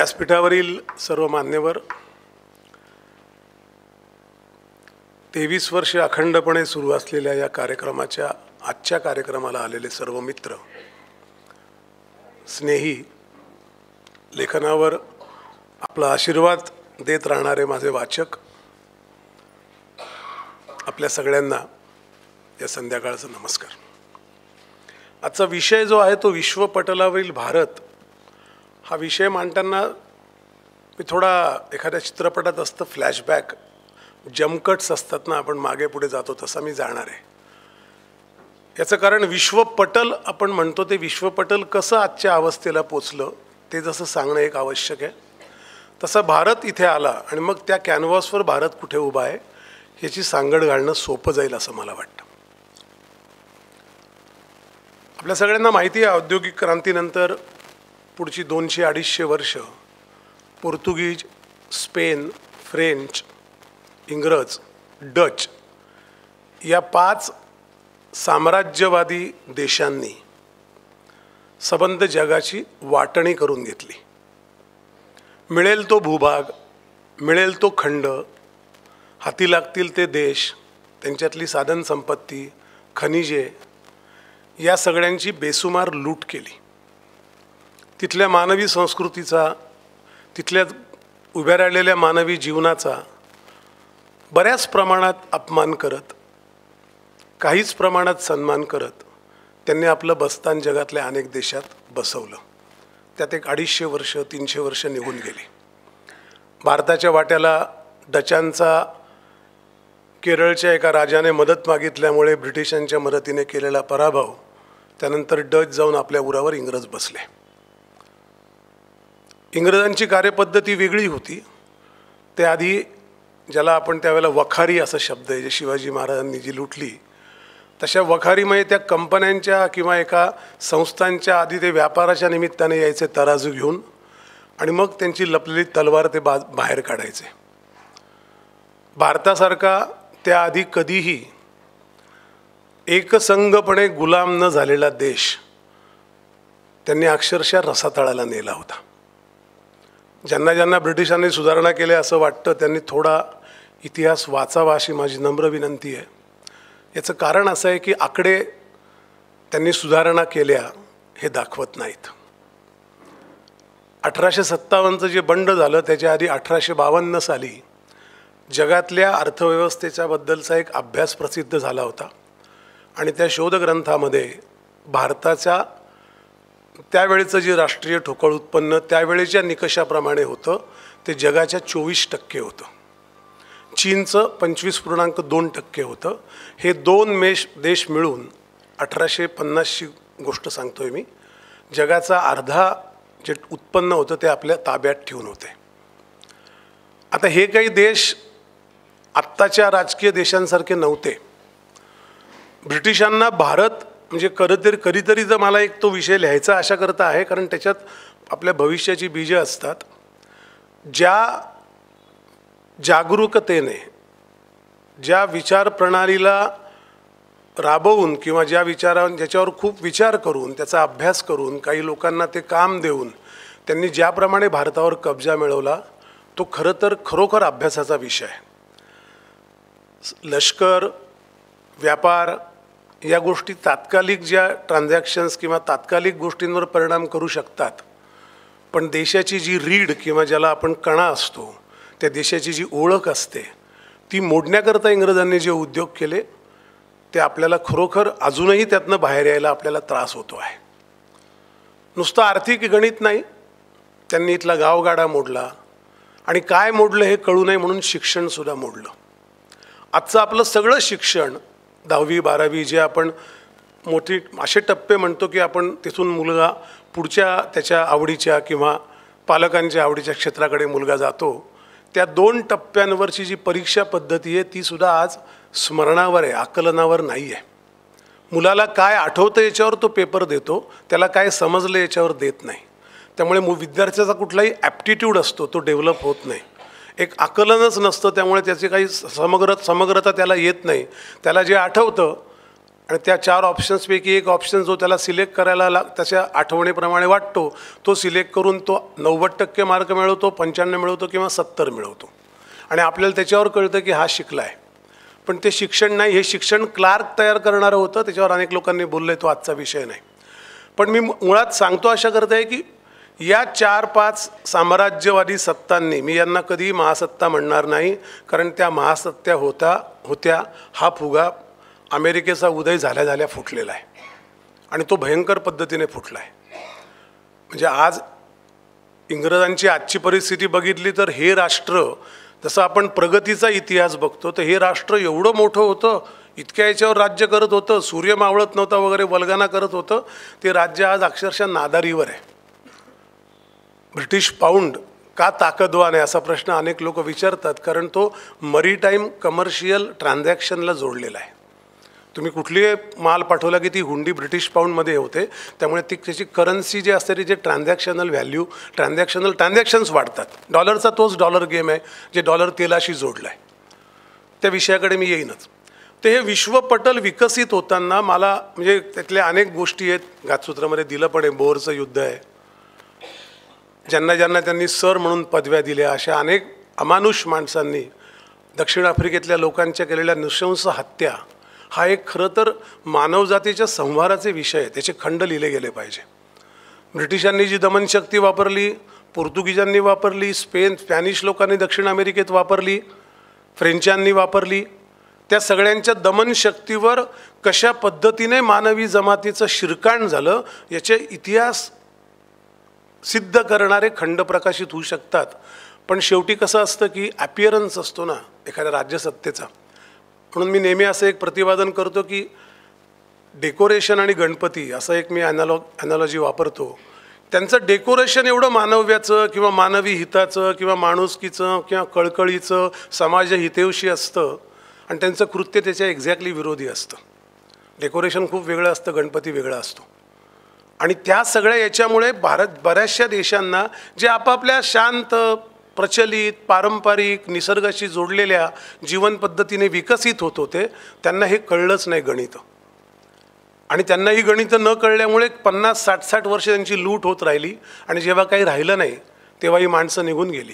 व्यासपीठावरील सर्व मान्यवर, 23 वर्षे अखंडपणे सुरू असलेल्या या कार्यक्रमाच्या आजच्या कार्यक्रमाला आलेले सर्व मित्र, स्नेही, लेखनावर आपला आशीर्वाद देत राहणारे माझे वाचक, आपल्या सगळ्यांना या संध्याकाळचा नमस्कार। आजचा विषय जो आहे तो विश्वपटलावरील भारत हा विषय मांडताना मी थोडा एखाद्या चित्रपटात असतं फ्लॅशबॅक, जमकट्स असतात ना, आपण मागे पुढे जातो तसा मी जाणार आहे। याचं कारण विश्वपटल आपण म्हणतो ते विश्वपटल कसं आजच्या अवस्थेला पोचलं ते जसं सांगणं एक आवश्यक आहे, तसा भारत इथे आला आणि मग त्या कॅनव्हासवर भारत कुठे उभा आहे याची सांगड घालणं सोपं जाईल असं मला वाटतं। आपल्या सगळ्यांना माहिती आहे, औद्योगिक क्रांतीनंतर पुढची 200-250 वर्ष पोर्तुगीज, स्पेन, फ्रेंच, इंग्रज, डच या 5 साम्राज्यवादी देशांनी सबंध जगाची वाटणी करून घेतली। मिळेल तो भूभाग, मिळेल तो खंड, हाती लागतील ते देश, त्यांच्यातली साधनसंपत्ती, खनिजे या सगळ्यांची बेसुमार लूट केली। तिथल्या मानवी संस्कृतीचा, तिथल्या उभ्या राहिलेल्या मानवी जीवनाचा बऱ्याच प्रमाणात अपमान करत, काहीच प्रमाणात सन्मान करत त्यांनी आपलं बस्तान जगातल्या अनेक देशात बसवलं। त्यात एक 250 वर्ष 300 वर्ष निघून गेली। भारताच्या वाट्याला डचांचा केरळच्या एका राजाने मदत मागितल्यामुळे ब्रिटिशांच्या मदतीने केलेला पराभव, त्यानंतर डच जाऊन आपल्या उरावर इंग्रज बसले। इंग्रजांची कार्यपद्धती वेगळी होती। ते आधी, ज्याला आपण त्यावेळेला वखारी असा शब्द आहे, जे शिवाजी महाराजांनी जी लुटली तशा वखारीमध्ये त्या कंपन्यांच्या किंवा एका संस्थांच्या आधी ते व्यापाराच्या निमित्ताने यायचे तराजू घेऊन आणि मग त्यांची लपलेली तलवार ते बाहेर काढायचे। भारतासारखा त्याआधी कधीही एकसंघपणे गुलाम न झालेला देश त्यांनी अक्षरशः रसातळाला नेला होता। ज्यांना ज्यांना ब्रिटिशांनी सुधारणा केल्या असं वाटतं त्यांनी थोडा इतिहास वाचावा अशी माझी नम्र विनंती आहे। याचं कारण असं आहे की आकडे त्यांनी सुधारणा केल्या हे दाखवत नाहीत। 1857चं जे बंड झालं त्याच्या आधी 1852 साली जगातल्या अर्थव्यवस्थेच्या बद्दलचा एक अभ्यास प्रसिद्ध झाला होता आणि त्या शोधग्रंथामध्ये भारताच्या त्यावेळेचं जे राष्ट्रीय ठोकळ उत्पन्न त्यावेळेच्या निकषाप्रमाणे होतं ते जगाच्या 24% होतं। चीनचं 25.2% होतं। हे 2 देश मिळून 1850ची गोष्ट सांगतोय मी, जगाचा अर्धा जे उत्पन्न होतं ते आपल्या ताब्यात ठेवून होते। आता हे काही देश आत्ताच्या राजकीय देशांसारखे नव्हते। ब्रिटिशांना भारत म्हणजे कधीतरी जर मला एक तो विषय लिहायचा आशा करता आहे, कारण त्याच्यात आपल्या भविष्याची बीजं असतात। ज्या जागरूकतेने, ज्या विचारप्रणालीला राबवून किंवा ज्याच्यावर खूप विचार करून, त्याचा अभ्यास करून, काही लोकांना ते काम देऊन त्यांनी ज्याप्रमाणे भारतावर कब्जा मिळवला तो खरोखर अभ्यासाचा विषय आहे। लष्कर, व्यापार या गोष्टी तात्कालिक ज्या ट्रान्झॅक्शन्स किंवा तात्कालिक गोष्टींवर परिणाम करू शकतात, पण देशाची जी रीढ किंवा ज्याला आपण कणा असतो, त्या देशाची जी ओळख असते ती मोडण्याकरता इंग्रजांनी जे उद्योग केले ते आपल्याला खरोखर अजूनही त्यातनं बाहेर यायला आपल्याला त्रास होतो आहे। नुसतं आर्थिक गणित नाही, त्यांनी इथला गावगाडा मोडला आणि काय मोडलं हे कळू नये म्हणून शिक्षणसुद्धा मोडलं। आजचं आपलं सगळं शिक्षण 10वी 12वी जे आपण मोठी असे टप्पे म्हणतो की आपण तिथून मुलगा पुढच्या त्याच्या आवडीच्या किंवा पालकांच्या आवडीच्या क्षेत्राकडे मुलगा जातो, त्या 2 टप्प्यांवरची जी परीक्षा पद्धती आहे ती सुद्धा आज स्मरणावर आहे, आकलनावर नाही आहे। मुलाला काय आठवतं याच्यावर तो पेपर देतो, त्याला काय समजलं याच्यावर देत नाही। त्यामुळे विद्यार्थ्याचा कुठलाही ॲप्टिट्यूड असतो तो डेव्हलप होत नाही, एक आकलनच नसतं, त्यामुळे त्याची काही समग्रता त्याला येत नाही। त्याला जे आठवतं आणि त्या 4 ऑप्शन्सपैकी एक ऑप्शन जो त्याला सिलेक्ट करायला त्याच्या आठवणीप्रमाणे वाटतो तो सिलेक्ट करून तो 90% मार्क मिळवतो, 95 मिळवतो किंवा 70 मिळवतो. आणि आपल्याला त्याच्यावर कळतं की हा शिकला आहे. पण ते शिक्षण नाही, हे शिक्षण क्लार्क तयार करणारं होतं. त्याच्यावर अनेक लोकांनी बोललं, तो आजचा विषय नाही. पण मी मुळात सांगतो अशा करता आहे की या 4-5 साम्राज्यवादी सत्तांनी, मी यांना कधी महासत्ता म्हणणार नाही, कारण त्या महासत्ता होत्या हा फुगा अमेरिकेचा उदय झाल्या झाल्या फुटलेला आहे आणि तो भयंकर पद्धतीने फुटला आहे. म्हणजे आज इंग्रजांची आजची परिस्थिती बघितली तर हे राष्ट्र, जसं आपण प्रगतीचा इतिहास बघतो, तर हे राष्ट्र एवढं मोठं होतं, इतक्या याच्यावर राज्य करत होतं, सूर्य मावळत नव्हता वगैरे वल्गना करत होतं. ते राज्य आज अक्षरशः नादारीवर आहे. ब्रिटिश पाऊंड का ताकदवान आहे असा प्रश्न अनेक लोक विचारतात, कारण तो मरीटाईम कमर्शियल ट्रान्झॅक्शनला जोडलेला आहे. तुम्ही कुठलीही माल पाठवला की ती हुंडी ब्रिटिश पाऊंडमध्ये होते. त्यामुळे त्याची करन्सी जी असते ती जे ट्रान्झॅक्शनल व्हॅल्यू, ट्रान्झॅक्शन्स वाढतात. डॉलरचा तोच डॉलर गेम आहे जे डॉलर तेलाशी जोडला आहे. त्या विषयाकडे मी येईनच. तर हे विश्वपटल विकसित होताना मला म्हणजे त्यातल्या अनेक गोष्टी आहेत. घातसूत्रामध्ये दिलं पण आहे, बोरचं युद्ध आहे, ज्यांना ज्यांना त्यांनी सर म्हणून पदव्या दिल्या, अशा अनेक अमानुष माणसांनी दक्षिण आफ्रिकेतल्या लोकांच्या केलेल्या नृशंस हत्या हा एक खरं तर मानवजातीच्या संहाराचे विषय आहे. त्याचे खंड लिहिले गेले पाहिजे. ब्रिटिशांनी जी दमनशक्ती वापरली, पोर्तुगीजांनी वापरली, स्पॅनिश लोकांनी दक्षिण अमेरिकेत वापरली, फ्रेंचांनी वापरली, त्या सगळ्यांच्या दमनशक्तीवर कशा पद्धतीने मानवी जमातीचं शिरकाण झालं याचे इतिहास सिद्ध करणारे खंड प्रकाशित होऊ शकतात. पण शेवटी कसं असतं की ॲपिअरन्स असतो ना एखाद्या राज्यसत्तेचा. म्हणून मी नेहमी असं एक प्रतिपादन करतो की डेकोरेशन आणि गणपती असं एक मी ॲनॉलॉजी वापरतो. त्यांचं डेकोरेशन एवढं मानव्याचं किंवा मानवी हिताचं किंवा माणुसकीचं किंवा कळकळीचं समाजहितेवशी असतं आणि त्यांचं कृत्य त्याच्या एक्झॅक्टली विरोधी असतं. डेकोरेशन खूप वेगळं असतं, गणपती वेगळा असतो. आणि त्या सगळ्या याच्यामुळे बऱ्याचशा देशांना जे आपापल्या शांत, प्रचलित, पारंपरिक, निसर्गाशी जोडलेल्या जीवनपद्धतीने विकसित होत होते, त्यांना हे कळलंच नाही गणित. आणि त्यांना ही गणितं न कळल्यामुळे 50-60 वर्ष त्यांची लूट होत राहिली. आणि जेव्हा काही राहिलं नाही तेव्हा ही माणसं निघून गेली.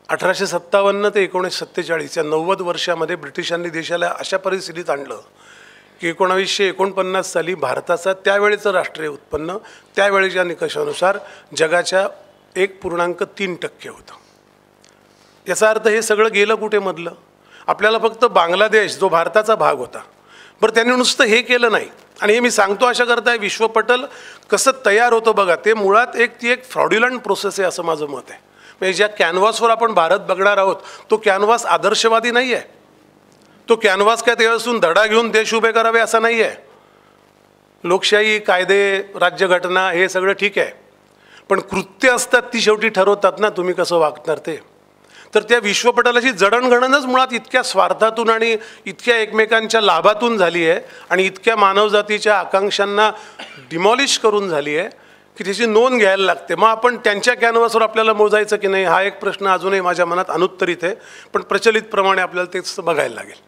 1857 ते 1947 या 90 वर्षामध्ये ब्रिटिशांनी देशाला अशा परिस्थितीत आणलं की 1949 साली भारताचा त्यावेळेचं राष्ट्रीय उत्पन्न त्यावेळेच्या निकषानुसार जगाच्या 1.3% होतं. याचा अर्थ हे सगळं गेलं कुठे मधलं? आपल्याला फक्त बांगलादेश जो भारताचा भाग होता, बरं त्यांनी नुसतं हे केलं नाही. आणि हे मी सांगतो अशा करता विश्वपटल कसं तयार होतं बघा, ते मुळात ती एक फ्रॉड्युलंट प्रोसेस आहे असं माझं मत आहे. म्हणजे ज्या कॅनव्हासवर आपण भारत बघणार आहोत तो कॅनव्हास आदर्शवादी नाही आहे. तो कॅनव्हास काय त्यापासून धडा घेऊन देश उभे करावे असा नाही आहे. लोकशाही, कायदे, राज्यघटना हे सगळं ठीक आहे, पण कृत्य असतात ती शेवटी ठरवतात ना तुम्ही कसं वागणार ते. तर त्या विश्वपटलाची जडणघडणच मुळात इतक्या स्वार्थातून आणि इतक्या एकमेकांच्या लाभातून झाली आहे आणि इतक्या मानवजातीच्या आकांक्षांना डिमॉलिश करून झाली आहे की त्याची नोंद घ्यायला लागते. मग आपण त्यांच्या कॅनव्हासवर आपल्याला मोजायचं की नाही हा एक प्रश्न अजूनही माझ्या मनात अनुत्तरित आहे, पण प्रचलितप्रमाणे आपल्याला तेच बघायला लागेल.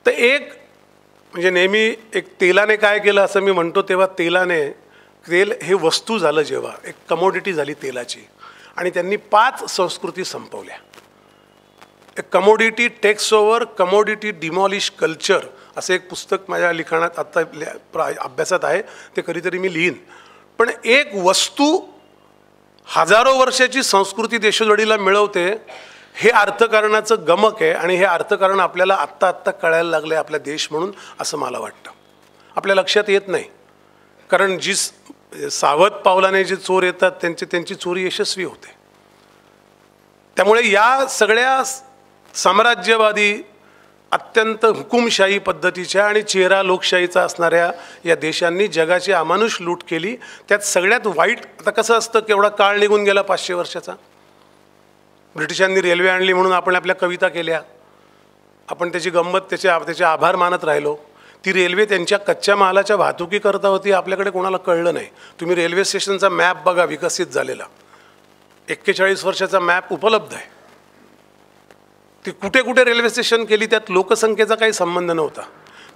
तर एक म्हणजे नेहमी एक तेलाने काय केलं असं मी म्हणतो, तेव्हा तेल हे वस्तू झालं, जेव्हा एक कमोडिटी झाली तेलाची, आणि त्यांनी 5 संस्कृती संपवल्या. एक commodity takes over, commodity demolish culture असं एक पुस्तक माझ्या लिखाणात आत्ता अभ्यासात आहे, ते कधीतरी मी लिहीन. पण एक वस्तू हजारो वर्षाची संस्कृती देशोधडीला मिळवते, हे अर्थकारणाचं गमक आहे. आणि हे अर्थकारण आपल्याला आत्ता कळायला लागलं आहे आपला देश म्हणून, असं मला वाटतं. आपल्या लक्षात येत नाही, कारण जी सावध पावलाने जे चोर येतात त्यांची चोरी यशस्वी होते. त्यामुळे या सगळ्या साम्राज्यवादी, अत्यंत हुकुमशाही पद्धतीच्या आणि चेहरा लोकशाहीचा असणाऱ्या या देशांनी जगाची अमानुष लूट केली. त्यात सगळ्यात वाईट, आता कसं असतं, केवढा काळ निघून गेला 500 वर्षाचा. ब्रिटिशांनी रेल्वे आणली म्हणून आपण आपल्या कविता केल्या, आपण त्याची गंमत, त्याचे आभार मानत राहिलो. ती रेल्वे त्यांच्या कच्च्या मालाच्या वाहतुकी करता होती, आपल्याकडे कोणाला कळलं नाही. तुम्ही रेल्वे स्टेशनचा मॅप बघा विकसित झालेला, 41 वर्षाचा मॅप उपलब्ध आहे. ती कुठे कुठे रेल्वे स्टेशन केली त्यात लोकसंख्येचा काही संबंध नव्हता.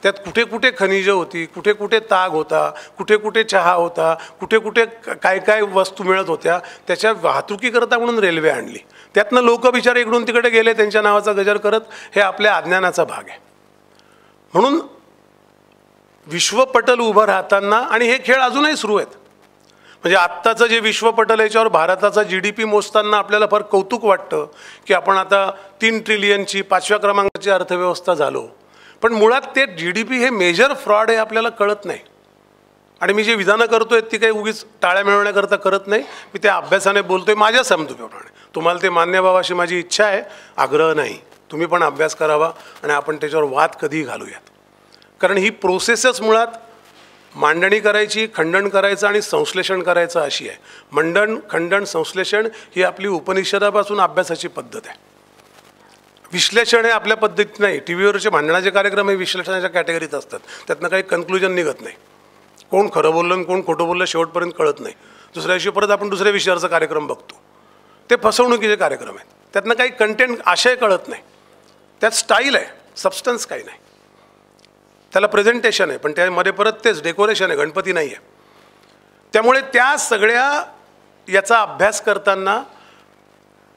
त्यात कुठे कुठे खनिजं होती, कुठे कुठे ताग होता, कुठे कुठे चहा होता, कुठे कुठे काय काय वस्तू मिळत होत्या, त्याच्या वाहतुकीकरता म्हणून रेल्वे आणली. त्यातनं लोक बिचारे इकडून तिकडे गेले त्यांच्या नावाचा गजर करत. हे आपल्या अज्ञानाचा भाग आहे. म्हणून विश्वपटल उभं राहताना, आणि हे खेळ अजूनही सुरू आहेत. म्हणजे आत्ताचं जे विश्वपटल याच्यावर भारताचा GDP मोजताना आपल्याला फार कौतुक वाटतं की आपण आता 3 ट्रिलियनची 5व्या क्रमांकाची अर्थव्यवस्था झालो. पण मुळात ते GDP हे मेजर फ्रॉड आहे आपल्याला कळत नाही. आणि मी जे विधानं करतोय ती काही उगीच टाळ्या मिळवण्याकरता करत नाही. मी त्या अभ्यासाने बोलतोय माझ्या समजुतीप्रमाणे. तुम्हाला ते मान्य व्हावं अशी माझी इच्छा आहे, आग्रह नाही. तुम्ही पण अभ्यास करावा आणि आपण त्याच्यावर वाद कधीही घालूयात. कारण ही प्रोसेसच मुळात मांडणी करायची, खंडन करायचं आणि संश्लेषण करायचं अशी आहे. मंडन, खंडन, संश्लेषण ही आपली उपनिषदापासून अभ्यासाची पद्धत आहे. विश्लेषण हे आपल्या पद्धतीत नाही. टी व्हीवरचे भांडणाचे कार्यक्रम हे विश्लेषणाच्या कॅटेगरीत असतात. त्यातनं काही कन्क्लुजन निघत नाही. कोण खरं बोललं आणि कोण खोटं बोललं शेवटपर्यंत कळत नाही. दुसऱ्या दिवशी परत आपण दुसऱ्या विषयावरचा कार्यक्रम बघतो. ते फसवणुकीचे कार्यक्रम आहेत. त्यातनं काही कंटेंट आशय कळत नाही. त्यात स्टाईल आहे, सबस्टन्स काही नाही. त्याला प्रेझेंटेशन आहे पण त्यामध्ये परत तेच डेकोरेशन आहे, गणपती नाही आहे. त्यामुळे त्या सगळ्या याचा अभ्यास करताना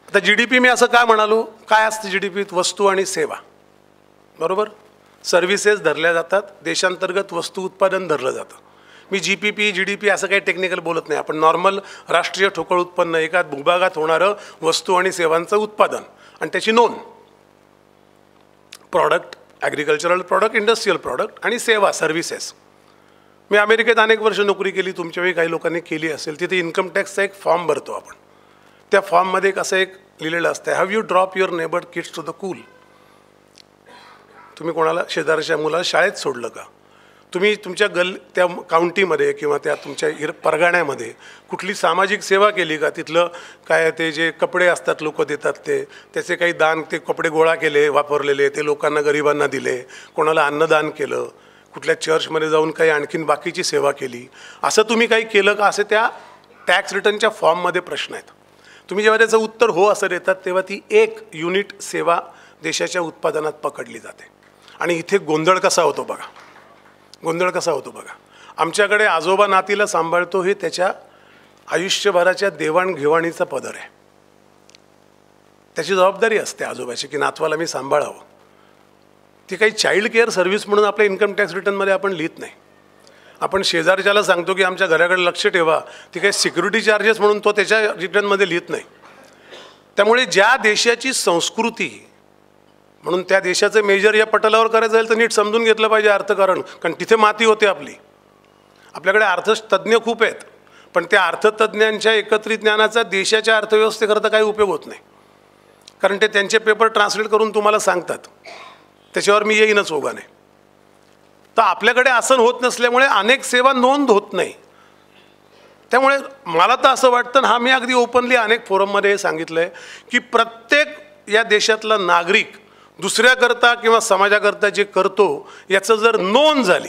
आता GDP मी असं काय म्हणालो, काय असतं GDPत? वस्तू आणि सेवा, बरोबर. सर्व्हिसेस धरल्या जातात, देशांतर्गत वस्तू उत्पादन धरलं जातं. मी GPP GDP असं काही टेक्निकल बोलत नाही. आपण नॉर्मल राष्ट्रीय ठोकळ उत्पन्न, एका भूभागात होणारं वस्तू आणि सेवांचं उत्पादन आणि त्याची नोंद, product, agricultural product, industrial product आणि सेवा, सर्व्हिसेस. मी अमेरिकेत अनेक वर्ष नोकरी केली, तुमच्यावेळी काही लोकांनी केली असेल. तिथे इन्कम टॅक्सचा एक फॉर्म भरतो आपण. त्या फॉर्ममध्ये एक असं एक लिहिलेलं असतं, have you drop your neighbour kids to the cool. तुम्ही कोणाला शेजारच्या मुलाला शाळेत सोडलं का? तुम्ही तुमच्या त्या काउंटीमध्ये किंवा त्या तुमच्या परगाण्यामध्ये कुठली सामाजिक सेवा केली का? तिथलं काय ते जे कपडे असतात लोक देतात त्याचे काही दान, ते कपडे गोळा केले वापरलेले, ते लोकांना गरिबांना दिले, कोणाला अन्नदान केलं, कुठल्या चर्चमध्ये जाऊन काही आणखीन बाकीची सेवा केली, असं तुम्ही काही केलं का? असे त्या टॅक्स रिटर्नच्या फॉर्ममध्ये प्रश्न आहेत. तुम्ही जेव्हा त्याचं उत्तर हो असं देतात तेव्हा ती 1 युनिट सेवा देशाच्या उत्पादनात पकडली जाते. आणि इथे गोंधळ कसा होतो बघा, गोंधळ कसा होतो बघा. आमच्याकडे आजोबा नातीला सांभाळतो हे त्याच्या आयुष्यभराच्या देवाणघेवाणीचा पदर आहे. त्याची जबाबदारी असते आजोबाची की नातवाला मी सांभाळावं. ती काही चाइल्ड केअर सर्व्हिस म्हणून आपल्या इन्कम टॅक्स रिटर्नमध्ये आपण लिहित नाही. आपण शेजारच्याला सांगतो की आमच्या घराकडे लक्ष ठेवा, ती काही सिक्युरिटी चार्जेस म्हणून तो त्याच्या रिटर्नमध्ये लिहित नाही. त्यामुळे ज्या देशाची संस्कृती म्हणून त्या देशाचं मेजर या पटलावर करायचं जाईल तर नीट समजून घेतलं पाहिजे अर्थकारण. कारण तिथे माती होते आपली. आपल्याकडे अर्थतज्ज्ञ खूप आहेत पण त्या अर्थतज्ज्ञांच्या एकत्रित ज्ञानाचा देशाच्या अर्थव्यवस्थेकरता काही उपयोग होत नाही. कारण ते त्यांचे पेपर ट्रान्सलेट करून तुम्हाला सांगतात, त्याच्यावर मी येईनच ओघाने. तर आपल्याकडे असं होत नसल्यामुळे अनेक सेवा नोंद होत नाही. त्यामुळे मला तर असं वाटतं, हा मी अगदी ओपनली अनेक फोरममध्ये हे सांगितलं आहे की प्रत्येक या देशातला नागरिक दुसऱ्याकरता किंवा समाजाकरता जे करतो याचं जर नोंद झाली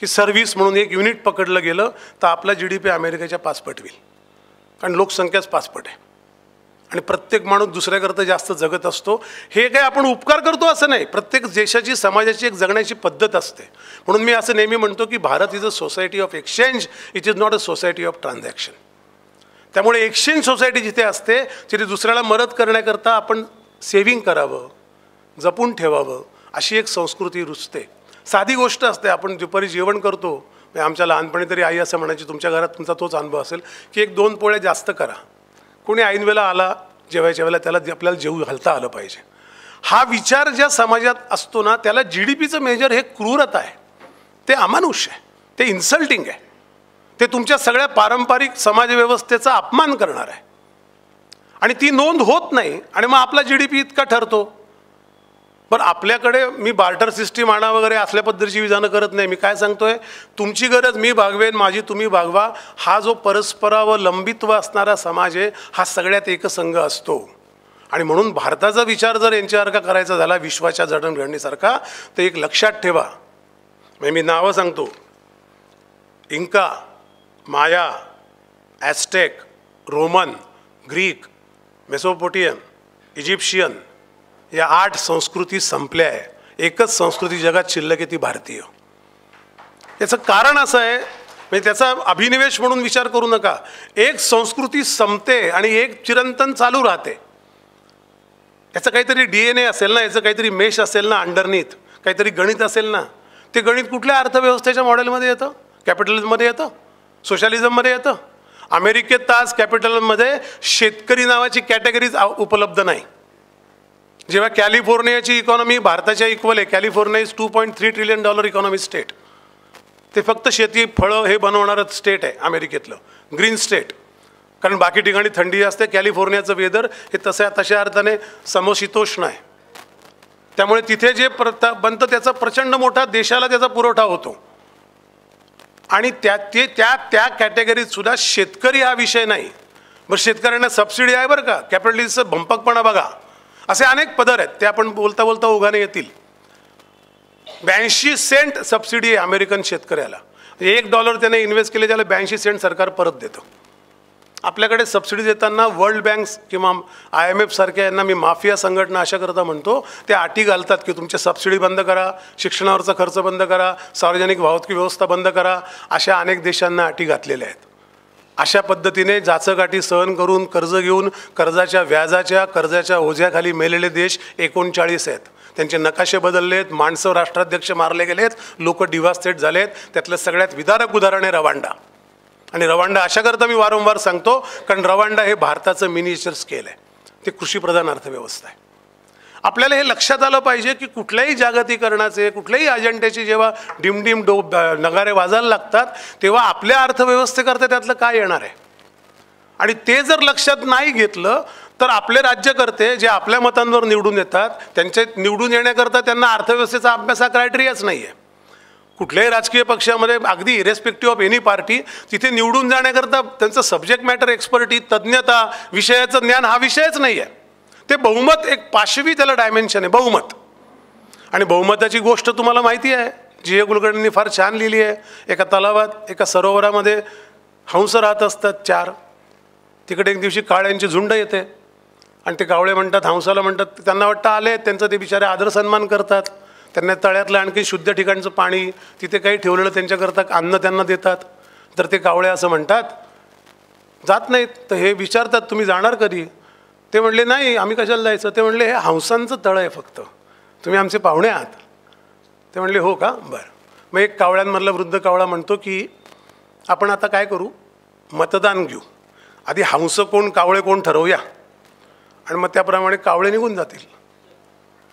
की सर्व्हिस म्हणून 1 युनिट पकडलं गेलं तर आपला GDP अमेरिकेच्या 5 पट होईल. कारण लोकसंख्याच 5 पट आहे आणि प्रत्येक माणूस दुसऱ्याकरता जास्त जगत असतो. हे काय आपण उपकार करतो असं नाही. प्रत्येक देशाची समाजाची एक जगण्याची पद्धत असते. म्हणून मी असं नेहमी म्हणतो की Bharat is a society of exchange, it is not a society of transaction. त्यामुळे एक्सचेंज सोसायटी जिथे असते तिथे दुसऱ्याला मदत करण्याकरता आपण सेव्हिंग करावं, जपून ठेवावं, अशी एक संस्कृती रुजते. साधी गोष्ट असते. आपण दुपारी जेवण करतो, आमच्या लहानपणी तरी आई असं म्हणायची, तुमच्या घरात तुमचा तोच अनुभव असेल की 1-2 पोळ्या जास्त करा. कोणी ऐन वेळेला आला जेवायच्या वेळेला त्याला आपल्याला जेवू घालता आलं पाहिजे. हा विचार ज्या समाजात असतो ना त्याला GDPचं मेजर हे क्रूरता आहे, ते अमानुष्य आहे, ते इन्सल्टिंग आहे, ते तुमच्या सगळ्या पारंपरिक समाजव्यवस्थेचा अपमान करणार आहे. आणि ती नोंद होत नाही आणि मग आपला GDP इतका ठरतो. पण आपल्याकडे मी बार्टर सिस्टीम आणा वगैरे असल्या पद्धतीची विधानं करत नाही. मी काय सांगतोय, तुमची गरज मी भागवेन, माझी तुम्ही भागवा. हा जो परस्परावलंबित्व असणारा समाज आहे हा सगळ्यात एकसंघ असतो. आणि म्हणून भारताचा विचार जर यांच्यासारखा करायचा झाला विश्वाच्या जडणघडणीसारखा तर एक लक्षात ठेवा. मी नावं सांगतो, इंका, माया, ॲस्टेक, रोमन, ग्रीक, मेसोपोटियन, इजिप्शियन, या 8 संस्कृती संपल्या आहे. एकच संस्कृती जगात शिल्लक आहे, ती भारतीय. याचं कारण असं आहे, म्हणजे त्याचा अभिनिवेश म्हणून विचार करू नका. एक संस्कृती संपते आणि एक चिरंतन चालू राहते. याचं काहीतरी DNA असेल ना, याचं काहीतरी मेश असेल ना, अंडरनीथ काहीतरी गणित असेल ना. ते गणित कुठल्या अर्थव्यवस्थेच्या मॉडेलमध्ये येतं? कॅपिटलिझममध्ये येतं, सोशलिझममध्ये येतं. अमेरिकेत तर आज कॅपिटलमध्ये शेतकरी नावाची कॅटेगरीज उपलब्ध नाही. जेव्हा कॅलिफोर्नियाची इकॉनॉमी भारताच्या इक्वल आहे, California is $2.3 trillion economy state. ते फक्त शेती फळं हे बनवणारं स्टेट आहे अमेरिकेतलं, ग्रीन स्टेट. कारण बाकी ठिकाणी थंडी असते. कॅलिफोर्नियाचं वेदर हे तशा अर्थाने समशीतोष्ण आहे. त्यामुळे तिथे जे बनतं त्याचा प्रचंड मोठा देशाला त्याचा पुरवठा होतो. आणि त्या कॅटेगरीत सुद्धा शेतकरी हा विषय नाही. बरं, शेतकऱ्यांना सबसिडी आहे बरं का, कॅपिटलिस्टचं भंपकपणा बघा. असे अनेक पदर आहेत, ते आपण बोलता बोलता ओघाने येतील. 82 सेंट सबसिडी आहे अमेरिकन शेतकऱ्याला. $1 त्याने इन्व्हेस्ट केले, त्याला 82 सेंट सरकार परत देतं. आपल्याकडे सबसिडी देताना वर्ल्ड बँक किंवा IMF सारख्या यांना मी माफिया संघटना अशा करता म्हणतो, ते अटी घालतात की तुमच्या सबसिडी बंद करा, शिक्षणावरचा खर्च बंद करा, सार्वजनिक वाहतूक व्यवस्था बंद करा. अशा अनेक देशांना अटी घातलेल्या आहेत. अशा पद्धतीने जाचकाठी सहन करून कर्ज घेऊन कर्जाच्या ओझ्याखाली मेलेले देश 39 आहेत. त्यांचे नकाशे बदललेत, माणसं राष्ट्राध्यक्ष मारले गेलेत, लोक डिव्हास्टेट झालेत. त्यातलं सगळ्यात विदारक उदाहरण आहे रवांडा. आणि रवांडा अशा करता मी वारंवार सांगतो, कारण रवांडा हे भारताचं मिनिएचर स्केल आहे. ते कृषीप्रधान अर्थव्यवस्था आहे. आपल्याला हे लक्षात आलं पाहिजे की कुठल्याही जागतिकीकरणाचे, कुठल्याही अजेंड्याचे जेव्हा डिमडिम नगारे वाजायला लागतात, तेव्हा आपल्या अर्थव्यवस्थेकरता त्यातलं काय येणार आहे. आणि ते जर लक्षात नाही घेतलं तर आपले राज्यकर्ते जे आपल्या मतांवर निवडून येतात, त्यांचे निवडून येण्याकरता त्यांना अर्थव्यवस्थेचा अभ्यास हा क्रायटेरियाच नाही आहे. कुठल्याही राजकीय पक्षामध्ये अगदी इरेस्पेक्टिव्ह ऑफ एनी पार्टी, तिथे निवडून जाण्याकरता त्यांचं सब्जेक्ट मॅटर एक्सपर्टी, तज्ज्ञता, विषयाचं ज्ञान हा विषयच नाही आहे. ते बहुमत, एक पाशवी त्याला डायमेन्शन आहे, बहुमत. आणि बहुमताची गोष्ट तुम्हाला माहिती आहे, G.A. कुलकर्णींनी फार छान लिहिली आहे. एका तलावात, एका सरोवरामध्ये हंस राहत असतात 4. तिकडे एक दिवशी कावळ्यांची झुंड येते आणि ते कावळे म्हणतात, हंसाला म्हणतात, त्यांना वाटतं आले, त्यांचं ते बिचारे आदर सन्मान करतात. त्यांना तळ्यातलं आणखी शुद्ध ठिकाणचं पाणी, तिथे काही ठेवलेलं त्यांच्याकरता अन्न त्यांना देतात. तर ते कावळे असं म्हणतात, जात नाहीत. तर हे विचारतात, तुम्ही जाणार कधी? ते म्हणले, नाही, आम्ही कशाला जायचं? ते म्हणले, हे हंसांचं तळं आहे फक्त, तुम्ही आमचे पाहुणे आहात. ते म्हणले, हो का, बरं. मग एक कावळ्यांमधला वृद्ध कावळा म्हणतो की आपण आता काय करू, मतदान घेऊ, आधी हंस कोण कावळे कोण ठरवूया, आणि मग त्याप्रमाणे कावळे निघून जातील.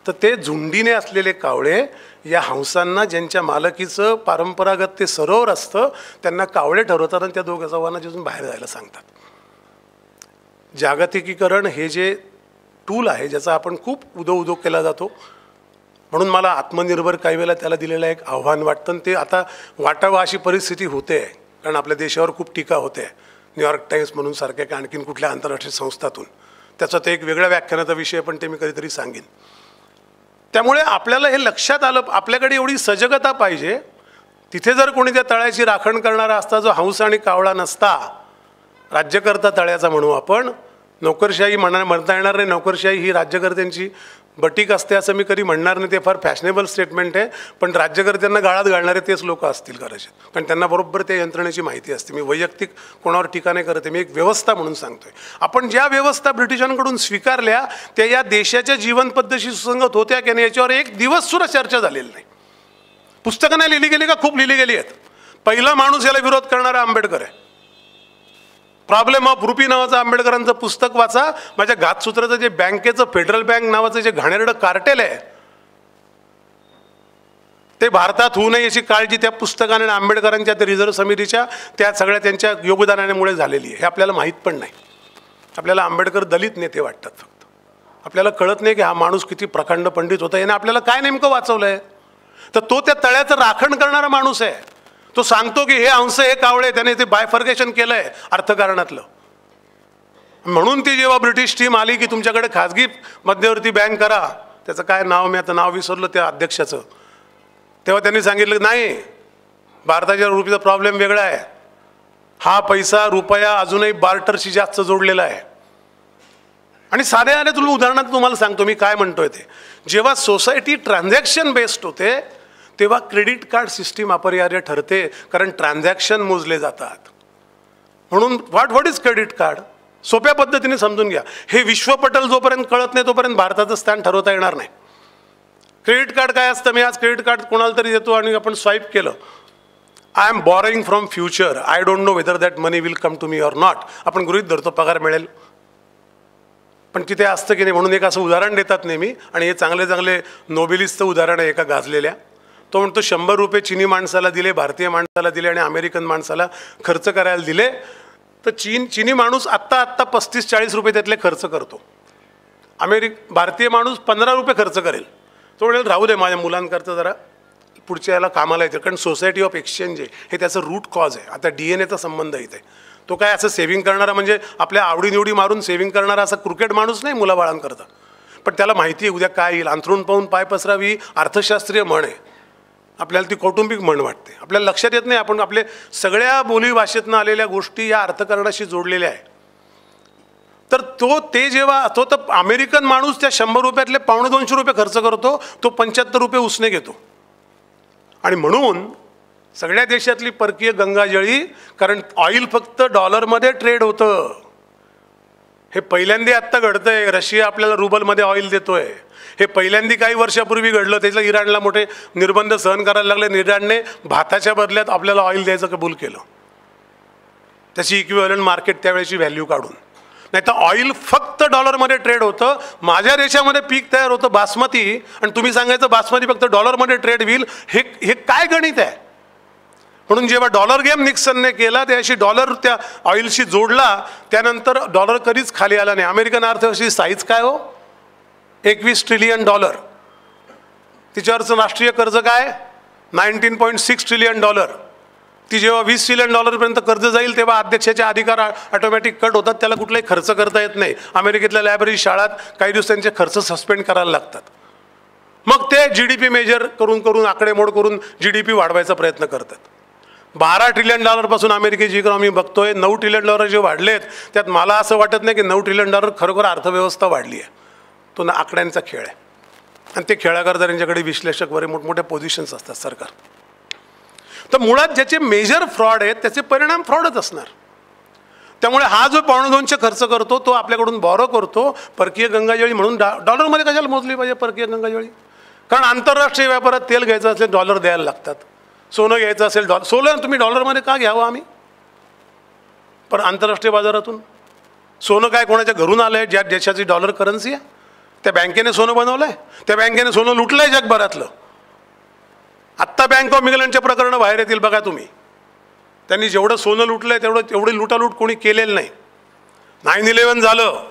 तर ते झुंडीने असलेले कावळे या हंसांना, ज्यांच्या मालकीचं परंपरागत ते सरोवर असतं, त्यांना कावळे ठरवतात आणि त्या दोघं चव्हांना जिथून बाहेर जायला सांगतात. जागतिकीकरण हे जे टूल आहे, ज्याचा आपण खूप उदो केला जातो, म्हणून मला आत्मनिर्भर काही वेळेला त्याला दिलेलं एक आव्हान वाटतं. ते आता वाटावं अशी परिस्थिती होते, कारण आपल्या देशावर खूप टीका होते, न्यूयॉर्क टाइम्स म्हणून सारख्या का आणखीन कुठल्या आंतरराष्ट्रीय संस्थातून. त्याचा ते एक वेगळ्या व्याख्यानाचा विषय, पण ते मी कधीतरी सांगेन. त्यामुळे आपल्याला हे लक्षात आलं, आपल्याकडे एवढी सजगता पाहिजे. तिथे जर कोणी त्या तळ्याची राखण करणारा असता, जो हंस आणि कावळा नसता, राज्यकर्ता तळ्याचा म्हणू आपण, नोकरशाही म्हणता येणार नाही. नोकरशाही ही राज्यकर्त्यांची बटीक असते असं मी कधी म्हणणार नाही, ते फार फॅशनेबल स्टेटमेंट आहे. पण राज्यकर्त्यांना गाळात घालणारे तेच लोक असतील कदाचित, कारण त्यांना बरोबर त्या यंत्रणेची माहिती असते. मी वैयक्तिक कोणावर टीका नाही करते, मी एक व्यवस्था म्हणून सांगतोय. आपण ज्या व्यवस्था ब्रिटिशांकडून स्वीकारल्या त्या या देशाच्या जीवन पद्धतीशी सुसंगत होत्या की नाही याच्यावर एक दिवस सुद्धा चर्चा झालेली नाही. पुस्तकं नाही लिहिली गेली का? खूप लिहिली गेली आहेत. पहिला माणूस याला विरोध करणारा आंबेडकर आहे. प्रॉब्लेम ऑफ रुपी नावाचं आंबेडकरांचं पुस्तक वाचा. माझ्या घातसूत्राचं जे बँकेचं फेडरल बँक नावाचं जे घाणेरडं कार्टेल आहे, ते भारतात होऊ नये याची काळजी त्या पुस्तकाने आणि आंबेडकरांच्या त्या रिझर्व्ह समितीच्या त्या सगळ्या त्यांच्या योगदानामुळे झालेली आहे. हे आपल्याला माहीत पण नाही. आपल्याला आंबेडकर दलित नेते वाटतात फक्त. आपल्याला कळत नाही की हा माणूस किती प्रखंड पंडित होता, याने आपल्याला काय नेमकं वाचवलं आहे. तर तो त्या तळ्याचं राखण करणारा माणूस आहे. तो सांगतो की हे हंस हे कावळे, त्याने ते बायफर्गेशन केलं आहे अर्थकारणातलं. म्हणून ती जेव्हा ब्रिटिश टीम आली की तुमच्याकडे खाजगी मध्यवर्ती बँक करा, त्याचं काय नाव, मी आता नाव विसरलो त्या अध्यक्षाचं, तेव्हा त्यांनी सांगितलं नाही, भारताच्या रुपीचा प्रॉब्लेम वेगळा आहे. हा पैसा रुपया अजूनही बार्टरशी जास्त जोडलेला आहे. आणि साध्या तुला उदाहरणार्थ तुम्हाला सांगतो मी काय म्हणतोय ते. जेव्हा सोसायटी ट्रान्झॅक्शन बेस्ड होते तेव्हा क्रेडिट कार्ड सिस्टीम अपरिहार्य ठरते, कारण ट्रान्झॅक्शन मोजले जातात. म्हणून व्हॉट इज क्रेडिट कार्ड सोप्या पद्धतीने समजून घ्या. हे विश्वपटल जोपर्यंत कळत नाही तोपर्यंत भारताचं स्थान ठरवता येणार नाही. क्रेडिट कार्ड काय असतं, मी आज क्रेडिट कार्ड कोणाला तरी देतो आणि आपण स्वाईप केलं, I am borrowing from future, I don't know whether that money will come to me or not. आपण गृहीत धरतो पगार मिळेल, पण तिथे असतं की नाही. म्हणून एक असं उदाहरण देतात नेहमी, आणि हे चांगले चांगले नोबेलिस्टचं उदाहरण आहे एका गाजलेल्या. तो म्हणतो 100 रुपये चिनी माणसाला दिले, भारतीय माणसाला दिले आणि अमेरिकन माणसाला खर्च करायला दिले, तर चिनी माणूस आत्ता 35-40 रुपये त्यातले खर्च करतो. भारतीय माणूस 15 रुपये खर्च करेल. तो म्हणेल राहू दे माझ्या मुलांकरता जरा पुढच्या याला कामाला येतं, कारण सोसायटी ऑफ एक्सचेंज आहे हे त्याचं रूट कॉज आहे. आता DNA संबंध इथे. तो काय असं सेव्हिंग करणारा म्हणजे आपल्या आवडीनिवडी मारून सेव्हिंग करणारा असा क्रिकेट माणूस नाही मुलाबाळांकरता, पण त्याला माहिती आहे उद्या काय येईल. अंथरूण पाहून पाय पसरावी अर्थशास्त्रीय म्हण आहे, आपल्याला ती कौटुंबिक म्हण वाटते. आपल्याला लक्षात येत नाही आपण आपले सगळ्या बोली भाषेतनं आलेल्या गोष्टी या अर्थकारणाशी जोडलेल्या आहे. तर जेव्हा तर अमेरिकन माणूस त्या 100 रुपयातले 250 रुपये खर्च करतो, तो 75 रुपये उसने घेतो. आणि म्हणून सगळ्या देशातली परकीय गंगाजळी, कारण ऑइल फक्त डॉलरमध्ये ट्रेड होतं. हे पहिल्यांदा आत्ता घडतंय. रशिया आपल्याला रुबलमध्ये ऑइल देतोय. हे पहिल्यांदा काही वर्षापूर्वी घडलं. त्याला इराणला मोठे निर्बंध सहन करायला लागले. इराणने भाताच्या बदल्यात आपल्याला ऑइल द्यायचं कबूल केलं, त्याची इक्विव्हॅलंट मार्केट त्यावेळेची व्हॅल्यू काढून. नाही तर ऑइल फक्त डॉलरमध्ये ट्रेड होतं. माझ्या देशामध्ये पीक तयार होतं बासमती, आणि तुम्ही सांगायचं बासमती फक्त डॉलरमध्ये ट्रेड होईल. हे काय गणित आहे. म्हणून जेव्हा डॉलर गेम निक्सनने केला त्याशी डॉलर त्या ऑइलशी जोडला, त्यानंतर डॉलर कधीच खाली आला नाही. अमेरिकन अर्थव्यवस्थेची साईज काय हो, $21 ट्रिलियन. तिच्यावरचं राष्ट्रीय कर्ज काय, $19.6 ट्रिलियन. ती जेव्हा $20 ट्रिलियन पर्यंत कर्ज जाईल तेव्हा अध्यक्षाचे अधिकार ऑटोमॅटिक कट होतात, त्याला कुठलाही खर्च करता येत नाही. अमेरिकेतल्या लायब्ररी शाळात काही दिवस त्यांचे खर्च सस्पेंड करायला लागतात. मग ते GDP मेजर करून आकडेमोड करून GDP वाढवायचा प्रयत्न करतात. $12 ट्रिलियन पासून अमेरिकेची इकॉनॉमी बघतोय. $9 ट्रिलियन जे वाढलेत त्यात मला असं वाटत नाही की $9 ट्रिलियन खरोखर अर्थव्यवस्था वाढली आहे. तो ना आकड्यांचा खेळ आहे, आणि ते खेळाकरता त्यांच्याकडे विश्लेषक वगैरे मोठमोठ्या पोझिशन्स असतात सरकार. तर मुळात ज्याचे मेजर फ्रॉड आहेत त्याचे परिणाम फ्रॉडच असणार. त्यामुळे हा जो $2.25 खर्च करतो तो आपल्याकडून बॉरो करतो. परकीय गंगाजळी म्हणून डॉलरमध्ये कशाला मोजली पाहिजे परकीय गंगाजळी, कारण आंतरराष्ट्रीय व्यापारात तेल घ्यायचं असेल डॉलर द्यायला लागतात. सोनं घ्यायचं असेल सोनं तुम्ही डॉलरमध्ये का घ्यावं आम्ही, पण आंतरराष्ट्रीय बाजारातून. सोनं काय कोणाच्या घरून आलं आहे, ज्या देशाची डॉलर करन्सी आहे त्या बँकेने सोनं बनवलं आहे, त्या बँकेने सोनं लुटलं आहे जगभरातलं. आत्ता बँक ऑफ इंग्लंडच्या प्रकरणं बाहेर येतील बघा तुम्ही. त्यांनी जेवढं सोनं लुटलं आहे तेवढी लुटालूट कोणी केलेलं नाही. 9/11 झालं,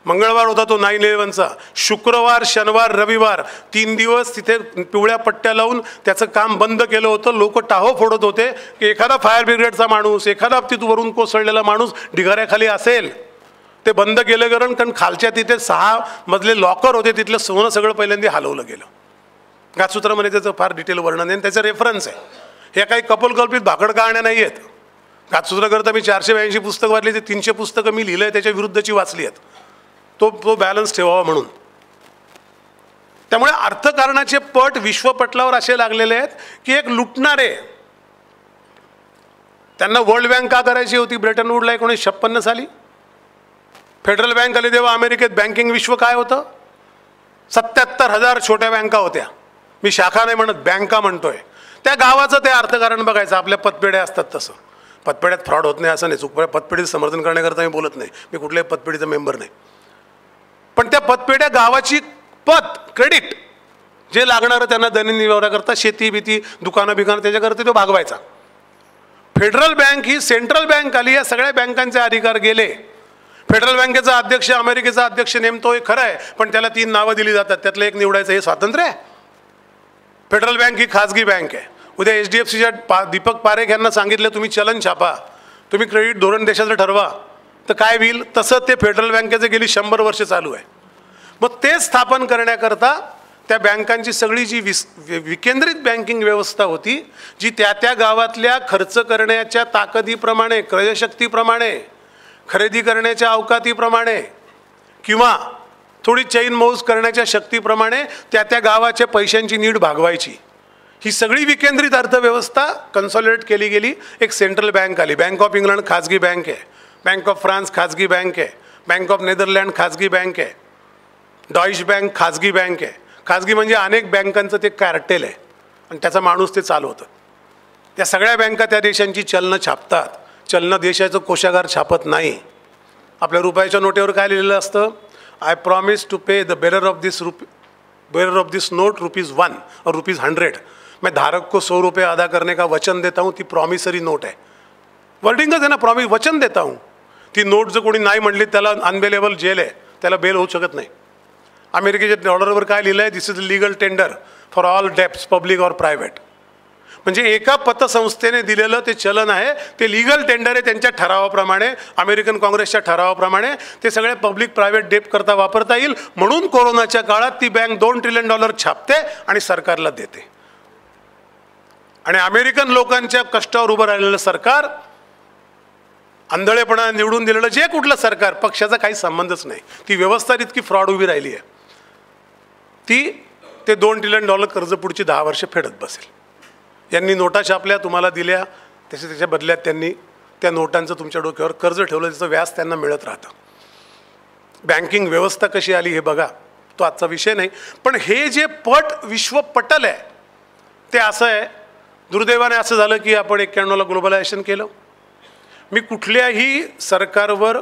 मंगळवार होता तो 9/11चा. शुक्रवार, शनिवार, रविवार 3 दिवस तिथे पिवळ्या पट्ट्या लावून त्याचं काम बंद केलं होतं. लोक टाहो फोडत होते की एखादा फायर ब्रिगेडचा माणूस, एखादा तिथवरून कोसळलेला माणूस ढिगाऱ्याखाली असेल. ते बंद केलं कारण खालच्या तिथे 6 मजले लॉकर होते, तिथलं सोनं सगळं पहिल्यांदा हलवलं गेलं. घातसूत्रामध्ये त्याचं फार डिटेल वर्णन आहे, त्याचा रेफरन्स आहे. हे काही कल्पित भाकड कहाण्या नाही आहेत. घातसूत्राकरता मी 482 पुस्तकं वाचली, ते 300 पुस्तकं मी लिहिलं आहे त्याच्या विरुद्धची वाचली आहेत. तो बॅलन्स ठेवावा म्हणून. त्यामुळे अर्थकारणाचे पट विश्वपटलावर असे लागलेले आहेत की एक लुटणारे, त्यांना वर्ल्ड बँक का करायची होती ब्रिटन वूडला 1956 साली. फेडरल बँक आली तेव्हा अमेरिकेत बँकिंग विश्व काय होतं, 77,000 छोट्या बँका होत्या. मी शाखा नाही म्हणत, बँका म्हणतोय. त्या गावाचं ते अर्थकारण बघायचं. आपल्या पतपेढ्या असतात तसं. पतपेढ्यात फ्रॉड होत नाही असं नाही, पतपेढीचं समर्थन करण्याकरता मी बोलत नाही, मी कुठल्याही पतपेढीचा मेंबर नाही. पण त्या पतपेढ्या गावाची क्रेडिट जे लागणारं त्यांना दैनंदिन व्यवहाराकरता, शेती बिती दुकानं बिकानं त्याच्याकरता तो भागवायचा. फेडरल बँक ही सेंट्रल बँक आली, या सगळ्या बँकांचे अधिकार गेले. फेडरल बँकेचा अध्यक्ष अमेरिकेचा अध्यक्ष नेमतो हे खरं आहे, पण त्याला 3 नावं दिली जातात, त्यातलं एक निवडायचं हे स्वातंत्र्य आहे. फेडरल बँक ही खाजगी बँक आहे. उद्या HDFCच्या दीपक पारेख यांना सांगितलं तुम्ही चलन छापा, तुम्ही क्रेडिट धोरण देशाचं ठरवा, तर काय होईल. तसं ते फेडरल बँकेचं गेली 100 वर्ष चालू आहे. मग ते स्थापन करण्याकरता त्या बँकांची सगळी जी विकेंद्रित बँकिंग व्यवस्था होती, जी त्या गावातल्या खर्च करण्याच्या ताकदीप्रमाणे, क्रयशक्तीप्रमाणे, खरेदी करण्याच्या अवकातीप्रमाणे किंवा थोडी चैन मौज करण्याच्या शक्तीप्रमाणे त्या त्या गावाच्या पैशांची नीड भागवायची. ही सगळी विकेंद्रित अर्थव्यवस्था कन्सॉलिडेट केली गेली. एक सेंट्रल बँक आली. बँक ऑफ इंग्लंड खाजगी बँक आहे, बँक ऑफ फ्रान्स खाजगी बँक आहे, बँक ऑफ नेदरलँड खाजगी बँक आहे, डॉइश बँक खाजगी बँक आहे. खाजगी म्हणजे अनेक बँकांचं ते कार्टेल आहे आणि त्याचा माणूस ते चालवतं. त्या सगळ्या बँका त्या देशांची चलनं छापतात. चलनं देशाचं कोशागार छापत नाही. आपल्या रुपयाच्या नोटेवर काय लिहिलेलं असतं? I promise to pay the bearer of this note ₹1 और ₹100. मैं धारक को 100 रुपये अदा करने का वचन देता हूँ. ती प्रॉमिसरी नोट आहे. वर्डिंगच आहे ना, प्रॉमिस, वचन देता हूँ. ती नोट जर कोणी नाही म्हणली त्याला अनबेलेबल जेल आहे, त्याला बेल होऊ शकत नाही. अमेरिकेच्या डॉलरवर काय लिहिलं आहे? This is legal tender for all debts public और प्रायव्हेट. म्हणजे एका पतसंस्थेने दिलेलं ते चलन आहे, ते लीगल टेंडर आहे. त्यांच्या ठरावाप्रमाणे, अमेरिकन काँग्रेसच्या ठरावाप्रमाणे ते सगळे पब्लिक प्रायव्हेट डेप करता वापरता येईल. म्हणून कोरोनाच्या काळात ती बँक $2 ट्रिलियन छापते आणि सरकारला देते. आणि अमेरिकन लोकांच्या कष्टावर उभं राहिलेलं सरकार, आंधळेपणा निवडून दिलेलं जे कुठलं सरकार, पक्षाचा काही संबंधच नाही. ती व्यवस्था इतकी फ्रॉड उभी राहिली आहे, ती ते $2 ट्रिलियन कर्ज पुढची 10 वर्ष फेडत बसेल. यांनी नोटा छापल्या, तुम्हाला दिल्या, त्याच्या बदल्यात त्यांनी त्या नोटांचं तुमच्या डोक्यावर कर्ज ठेवलं, त्याचं व्याज त्यांना मिळत राहतं. बँकिंग व्यवस्था कशी आली हे बघा, तो आजचा विषय नाही. पण हे जे विश्वपटल आहे ते असं आहे. दुर्दैवाने असं झालं की आपण 91ला ग्लोबलायझेशन केलं. मी कुठल्याही सरकारवर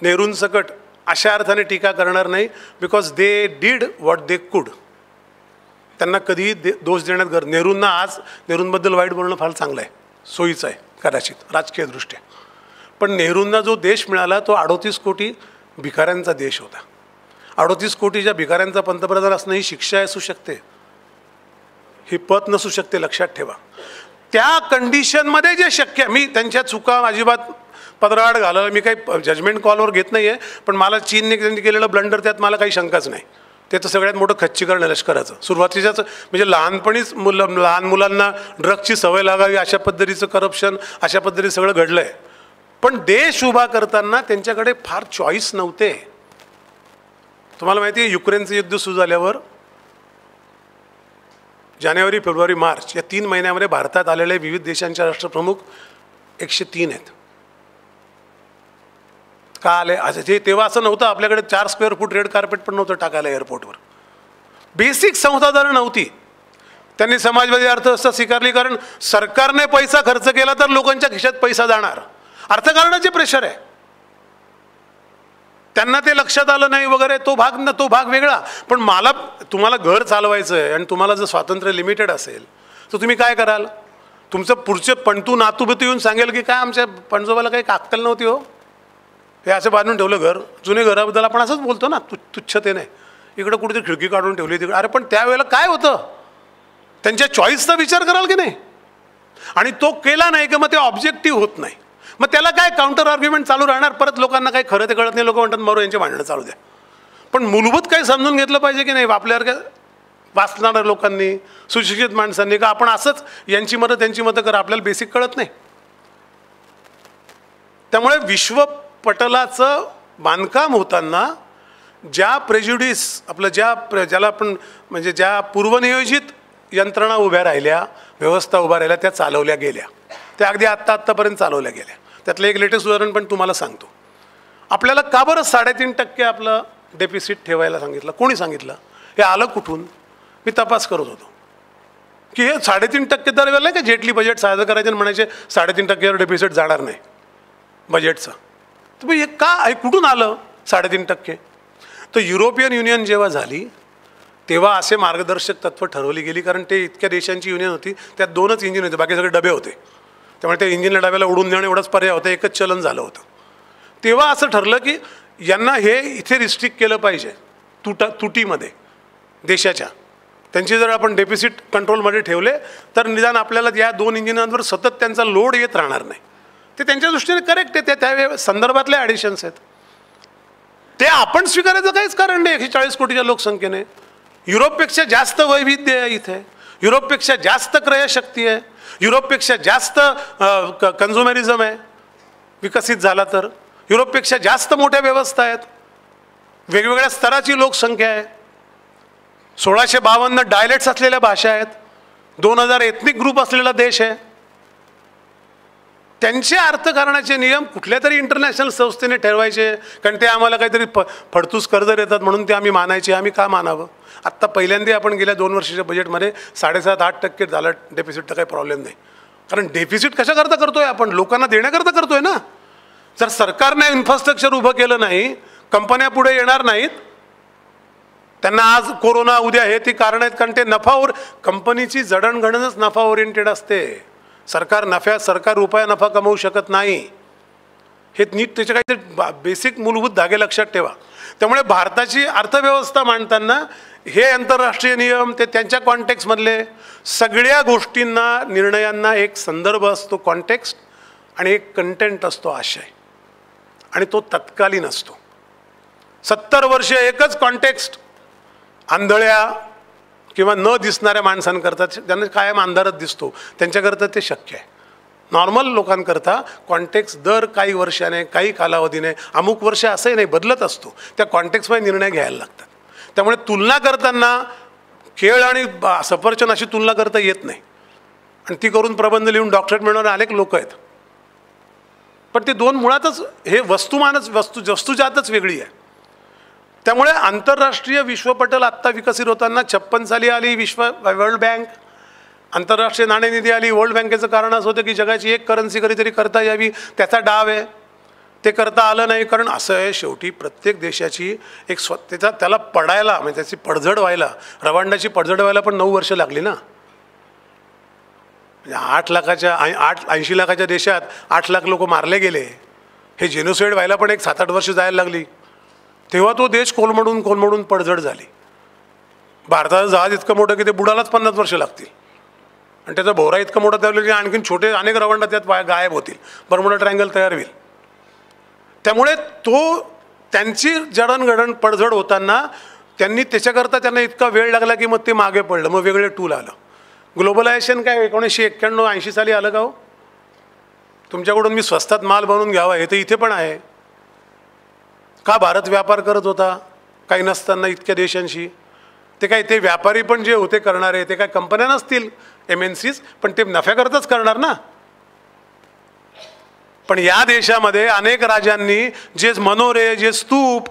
नेहरूंसकट अशा अर्थाने टीका करणार नाही, because they did what they could. त्यांना कधीही दोष देण्यात नेहरूंना, आज नेहरूंबद्दल वाईट बोलणं फार चांगलं आहे, सोयीचं आहे कदाचित राजकीयदृष्ट्या. पण नेहरूंना जो देश मिळाला तो 38 कोटी भिकाऱ्यांचा देश होता. 38 कोटीच्या भिकाऱ्यांचा पंतप्रधान असणं ही शिक्षा असू शकते, ही पत नसू शकते, लक्षात ठेवा. त्या कंडिशनमध्ये जे शक्य आहे, मी त्यांच्या चुका अजिबात पदराआड घालायला मी काही जजमेंट कॉलवर घेत नाही आहे. पण मला चीनने त्यांनी केलेलं ब्लंडर, त्यात मला काही शंकाच नाही. ते तर सगळ्यात मोठं खच्चीकरण आहे लष्कराचं. सुरुवातीच्याच म्हणजे लहानपणीच लहान मुलांना ड्रग्सची सवय लागावी अशा पद्धतीचं करप्शन, अशा पद्धतीचं सगळं घडलं आहे. पण देश उभा करताना त्यांच्याकडे फार चॉईस नव्हते. तुम्हाला माहिती आहे, युक्रेनचं युद्ध सुरू झाल्यावर जानेवारी, फेब्रुवारी, मार्च या 3 महिन्यामध्ये भारतात आलेले विविध देशांचे राष्ट्रप्रमुख 103 आहेत. का आले? आज ते तेव्हा असं नव्हतं, आपल्याकडे 4 स्क्वेअर फूट रेड कार्पेट पण नव्हतं टाकायला एअरपोर्टवर. बेसिक संसाधनं नव्हती. त्यांनी समाजवादी अर्थव्यवस्था स्वीकारली, कारण सरकारने पैसा खर्च केला तर लोकांच्या खिशात पैसा जाणार. अर्थकारणाचे प्रेशर आहे. त्यांना ते लक्षात आलं नाही वगैरे, तो भाग वेगळा. पण तुम्हाला घर चालवायचं आहे आणि तुम्हाला जर स्वातंत्र्य लिमिटेड असेल तर तुम्ही काय कराल? तुमचं पुढचे पणतू नातूबतू येऊन सांगेल की काय आमच्या पणजोबाला काही अक्कल नव्हती हो, हे असं बांधून ठेवलं घर. जुने घराबद्दल आपण असंच बोलतो ना, तुच्छतेने. इकडं कुठेतरी खिडकी काढून ठेवली तिकडे. अरे पण त्यावेळेला काय होतं? त्यांच्या चॉईसचा विचार कराल की नाही? आणि तो केला नाही की मग ते ऑब्जेक्टिव्ह होत नाही. मग त्याला काय काउंटर आर्ग्युमेंट चालू राहणार. परत लोकांना काही खरं ते कळत नाही, लोक म्हणतात मरो, यांचे भांडणं चालू द्या. पण मूलभूत काही समजून घेतलं पाहिजे की नाही आपल्यासारख्या वाचणाऱ्या लोकांनी, सुशिक्षित माणसांनी, का आपण असंच यांची मतं त्यांची मतं करा, आपल्याला बेसिक कळत नाही. त्यामुळे विश्वपटलाचं बांधकाम होताना ज्या प्रेज्युडिस आपलं ज्याला आपण म्हणजे ज्या पूर्वनियोजित यंत्रणा उभ्या राहिल्या, व्यवस्था उभ्या राहिल्या, त्या चालवल्या गेल्या. त्या अगदी आत्तापर्यंत चालवल्या गेल्या. त्यातलं एक लेटेस्ट उदाहरण पण तुम्हाला सांगतो. आपल्याला का बरं 3.5% आपलं डेफिसिट ठेवायला सांगितलं? कोणी सांगितलं? हे आलं कुठून? मी तपास करत होतो की हे 3.5% दरवेळेला नाही का जेटली बजेट साजरं करायचं आणि म्हणायचे 3.5% डेफिसिट जाणार नाही बजेटचं. तर हे का, कुठून आलं 3.5%? तर युरोपियन युनियन जेव्हा झाली तेव्हा असे मार्गदर्शक तत्त्व ठरवली गेली, कारण ते इतक्या देशांची युनियन होती, त्यात 2च इंजिन होते, बाकी सगळे डबे होते. त्यामुळे त्या इंजिनला डब्याला उडून देणं एवढाच पर्याय होता, एकच चलन झालं होतं. तेव्हा असं ठरलं की यांना हे इथे रिस्ट्रिक्ट केलं पाहिजे तुटीमध्ये देशाच्या. त्यांची जर आपण डेफिसिट कंट्रोलमध्ये ठेवले तर निदान आपल्याला या 2 इंजिनांवर सतत त्यांचा लोड येत राहणार नाही. ते त्यांच्या दृष्टीने करेक्ट आहे, त्या संदर्भातले ॲडिशन्स आहेत. ते आपण स्वीकारायचं काहीच कारण नाही. 140 कोटीच्या लोकसंख्येने युरोपपेक्षा जास्त वैविध्य आहे इथे, युरोपपेक्षा जास्त क्रयशक्ती आहे, युरोपपेक्षा जास्त कन्झ्युमरिझम आहे विकसित झाला तर, युरोपपेक्षा जास्त मोठ्या व्यवस्था आहेत. वेगवेगळ्या स्तराची लोकसंख्या आहे, 1652 डायलेक्ट्स असलेल्या भाषा आहेत, 2000 एथनिक ग्रुप असलेला देश आहे. त्यांचे अर्थकारणाचे नियम कुठल्या तरी इंटरनॅशनल संस्थेने ठरवायचे, कारण ते आम्हाला काहीतरी फडतूस कर्ज देतात म्हणून ते आम्ही मानायचे. आम्ही का मानावं? आत्ता पहिल्यांदा आपण गेल्या 2 वर्षाच्या बजेटमध्ये 7.5-8% झालं डेफिसिट, तर काही प्रॉब्लेम नाही. कारण डेफिसिट कशाकरता करतोय आपण? लोकांना देण्याकरता करतोय ना. जर सरकारने इन्फ्रास्ट्रक्चर उभं केलं नाही, कंपन्या पुढे येणार नाहीत. त्यांना आज कोरोना, उद्या हे ती कारण आहेत, कारण ते कंपनीची जडणघडणच नफा ओरिएंटेड असते. सरकार रुपया नफा कमवू शकत नाही. हे नीट त्याचे काहीतरी बेसिक मूलभूत धागे लक्षात ठेवा. त्यामुळे भारताची अर्थव्यवस्था मांडताना हे आंतरराष्ट्रीय नियम, ते त्यांच्या कॉन्टेक्स्टमधले सगळ्या गोष्टींना, निर्णयांना एक संदर्भ असतो, कॉन्टेक्स्ट, आणि एक कंटेंट असतो, आशय, आणि तो तत्कालीन असतो. 70 वर्ष एकच कॉन्टेक्स्ट आंधळ्या किंवा न दिसणाऱ्या माणसांकरता, ज्यांना कायम अंधारात दिसतो, त्यांच्याकरता ते शक्य आहे. नॉर्मल लोकांकरता कॉन्टेक्स्ट दर काही वर्षाने, काही कालावधीने, अमुक वर्ष असंही नाही, बदलत असतो. त्या कॉन्टेक्स्टमध्ये निर्णय घ्यायला लागतात. त्यामुळे तुलना करताना केळ आणि सफरचंद अशी तुलना करता येत नाही. आणि ती करून प्रबंध लिहून डॉक्टरेट मिळवणारे अनेक लोक आहेत. पण ते दोन मुळातच हे वस्तुजातच वेगळी आहे. त्यामुळे आंतरराष्ट्रीय विश्वपटल आत्ता विकसित होताना 56 साली आली वर्ल्ड बँक, आंतरराष्ट्रीय नाणेनिधी आली. वर्ल्ड बँकेचं कारण असं होतं की जगाची एक करन्सी कधीतरी करता यावी, त्याचा डाव आहे. ते करता आलं नाही, कारण असं आहे, शेवटी प्रत्येक देशाची एक त्याला पडायला, म्हणजे त्याची पडझड व्हायला, रवांडाची पडझड व्हायला पण 9 वर्ष लागली ना. 80 लाखाच्या देशात 8 लाख लोक मारले गेले. हे जेनोसाईड व्हायला पण एक 7-8 वर्ष जायला लागली. तेव्हा तो देश कोलमडून पडझड झाली. भारताचं जहाज इतकं मोठं की ते बुडालाच 50 वर्ष लागतील, आणि त्याचा भोवरा इतका मोठा तयार की आणखीन छोटे अनेक रवांडा त्यात गायब होतील, बर्मुडा ट्रायंगल तयार होईल. त्यामुळे त्यांची जडणघडण पडझड होताना त्याच्याकरता त्यांना इतका वेळ लागला की मग ते मागे पडलं. मग वेगळे टूल आलं. ग्लोबलायझेशन काय 1991-80 साली आलं का हो? तुमच्याकडून मी स्वस्तात माल बनवून घ्यावा, हे तर इथे पण आहे. का भारत व्यापार करत होता काही नसताना इतक्या देशांशी? ते व्यापारी पण जे होते करणारे, ते काय कंपन्या नसतील, MNCs, पण ते नफ्याकरताच करणार ना. पण या देशामध्ये अनेक राजांनी जे मनोरे, जे स्तूप,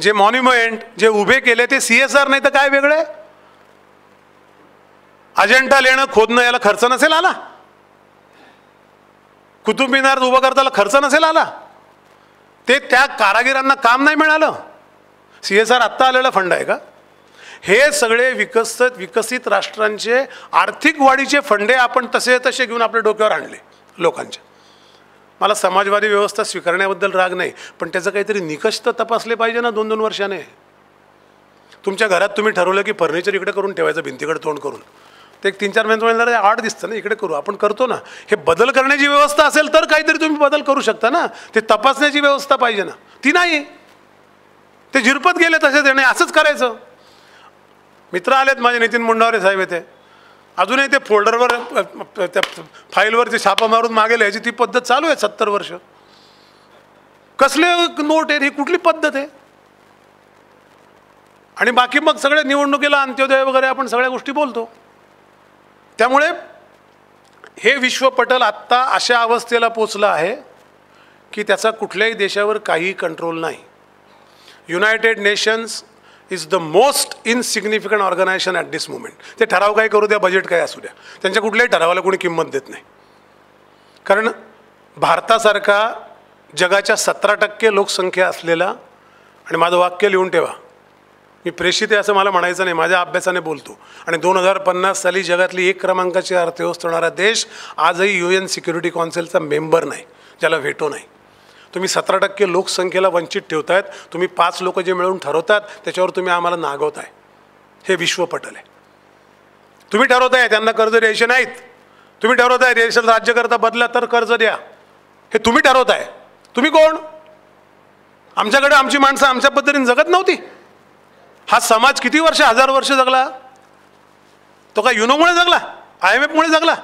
जे मॉन्युमेंट जे उभे केले, ते CSR नाही तर काय वेगळे? अजंठा लेणं खोदणं याला खर्च नसेल आला? कुतुब मिनार उभं करताना खर्च नसेल आला? ते त्या कारागिरांना काम नाही मिळालं? CSR आत्ता आलेला फंड आहे का? हे सगळे विकसित राष्ट्रांचे आर्थिक वाढीचे फंडे आपण तसे घेऊन आपल्या डोक्यावर आणले लोकांच्या. मला समाजवादी व्यवस्था स्वीकारण्याबद्दल राग नाही, पण त्याचं काहीतरी निकष तर तपासले पाहिजे ना 2-2 वर्षाने. तुमच्या घरात तुम्ही ठरवलं की फर्निचर इकडे करून ठेवायचं, भिंतीकडे तोंड करून, ते 3-4 महिन्यात आड दिसतं ना, इकडे करू, आपण करतो ना. हे बदल करण्याची व्यवस्था असेल तर काहीतरी तुम्ही बदल करू शकता ना. ते तपासण्याची व्यवस्था पाहिजे ना, ती नाही. ते झिरपत गेले तसे देणे, असंच करायचं. मित्र आलेत माझे, नितीन मुंडावरे साहेब येते, अजूनही ते फोल्डरवर, त्या फाईलवरती छापा मारून मागे लिहायची ती पद्धत चालू आहे 70 वर्ष. कसले नोट आहेत, ही कुठली पद्धत आहे? आणि बाकी मग सगळे निवडणुकीला अंत्योदय वगैरे आपण सगळ्या गोष्टी बोलतो. त्यामुळे हे विश्वपटल आत्ता अशा अवस्थेला पोचलं आहे की त्याचा कुठल्याही देशावर काही कंट्रोल नाही. United Nations is the most insignificant organisation at this moment. ते ठराव काय करू द्या, बजेट काय असू द्या, त्यांच्या कुठल्याही ठरावाला कोणी किंमत देत नाही. कारण भारतासारखा जगाच्या 17% लोकसंख्या असलेला, आणि माझं वाक्य लिहून ठेवा, मी प्रेषित आहे असं मला म्हणायचं नाही, माझ्या अभ्यासाने बोलतो, आणि 2050 साली जगातली 1 क्रमांकाची अर्थव्यवस्था होणारा देश आजही UN सिक्युरिटी काउन्सिलचा मेंबर नाही, ज्याला व्हेटो नाही. तुम्ही 17% लोकसंख्येला वंचित ठेवतायत. तुम्ही 5 लोक जे मिळून ठरवतात त्याच्यावर तुम्ही आम्हाला नागवताय. हे विश्वपटल आहे. तुम्ही ठरवताय त्यांना कर्ज द्यायचे नाहीत, तुम्ही ठरवताय देशाला राज्यकर्ता बदला तर कर्ज द्या, हे तुम्ही ठरवताय. तुम्ही कोण? आमच्याकडे आमची माणसं आमच्या पद्धतीने जगत नव्हती? हा समाज किती वर्ष, 1000 वर्ष जगला? तो काय युनोमुळे जगला? IMFमुळे जगला?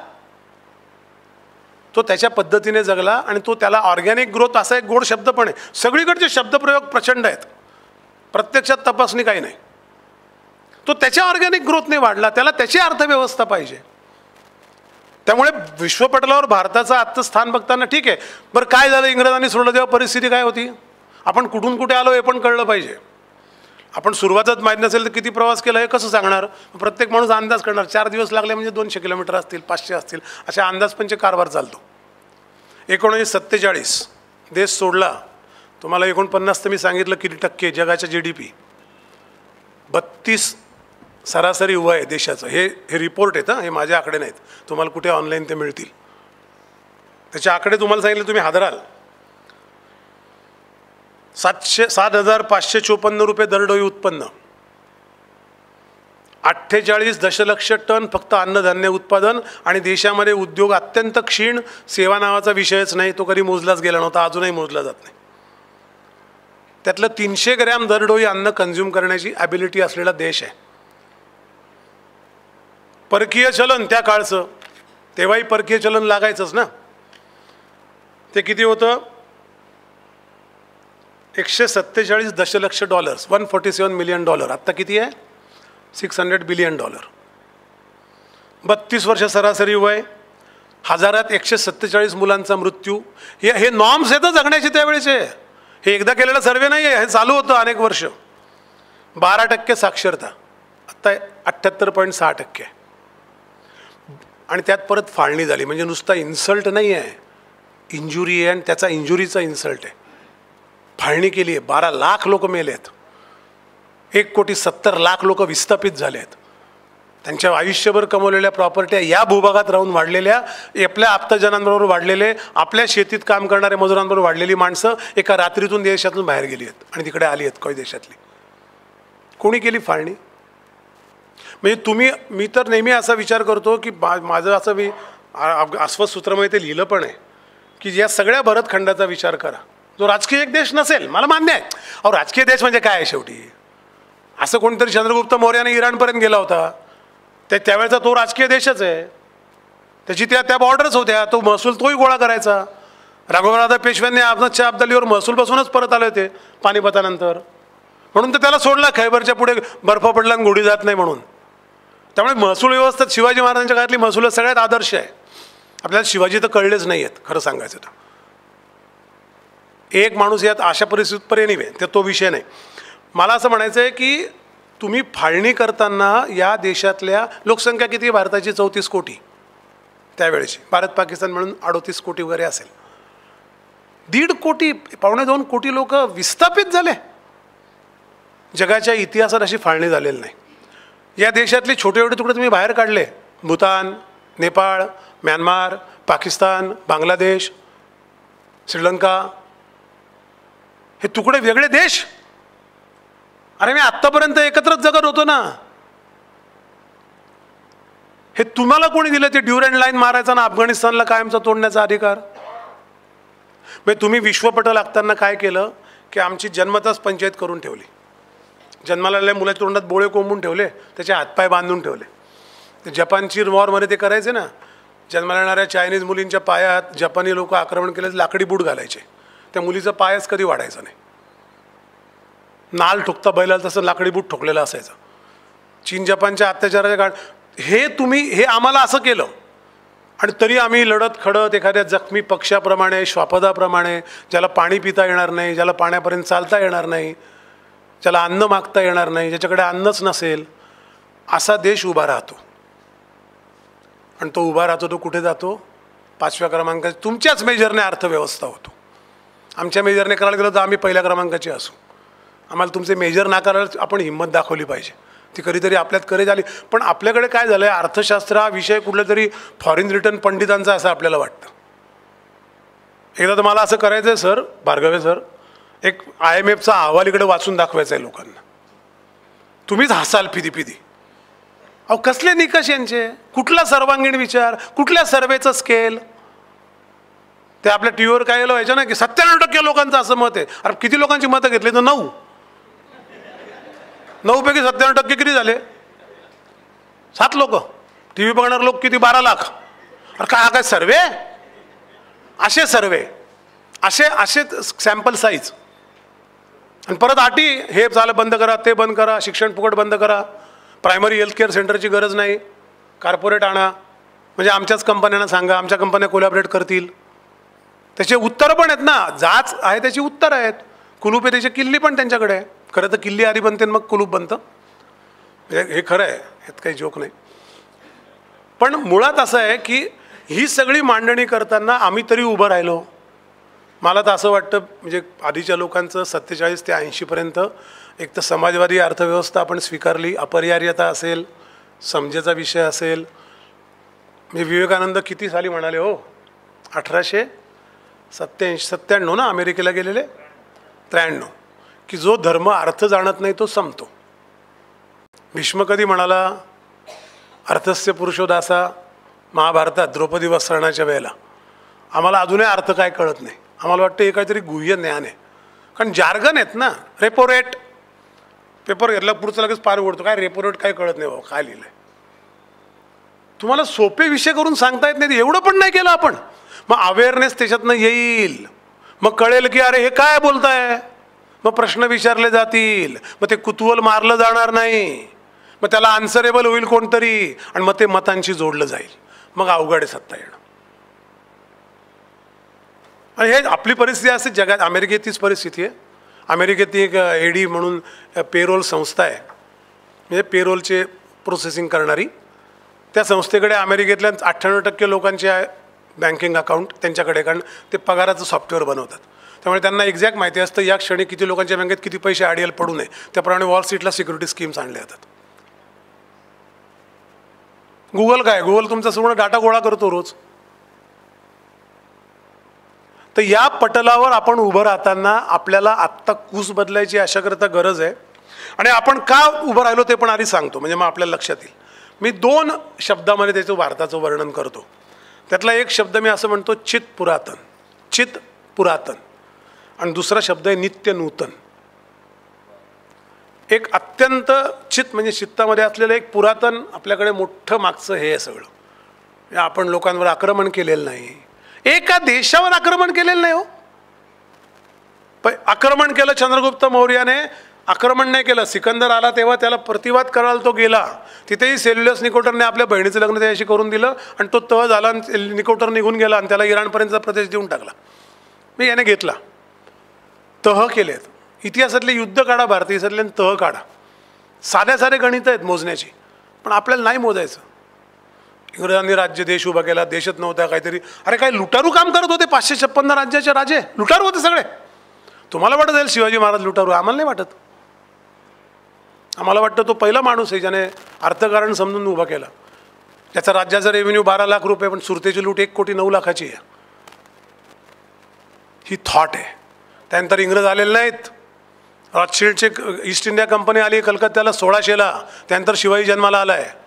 तो त्याच्या पद्धतीने जगला, आणि तो त्याला ऑर्गॅनिक ग्रोथ असा एक गोड शब्द पण आहे. सगळीकडचे शब्दप्रयोग प्रचंड आहेत. प्रत्यक्षात तपासणी काही नाही. तो त्याच्या ऑर्गॅनिक ग्रोथने वाढला, त्याला त्याची अर्थव्यवस्था पाहिजे. त्यामुळे विश्वपटलावर भारताचं आजचं स्थान बघताना ठीक आहे, बरं काय झालं इंग्रजांनी सोडलं तेव्हा परिस्थिती काय होती, आपण कुठून कुठे आलो हे पण कळलं पाहिजे. आपण सुरुवातच माहीत नसेल तर किती प्रवास केला हे कसं सांगणार. प्रत्येक माणूस अंदाज करणार, 4 दिवस लागले म्हणजे 200 किलोमीटर असतील, 500 असतील, अशा अंदाजपंचे कारभार चालतो. 1947 देश सोडला. तुम्हाला 49 तर मी सांगितलं किती टक्के जगाच्या GDP, 32 सरासरी वय आहे देशाचं. हे रिपोर्ट आहेत, हे माझे आकडे नाहीत, तुम्हाला कुठे ऑनलाईन ते मिळतील. त्याचे आकडे तुम्हाला सांगितले तुम्ही हादराल. 7,554 रुपये दरडोई उत्पन्न, 48 दशलक्ष टन फक्त अन्नधान्य उत्पादन, आणि देशामध्ये उद्योग अत्यंत क्षीण. सेवा नावाचा विषयच नाही, तो कधी मोजलाच गेला नव्हता, अजूनही मोजला जात नाही. त्यातलं 300 ग्रॅम दरडोई अन्न कन्झ्युम करण्याची ॲबिलिटी असलेला देश आहे. परकीय चलन त्या काळचं, तेव्हाही परकीय चलन लागायचंच ना. ते किती होतं, $147 दशलक्ष, $147 मिलियन. आत्ता किती आहे, $600 बिलियन. 32 वर्ष सरासरी वय, हजारात 147 मुलांचा मृत्यू. हे नॉर्म्स आहेत जगण्याचे त्यावेळेचे. हे एकदा केलेला सर्वे नाही आहे, हे चालू होतं अनेक वर्ष. 12% साक्षरता, आत्ता 78.6%. आणि त्यात परत फाळणी झाली. म्हणजे नुसता इन्सल्ट नाही आहे, इंजुरी आहे, आणि त्याचा इंजुरीचा इन्सल्ट आहे. फाळणी केली आहे, 12 लाख लोक मेले आहेत, 1,70,00,000 लोक विस्थापित झाले आहेत. त्यांच्या आयुष्यभर कमवलेल्या प्रॉपर्ट्या या भूभागात राहून वाढलेल्या, आपल्या आप्तजनांबरोबर वाढलेले, आपल्या शेतीत काम करणाऱ्या मजुरांबरोबर वाढलेली माणसं एका रात्रीतून देशातून बाहेर गेली आहेत आणि तिकडे आली आहेत काही देशातली. कोणी केली फाळणी? म्हणजे मी तर नेहमी असा विचार करतो की माझं असं मी अस्वस्थ सूत्रामध्ये ते लिहिलं पण आहे की या सगळ्या भरतखंडाचा विचार करा. जो राजकीय एक देश नसेल, मला मान्य आहे, अहो राजकीय देश म्हणजे काय आहे शेवटी. असं कोणतरी चंद्रगुप्त मौर्याने इराणपर्यंत गेला होता, त्यावेळेचा तो राजकीय देशच आहे. त्याची त्या बॉर्डर्स होत्या, तो महसूल तोही गोळा करायचा. राघवराव पेशव्यांनी अहमदशाह अब्दालीवर महसूल बसूनच परत आले होते पानिपतानंतर, म्हणून तर त्याला सोडला. खैबरच्या पुढे बर्फ पडला आणि गोडी जात नाही म्हणून. त्यामुळे महसूल व्यवस्थेत शिवाजी महाराजांच्या काळातली महसूल सगळ्यात आदर्श आहे. आपल्याला शिवाजी तर कळलेच नाही आहेत खरं सांगायचं तर. एक माणूस यात अशा परिस्थितीपर्यंत नव्हे, तर तो विषय नाही. मला असं म्हणायचं आहे की तुम्ही फाळणी करताना या देशातल्या लोकसंख्या किती, भारताची 34 कोटी त्यावेळेची, भारत पाकिस्तान मिळून 38 कोटी वगैरे असेल. 1.5 कोटी, 1.25 कोटी लोक विस्थापित झाले. जगाच्या इतिहासात अशी फाळणी झालेली नाही. या देशातले छोटे छोटे तुकडे तुम्ही बाहेर काढले, भूतान, नेपाळ, म्यानमार, पाकिस्तान, बांगलादेश, श्रीलंका, हे तुकडे वेगळे देश. अरे मी आत्तापर्यंत एकत्रच जगत होतो ना. हे तुम्हाला कोणी दिलं ते ड्युरंड लाईन मारायचा ना अफगाणिस्तानला कायमचा तोडण्याचा अधिकार? म्हणजे तुम्ही विश्वपटल लागताना काय केलं की आमची जन्मताच पंचायत करून ठेवली. जन्माला आलेल्या मुलाच्या तोंडात बोळे कोंबून ठेवले, त्याचे हातपाय बांधून ठेवले. ते जपानची वॉरमध्ये ते करायचे ना, जन्माला येणाऱ्या चायनीज मुलींच्या पायात जपानी लोक आक्रमण केले, लाकडी बूट घालायचे. त्या मुलीचा पायच कधी वाढायचा नाही. नाल ठोकता बैलाला तसं लाकडी बूट ठोकलेलं असायचं. चीन जपानच्या अत्याचाराच्या काळात हे आम्हाला असं केलं, आणि तरी आम्ही लढत खडत एखाद्या जखमी पक्षाप्रमाणे, श्वापदाप्रमाणे, ज्याला पाणी पिता येणार नाही, ज्याला पाण्यापर्यंत चालता येणार नाही, ज्याला अन्न मागता येणार नाही, ज्याच्याकडे अन्नच नसेल, असा देश उभा राहतो. आणि तो उभा राहतो तो कुठे जातो? 5व्या क्रमांकाची. तुमच्याच मेजरने अर्थव्यवस्था होतो. आमच्या मेजरने करायला गेलो तर आम्ही 1ल्या क्रमांकाचे असू. आम्हाला तुमचे मेजर नाकारायला आपण हिंमत दाखवली पाहिजे. ती कधीतरी आपल्यात करेज आली. पण आपल्याकडे काय झालं आहे, अर्थशास्त्र हा विषय कुठल्या तरी फॉरेन रिटर्न पंडितांचा असं आपल्याला वाटतं. एकदा तर मला असं करायचं आहे सर, भार्गवे सर, एक IMFचा अहवाल इकडे वाचून दाखवायचा आहे लोकांना. तुम्हीच हसाल पिदी पिदी. अहो कसले निकष यांचे, कुठला सर्वांगीण विचार, कुठल्या सर्वेचं स्केल. ते आपल्या टी व्हीवर काय व्हायचं ना की 97% लोकांचं असं मत आहे. अरे किती लोकांची मतं घेतली तर 9 पैकी 97% किती झाले? 7 लोक. टी व्ही बघणारे लोक किती? 12 लाख. अरे काय सर्वे, असे सर्वे, असे सॅम्पल साईज. आणि परत अटी, हे झालं बंद करा, ते बंद करा, शिक्षण फुकट बंद करा, प्रायमरी हेल्थ केअर सेंटरची गरज नाही, कॉर्पोरेट आणा, म्हणजे आमच्याच कंपन्यांना सांगा, आमच्या कंपन्या कोलॅबरेट करतील. त्याचे उत्तरं पण आहेत ना, जाच आहे त्याची उत्तरं आहेत. कुलूप आहे त्याची, किल्ली पण त्यांच्याकडे आहे. खरं तर किल्ली आधी बनते मग कुलूप बनतं, हे खरं आहे, यात काही जोक नाही. पण मुळात असं आहे की ही सगळी मांडणी करताना आम्ही तरी उभं राहिलो. मला तर असं वाटतं, म्हणजे आधीच्या लोकांचं 47 ते 80पर्यंत एक तर समाजवादी अर्थव्यवस्था आपण स्वीकारली, अपरिहार्यता असेल, समजेचा विषय असेल. मी विवेकानंद किती साली म्हणाले हो, 1897 ना अमेरिकेला गेलेले, 93, की जो धर्म अर्थ जाणत नाही तो संपतो. भीष्म कधी म्हणाला, अर्थस्य पुरुषोदासा, महाभारतात द्रौपदी वस्त्रहरणाच्या वेळेला, आम्हाला अजूनही अर्थ काय कळत नाही, आम्हाला वाटतं हे काहीतरी गुह्य ज्ञान आहे. कारण जार्गन आहेत ना, रेपो रेट, पेपर घेतला पुढचं लगेच पार उडतो, काय रेपो रेट काय कळत नाही बाबा, काय लिहिलं आहे. तुम्हाला सोपे विषय करून सांगता येत नाही, एवढं पण नाही केलं आपण. मग अवेअरनेस त्याच्यातनं येईल, मग कळेल की अरे हे काय बोलताय, मग प्रश्न विचारले जातील, मग ते कुतूहल मारलं जाणार नाही, मग त्याला आन्सरेबल होईल कोणतरी, आणि मग ते मतांशी जोडलं जाईल. मग अवघड आहे सत्ता येणं. आणि हे आपली परिस्थिती असते जगात. अमेरिकेत तीच परिस्थिती आहे. अमेरिकेत एक एडी म्हणून पेरोल संस्था आहे, म्हणजे पेरोलचे प्रोसेसिंग करणारी. त्या संस्थेकडे अमेरिकेतल्या 98% लोकांचे बँकिंग अकाउंट त्यांच्याकडे, कारण ते पगाराचं सॉफ्टवेअर बनवतात. त्यामुळे त्यांना एक्झॅक्ट माहिती असतं या क्षणी किती लोकांच्या बँकेत किती पैसे आडीएल पडू नये. त्याप्रमाणे वॉल स्ट्रीटला सिक्युरिटी स्कीम्स आणल्या जातात. गुगल काय, गुगल तुमचा पूर्ण डाटा गोळा करतो रोज. तर या पटलावर आपण उभं राहताना आपल्याला आत्ता कूस बदलायची अशाकरता गरज आहे. आणि आपण का उभं राहिलो ते पण आधी सांगतो, म्हणजे मग आपल्याला लक्षात येईल. मी 2 शब्दामध्ये त्याचं भारताचं वर्णन करतो. त्यातला एक शब्द मी असं म्हणतो, चित पुरातन, चित पुरातन, आणि दुसरा शब्द आहे नित्य नूतन. एक अत्यंत चित म्हणजे चित्तामध्ये असलेलं एक पुरातन, आपल्याकडे मोठं मागचं हे आहे सगळं. आपण लोकांवर आक्रमण केलेलं नाही, एका देशावर आक्रमण केलेलं नाही हो. पण आक्रमण केलं चंद्रगुप्त मौर्याने, आक्रमण नाही केलं. सिकंदर आला तेव्हा त्याला प्रतिवाद करायला तो गेला, तिथेही सेल्युलस निकोटरने आपल्या बहिणीचं लग्न त्याच्याशी करून दिलं, आणि तो तह झाला, आणि निकोटर निघून गेला, आणि त्याला इराणपर्यंतचा प्रदेश देऊन टाकला. मी याने घेतला. तह केलेत. इतिहासातले युद्ध काढा, भारतीय इतिहासातले तह काढा. साध्या साधे गणित आहेत मोजण्याची, पण आपल्याला नाही मोजायचं. इंग्रजांनी राज्य देश उभा केला, देशच नव्हता काहीतरी. अरे काय लुटारू काम करत होते, 556 राज्याचे राजे लुटारू होते सगळे. तुम्हाला वाटत जाईल शिवाजी महाराज लुटारू, आम्हाला नाही वाटत. आम्हाला वाटतं तो पहिला माणूस आहे ज्याने अर्थकारण समजून उभा केला. त्याचा राज्याचा रेव्हेन्यू 12 लाख रुपये, पण सुरतेची लूट 1,09,00,000ची आहे. ही थॉट आहे. त्यानंतर इंग्रज आलेले नाहीत. रॉथशिल्डचे ईस्ट इंडिया कंपनी आली कलकत्त्याला 1600ला, त्यानंतर शिवाजी जन्माला आला आहे.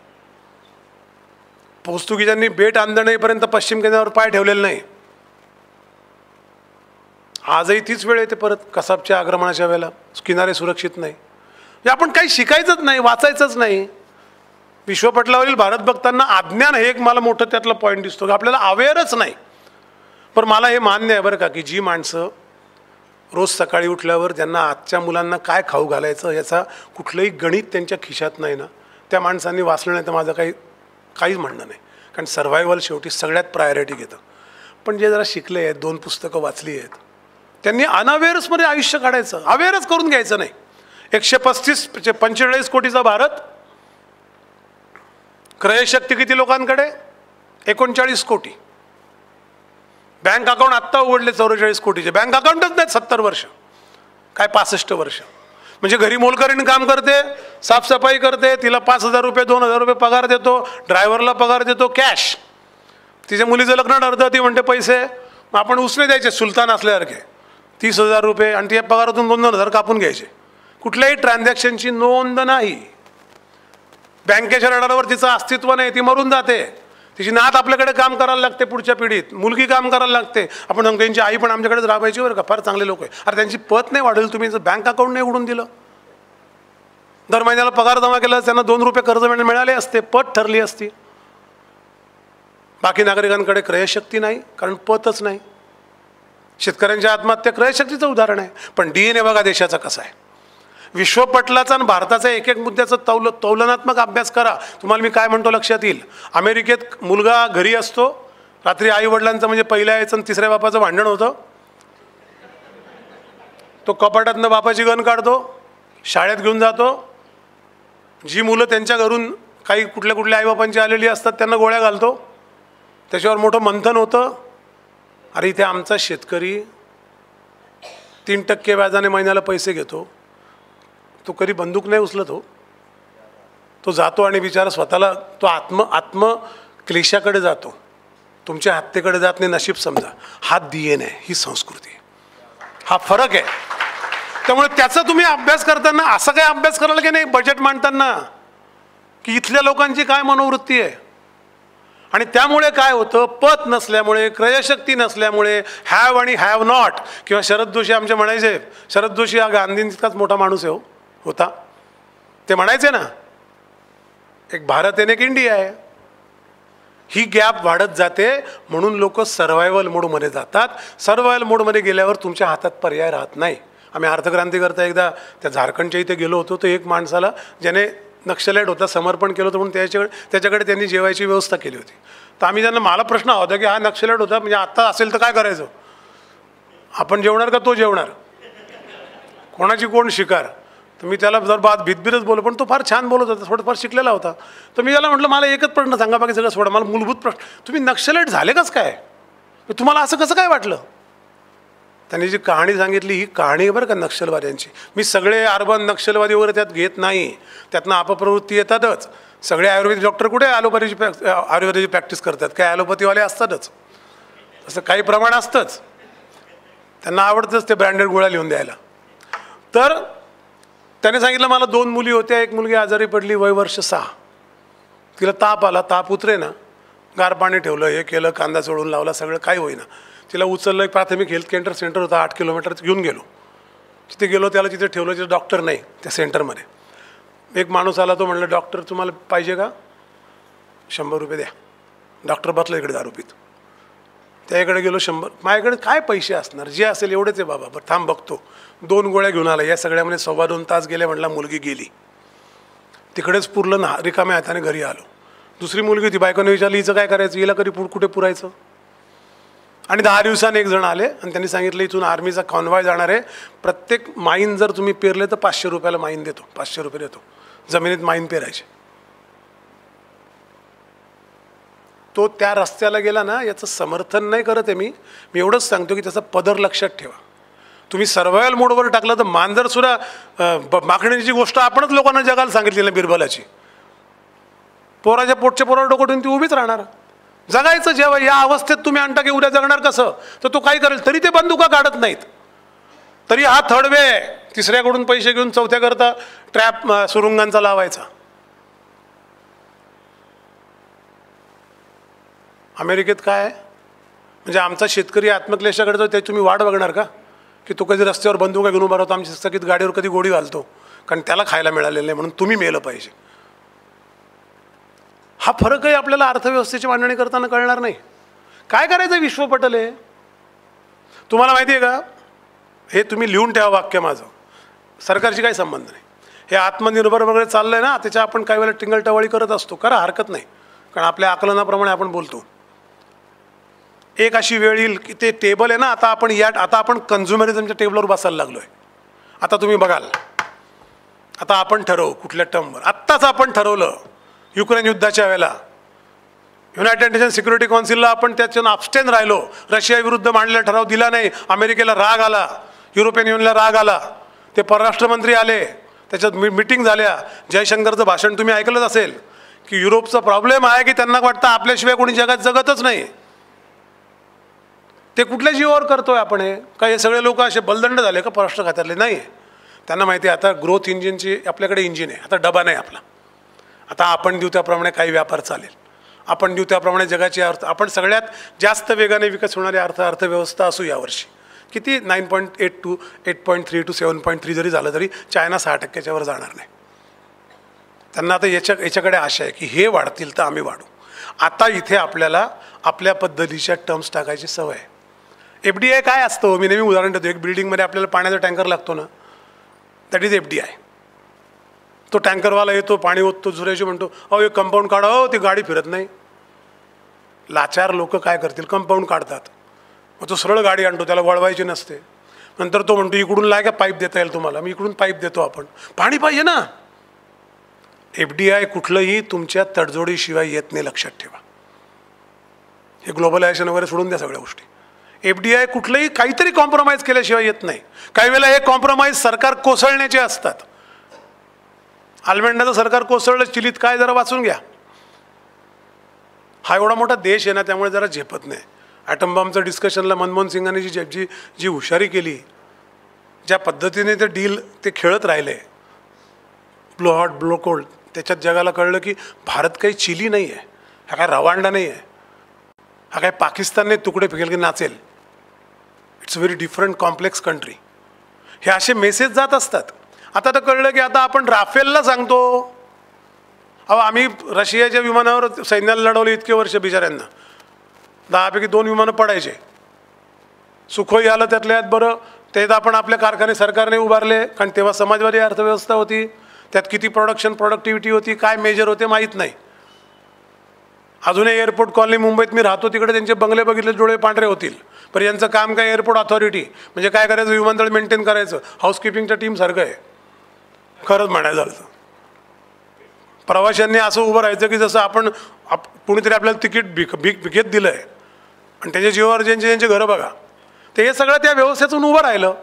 पोर्तुगीजांनी बेट आंदणेपर्यंत पश्चिम किनाऱ्यावर पाय ठेवलेले नाही. आजही तीच वेळ येते परत, कसाबच्या आक्रमणाच्या वेळेला किनारे सुरक्षित नाही. आपण काही शिकायचंच नाही, वाचायचंच नाही. विश्वपटलावरील भारत बघताना अज्ञान हे एक मला मोठं त्यातला पॉईंट दिसतो, की आपल्याला अवेअरच नाही. पण मला हे मान्य आहे बरं का, की जी माणसं रोज सकाळी उठल्यावर ज्यांना आजच्या मुलांना काय खाऊ घालायचं याचा कुठलंही गणित त्यांच्या खिशात नाही ना, त्या माणसांनी वाचलं नाही तर माझं काहीच म्हणणं नाही. कारण सर्व्हायवल शेवटी सगळ्यात प्रायोरिटी घेतं. पण जे जरा शिकले आहेत, 2 पुस्तकं वाचली आहेत, त्यांनी अनअवेअर्समध्ये आयुष्य काढायचं, अवेअरच करून घ्यायचं नाही. 145 कोटीचा भारत, क्रयशक्ती किती लोकांकडे, 39 कोटी. बँक अकाउंट आत्ता उघडले 44 कोटीचे, बँक अकाउंटच नाहीत 70 वर्ष, काय 65 वर्ष. म्हणजे घरी मोलकरीण काम करते, साफसफाई करते, तिला 5,000 रुपये 2,000 रुपये पगार देतो, ड्रायव्हरला पगार देतो कॅश. तिच्या मुलीचं लग्न ठरतं, ती म्हणते पैसे, मग आपण उसने द्यायचे सुलतान असल्यासारखे 30,000 रुपये, आणि त्या पगारातून 2,000 कापून घ्यायचे. कुठल्याही ट्रान्झॅक्शनची नोंद नाही. बँकेच्या रडारवर तिचं अस्तित्व नाही, ती मरून जाते. तिची नात आपल्याकडे काम करायला लागते, पुढच्या पिढीत मुलगी काम करायला लागते. आपण त्यांची आई पण आमच्याकडेच राबायची बरं का, फार चांगले लोक आहे. अरे त्यांची पत नाही वाढेल, तुम्ही बँक अकाउंट नाही उघडून दिलं, दर महिन्याला पगार जमा केला, त्यांना 2 रुपये कर्ज मिळाले असते, पत ठरली असती. बाकी नागरिकांकडे क्रयशक्ती नाही, कारण पतच नाही. शेतकऱ्यांच्या आत्महत्या क्रयशक्तीचं उदाहरण आहे. पण DNA बघा देशाचा कसा आहे. विश्वपटलाचा आणि भारताचा एक एक मुद्द्याचा तुलनात्मक अभ्यास करा. तुम्हाला मी काय म्हणतो लक्षात येईल. अमेरिकेत मुलगा घरी असतो, रात्री आई वडिलांचं म्हणजे पहिल्या यायचं आणि तिसऱ्या बापाचं भांडण होतं, तो कपाटातनं बापाची गन काढतो, शाळेत घेऊन जातो, जी मुलं त्यांच्या घरून काही कुठल्या कुठल्या आईबापांची आलेली असतात त्यांना गोळ्या घालतो, त्याच्यावर मोठं मंथन होतं. अरे इथे आमचा शेतकरी 3% व्याजाने महिन्याला पैसे घेतो, तो कधी बंदूक नाही उचलत हो, तो जातो आणि बिचारा स्वतःला तो आत्मक्लेशाकडे जातो, तुमच्या हत्येकडे जात नाही. नशीब समजा. हा DNA आहे, ही संस्कृती आहे, हा फरक आहे. त्यामुळे त्याचा तुम्ही अभ्यास करताना असा काय अभ्यास कराल की नाही बजेट मांडताना की इथल्या लोकांची काय मनोवृत्ती आहे. आणि त्यामुळे काय होतं, पत नसल्यामुळे, क्रयशक्ती नसल्यामुळे, हॅव आणि हॅव नॉट, किंवा शरद जोशी आमचे म्हणायचे, शरद जोशी हा गांधींचाच मोठा माणूस आहे होता, ते म्हणायचे ना, एक भारत आहे, एक इंडिया आहे. ही गॅप वाढत जाते म्हणून लोक सर्व्हायवल मोडमध्ये जातात. सर्व्हायवल मोडमध्ये गेल्यावर तुमच्या हातात पर्याय राहत नाही. आम्ही अर्थक्रांती करता एकदा त्या झारखंडच्या इथे गेलो होतो, तर एक माणसाला ज्याने नक्षलाईट होता समर्पण केलं होतं म्हणून त्याच्याकडे त्यांनी जेवायची व्यवस्था केली होती. तर आम्ही त्यांना, मला प्रश्न होता की हा नक्षलाईट होता म्हणजे आत्ता असेल तर काय करायचं, आपण जेवणार का तो जेवणार, कोणाची कोण शिकार. तर मी त्याला जर भीतभीतच बोललो, पण तो फार छान बोलत होता, थोडंफार शिकलेला होता. तर मी त्याला म्हटलं मला एकच प्रश्न सांगा, बाकी सगळं सोडा, मला मूलभूत प्रश्न, तुम्ही नक्षलाईट झाले कसं काय, तुम्हाला असं कसं काय वाटलं. त्यांनी जी कहाणी सांगितली ही कहाणी आहे बरं का नक्षलवाद्यांची. मी सगळे अर्बन नक्षलवादी वगैरे त्यात घेत नाही, त्यातनं अपप्रवृत्ती येतातच. सगळे आयुर्वेदिक डॉक्टर कुठे आयुर्वेदाची प्रॅक्टिस करतात, काय ॲलोपॅथीवाले असतातच, असं काही प्रमाण असतंच, त्यांना आवडतंच ते ब्रँडेड गोळ्या लिहून द्यायला. तर त्याने सांगितलं मला 2 मुली होत्या, एक मुलगी आजारी पडली, वय वर्ष 6, तिला ताप आला, ताप उतरे ना, गार पाणी ठेवलं, हे केलं, कांदा चोळून लावला, सगळं काही होईना. तिला उचललं, एक प्राथमिक हेल्थ केअर सेंटर होता 8 किलोमीटर, घेऊन गेलो. तिथे गेलो, त्याला तिथे ठेवलं, तिथे डॉक्टर नाही त्या सेंटरमध्ये. एक माणूस आला, तो म्हणलं डॉक्टर तुम्हाला पाहिजे का, 100 रुपये द्या. डॉक्टर बसला इकडे दारू पित, त्याकडे गेलो, 100. माझ्याकडे काय पैसे असणार, जे असेल एवढेच आहे बाबा, बरं थांब बघतो. 2 गोळ्या घेऊन आला. या सगळ्यामध्ये 2.25 तास गेले. म्हटला मुलगी गेली, तिकडेच पुरलं ना, रिकाम्या हाताने घरी आलो. दुसरी मुलगी होती, बायकोने विचारली हिचं काय करायचं, हिला कधी कुठे पुरायचं. आणि 10 दिवसांनी एक जण आले आणि त्यांनी सांगितलं इथून आर्मीचा कॉन्वॉय जाणार आहे, प्रत्येक माईन जर तुम्ही पेरले तर 500 रुपयाला माईन देतो, 500 रुपये देतो, जमिनीत माईन पेरायचे. तो त्या रस्त्याला गेला ना, याचं समर्थन नाही करत आहे मी एवढंच सांगतो की त्याचा पदर लक्षात ठेवा. तुम्ही सर्व्हायवल मोडवर टाकलं तर मांजरसुद्धा मागण्याची गोष्ट आपणच लोकांना जगाला सांगितली ना बिरबलाची, पोराच्या पोटच्या पोरावर डोकं ठेवून ती उभीच राहणार. जगायचं जेव्हा या अवस्थेत तुम्ही आणता की उद्या जगणार कसं, तर तो काय करेल, तरी ते बंदुका काढत नाहीत, तरी हा थर्ड वे तिसऱ्याकडून पैसे घेऊन चौथ्याकरता ट्रॅप सुरुंगांचा लावायचा. अमेरिकेत काय आहे म्हणजे आमचा शेतकरी आत्मक्लेशाकडे जातो, ते तुम्ही वाट बघणार का की तो कधी रस्त्यावर बंदुका घेऊन उभा राहतो, आमच्या सकीत गाडीवर कधी गोळी घालतो, कारण त्याला खायला मिळालेलं नाही म्हणून तुम्ही मेलं पाहिजे. हा फरकही आपल्याला अर्थव्यवस्थेची मांडणी करताना कळणार नाही. काय करायचं विश्वपटल आहे तुम्हाला माहिती आहे का, हे तुम्ही लिहून ठेवा वाक्य माझं, सरकारशी काही संबंध नाही. हे आत्मनिर्भर वगैरे चाललं आहे ना, त्याच्या आपण काही वेळेला टिंगलटवाळी करत असतो, करा हरकत नाही, कारण आपल्या आकलनाप्रमाणे आपण बोलतो. एक अशी वेळ येईल की ते टेबल आहे ना, आता आपण कन्झ्युमरिझमच्या टेबलवर बसायला लागलो आहे. आता तुम्ही बघाल, आता आपण ठरवू कुठल्या टर्मवर. आत्ताच आपण ठरवलं युक्रेन युद्धाच्या वेळेला, युनायटेड नेशन सिक्युरिटी काउन्सिलला आपण त्याच्यानं अबस्टेन राहिलो, रशियाविरुद्ध मांडलेला ठराव दिला नाही, अमेरिकेला राग आला, युरोपियन युनियनला राग आला, ते परराष्ट्रमंत्री आले, त्याच्यात मिटिंग झाल्या. जयशंकरचं भाषण तुम्ही ऐकलंच असेल की युरोपचा प्रॉब्लेम आहे की त्यांना वाटतं आपल्याशिवाय कोणी जगात जगतच नाही. ते कुठल्या जीवावर करतोय आपण हे, का हे सगळे लोक असे बलदंड झाले का परराष्ट्र खात्यातले, नाही. त्यांना माहिती आहे आता ग्रोथ इंजिनची आपल्याकडे इंजिन आहे, आता डबा नाही आपला, आता आपण देऊ त्याप्रमाणे काही व्यापार चालेल, आपण देऊ त्याप्रमाणे जगाची आपण सगळ्यात जास्त वेगाने विकसित होणारी अर्थव्यवस्था असू यावर्षी. किती 9.8 to 8.3 to 7.3 जरी झालं तरी चायना 6% वर जाणार नाही. त्यांना आता याच्याकडे आशा आहे की हे वाढतील तर आम्ही वाढू. आता इथे आपल्याला आपल्या पद्धतीच्या टर्म्स टाकायची सवय आहे. FDI काय असतं? मी नेहमी उदाहरण देतो. एक बिल्डिंगमध्ये आपल्याला पाण्याचा टँकर लागतो ना, दॅट इज FDI. तो टँकरवाला येतो, पाणी ओततो, झुरायची म्हणतो, अहो एक कंपाऊंड काढा, हो ती गाडी फिरत नाही. लाचार लोक काय करतील? कंपाऊंड काढतात, मग तो सरळ गाडी आणतो, त्याला वळवायची नसते. नंतर तो म्हणतो इकडून लाय का पाईप देता येईल तुम्हाला? मी इकडून पाईप देतो, आपण पाणी पाहिजे ना. FDI कुठलंही तुमच्या तडजोडीशिवाय येत नाही, लक्षात ठेवा. हे ग्लोबलायझेशन वगैरे सोडून द्या सगळ्या गोष्टी. FDI कुठलंही काहीतरी कॉम्प्रोमाइज केल्याशिवाय येत नाही. काही वेळेला हे कॉम्प्रोमाइज सरकार कोसळण्याचे असतात. आलमेंडाचं सरकार कोसळलं चिलीत, काय जरा वाचून घ्या. हा एवढा मोठा देश आहे ना, त्यामुळे जरा झेपत नाही. ॲटम बॉम्बचं डिस्कशनला मनमोहन सिंगांनी जी हुशारी केली, ज्या पद्धतीने ते डील ते खेळत राहिले, ब्लो हॉट ब्लो कोल्ड, त्याच्यात जगाला कळलं की भारत काही चिली नाही आहे, हा काय रवांडा नाही आहे, हा काय पाकिस्तानने तुकडे फेकेल की नाचेल. It's a very different complex country. हे असे मेसेज जात असतात. आता तर कळलं की आता आपण राफेलला सांगतो, अहो आम्ही रशियाच्या विमानावर सैन्याला लढवले इतके वर्ष, बिचाऱ्यांना 10पैकी 2 विमानं पडायचे. सुखोई आलं त्यातल्यात बरं, त्यात आपण आपले कारखाने सरकारने उभारले, कारण तेव्हा समाजवादी अर्थव्यवस्था होती. त्यात किती प्रोडक्टिव्हिटी होती, काय मेजर होते माहीत नाही. अजूनही एअरपोर्ट कॉलनी मुंबईत मी राहतो, तिकडे त्यांचे बंगले बघितले डोळे पांढरे होतील. पण यांचं काम काय? एअरपोर्ट ऑथॉरिटी म्हणजे काय करायचं? विमानतळ मेंटेन करायचं. हाऊसकीपिंगच्या टीम सारखं आहे खरंच म्हणायचं झालं तर. प्रवाशांनी असं उभं राहायचं की जसं आपण कुणीतरी आपल्याला तिकीट विकत दिलं आहे आणि त्याच्या जीवावर ज्यांचे घरं बघा. ते हे सगळं त्या व्यवस्थेतून उभं राहिलं.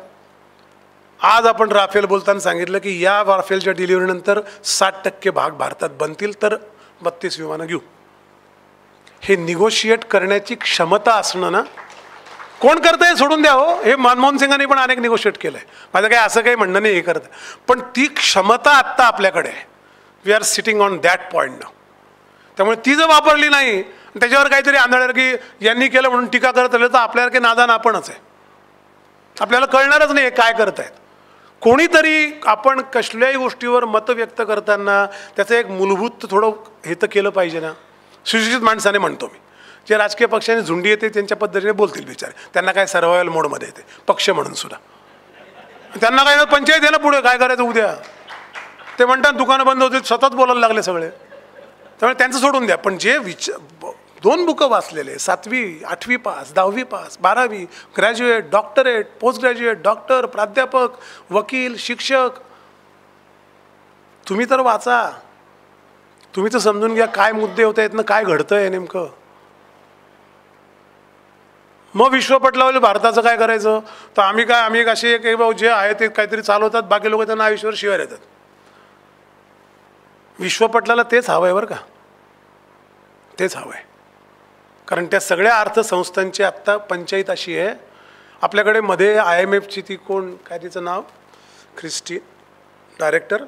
आज आपण राफेल बोलताना सांगितलं की या राफेलच्या डिलिव्हरीनंतर 60% भाग भारतात बनतील, तर 32 विमानं घेऊ. हे निगोशिएट करण्याची क्षमता असणं ना, कोण करतं हे सोडून द्या हो. हे मनमोहन सिंगांनी पण अनेक निगोशिएट केलं आहे. माझं काही असं काही म्हणणं नाही हे करत, पण ती क्षमता आत्ता आपल्याकडे आहे. We are sitting on that point now. त्यामुळे ती जर वापरली नाही, त्याच्यावर काहीतरी आंधळं की यांनी केलं म्हणून टीका करत आलं, तर आपल्यासारखे नादान आपणच आहे. आपल्याला कळणारच नाही काय करत आहेत. कोणीतरी आपण कसल्याही गोष्टीवर मत व्यक्त करताना त्याचं एक मूलभूत थोडं हे तर केलं पाहिजे ना. सुशिक्षित माणसाने म्हणतो मी, जे राजकीय पक्षाने झुंडी येते त्यांच्या पद्धतीने बोलतील बिचारे. त्यांना काय सर्वायवल मोडमध्ये येते पक्ष म्हणून सुद्धा. त्यांना काय पंचायत आहे ना पुढे, काय करायचं उद्या. ते म्हणतात दुकानं बंद होतील, सतत बोलायला लागले सगळे. त्यामुळे त्यांचं सोडून द्या. पण जे 2 बुकं वाचलेले, 7वी 8वी पास, 10वी पास, 12वी, graduate, doctorate, post graduate, doctor, प्राध्यापक, वकील, शिक्षक, तुम्ही तर वाचा. तुम्ही तर समजून घ्या काय मुद्दे होत आहेत ना, काय घडतं आहे नेमकं. मग विश्वपटलावरील भारताचं काय करायचं? तर आम्ही असे एक भाऊ जे आहे ते काहीतरी चालवतात, बाकी लोक त्यांना आयुष्यावर शिवाय येतात. विश्वपटलाला तेच हवं आहे बरं का, तेच हवं आहे. कारण त्या सगळ्या अर्थसंस्थांची आत्ता पंचायत अशी आहे. आपल्याकडे मध्ये IMFची ती कोण, काय तिचं नाव, ख्रिस्टी डायरेक्टर,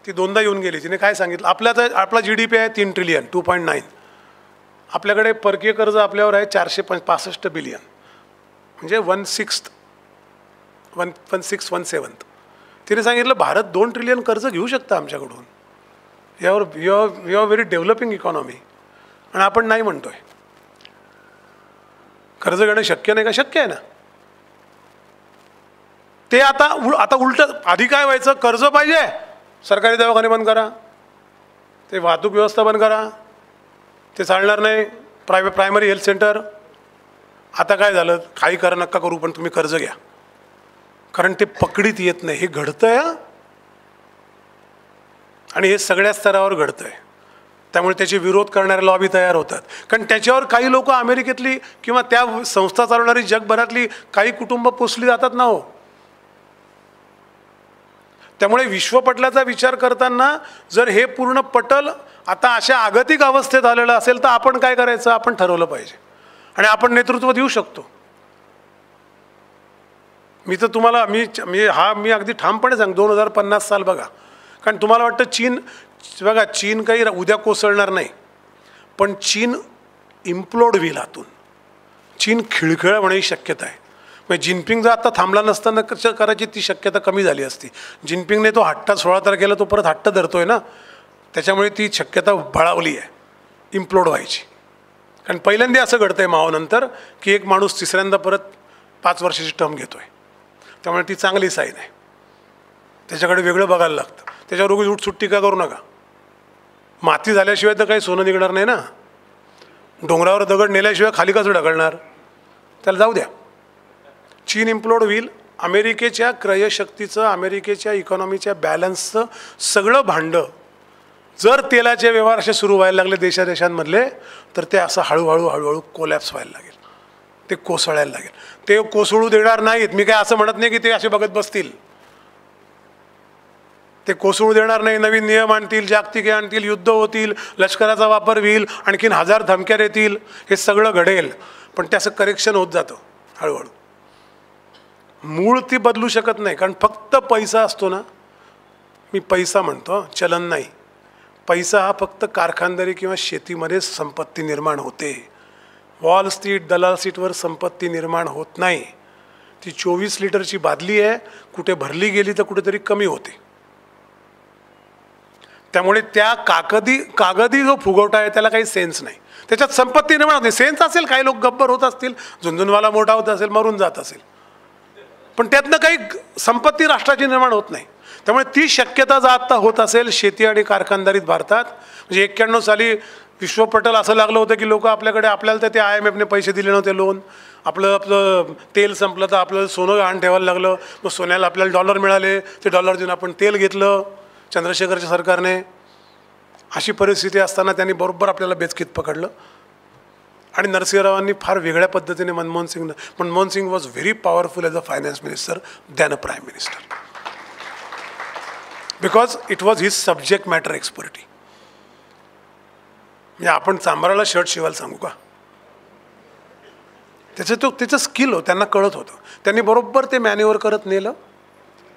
ती 2दा येऊन गेली. तिने काय सांगितलं, आपला GDP आहे 3 ट्रिलियन 2.9. आपल्याकडे परकीय कर्ज आपल्यावर आहे 465 बिलियन, म्हणजे 1/7. तिने सांगितलं भारत 2 ट्रिलियन कर्ज घेऊ शकता आमच्याकडून. यावर we are very developing economy. आणि आपण नाही म्हणतोय. कर्ज घेणं शक्य नाही का? शक्य आहे ना. ते आता उलटं, आधी काय व्हायचं, कर्ज पाहिजे सरकारी दवाखाने बंद करा, ते वाहतूक व्यवस्था बंद करा, ते चालणार नाही, प्रायमरी हेल्थ सेंटर. आता काय झालं, काही करा नका करू पण तुम्ही कर्ज घ्या, कारण ते पकडीत येत नाही. हे घडतंय आणि हे सगळ्या स्तरावर घडतंय. त्यामुळे त्याचे विरोध करणारे लॉबी तयार होतात. कारण त्याच्यावर काही लोक अमेरिकेतली किंवा त्या संस्था चालवणारी जगभरातली काही कुटुंब पोचली जातात ना हो. त्यामुळे विश्वपटलाचा विचार करताना जर हे पूर्ण पटल आता अशा आगतिक अवस्थेत आलेलं असेल तर आपण काय करायचं, आपण ठरवलं पाहिजे. आणि आपण नेतृत्व देऊ शकतो. मी तर तुम्हाला मी अगदी ठामपणे सांग, 2050 साल बघा. कारण तुम्हाला वाटतं चीन काही उद्या कोसळणार नाही, पण चीन इम्प्लोड होईल आतून. चीन खिळखिळा होण्याची शक्यता आहे. म्हणजे जिनपिंग जर आता थांबला नसताना करायची ती शक्यता कमी झाली असती. जिनपिंगने तो हट्टा 16 तारखेला तो परत हट्ट धरतोय ना, त्याच्यामुळे ती शक्यता बळावली आहे इम्प्लोड व्हायची. कारण पहिल्यांदा असं घडतंय माओनंतर की एक माणूस तिसऱ्यांदा परत 5 वर्षाची टर्म घेतो आहे, त्यामुळे ती चांगली साईन आहे. त्याच्याकडे वेगळं बघायला लागतं. त्याच्यावर उगीच उठसुट्टी का करू नका. माती झाल्याशिवाय तर काही सोनं निघणार नाही ना. डोंगरावर दगड नेल्याशिवाय खाली कसं ढकलणार, त्याला जाऊ द्या. चीन इम्प्लोड होईल. अमेरिकेच्या क्रयशक्तीचं, अमेरिकेच्या इकॉनॉमीच्या बॅलन्सचं सगळं भांडं जर तेलाचे व्यवहार असे सुरू व्हायला लागले देशांमधले, तर ते असं हळूहळू कोलॅप्स व्हायला लागेल, ते कोसळायला लागेल. ते कोसळू देणार नाहीत. मी काय असं म्हणत नाही की ते असे बघत बसतील. ते कोसळू देणार नाही. नवीन नियम आणतील, जागतिक आणतील, युद्ध होतील, लष्कराचा वापर होईल, आणखीन 1000 धमक्या येतील, हे सगळं घडेल. पण ते असं करेक्शन होत जातं हळूहळू. मूळ ती बदलू शकत नाही, कारण फक्त पैसा असतो ना. मी पैसा म्हणतो, चलन नाही. पैसा हा फक्त कारखानदारी किंवा शेतीमध्ये संपत्ती निर्माण होते. वॉल स्ट्रीट, दलाल स्ट्रीटवर संपत्ती निर्माण होत नाही. ती 24 लिटरची बादली आहे, कुठे भरली गेली तर कुठेतरी कमी होते. त्यामुळे त्या कागदी जो फुगवटा आहे त्याला काही सेन्स नाही. त्याच्यात संपत्ती निर्माण होते. सेन्स असेल, काही लोक गब्बर होत असतील, झुंझुनवाला मोठा होत असेल, मरून जात असेल, पण त्यातनं काही संपत्ती राष्ट्राची निर्माण होत नाही. त्यामुळे ती शक्यता जर आत्ता होत असेल शेती आणि कारखानदारीत भारतात, म्हणजे 91 साली विश्वपटल असं लागलं होतं की लोक आपल्याला तर ते IMFने पैसे दिले नव्हते लोन. आपलं तेल संपलं तर आपल्याला सोनं गहाण ठेवायला लागलं. मग सोन्याला आपल्याला डॉलर मिळाले, ते डॉलर देऊन आपण तेल घेतलं चंद्रशेखरच्या सरकारने. अशी परिस्थिती असताना त्यांनी बरोबर आपल्याला बेचकीत पकडलं. आणि नरसिंहरावांनी फार वेगळ्या पद्धतीने Manmohan Singh was very powerful as a finance minister than a prime minister, because it was his subject matter expertise. म्हणजे आपण चांभाराला शर्ट शिवायला सांगू का, त्याचं स्किल होतं, त्यांना कळत होतं. त्यांनी बरोबर ते मॅन्युअर करत नेलं,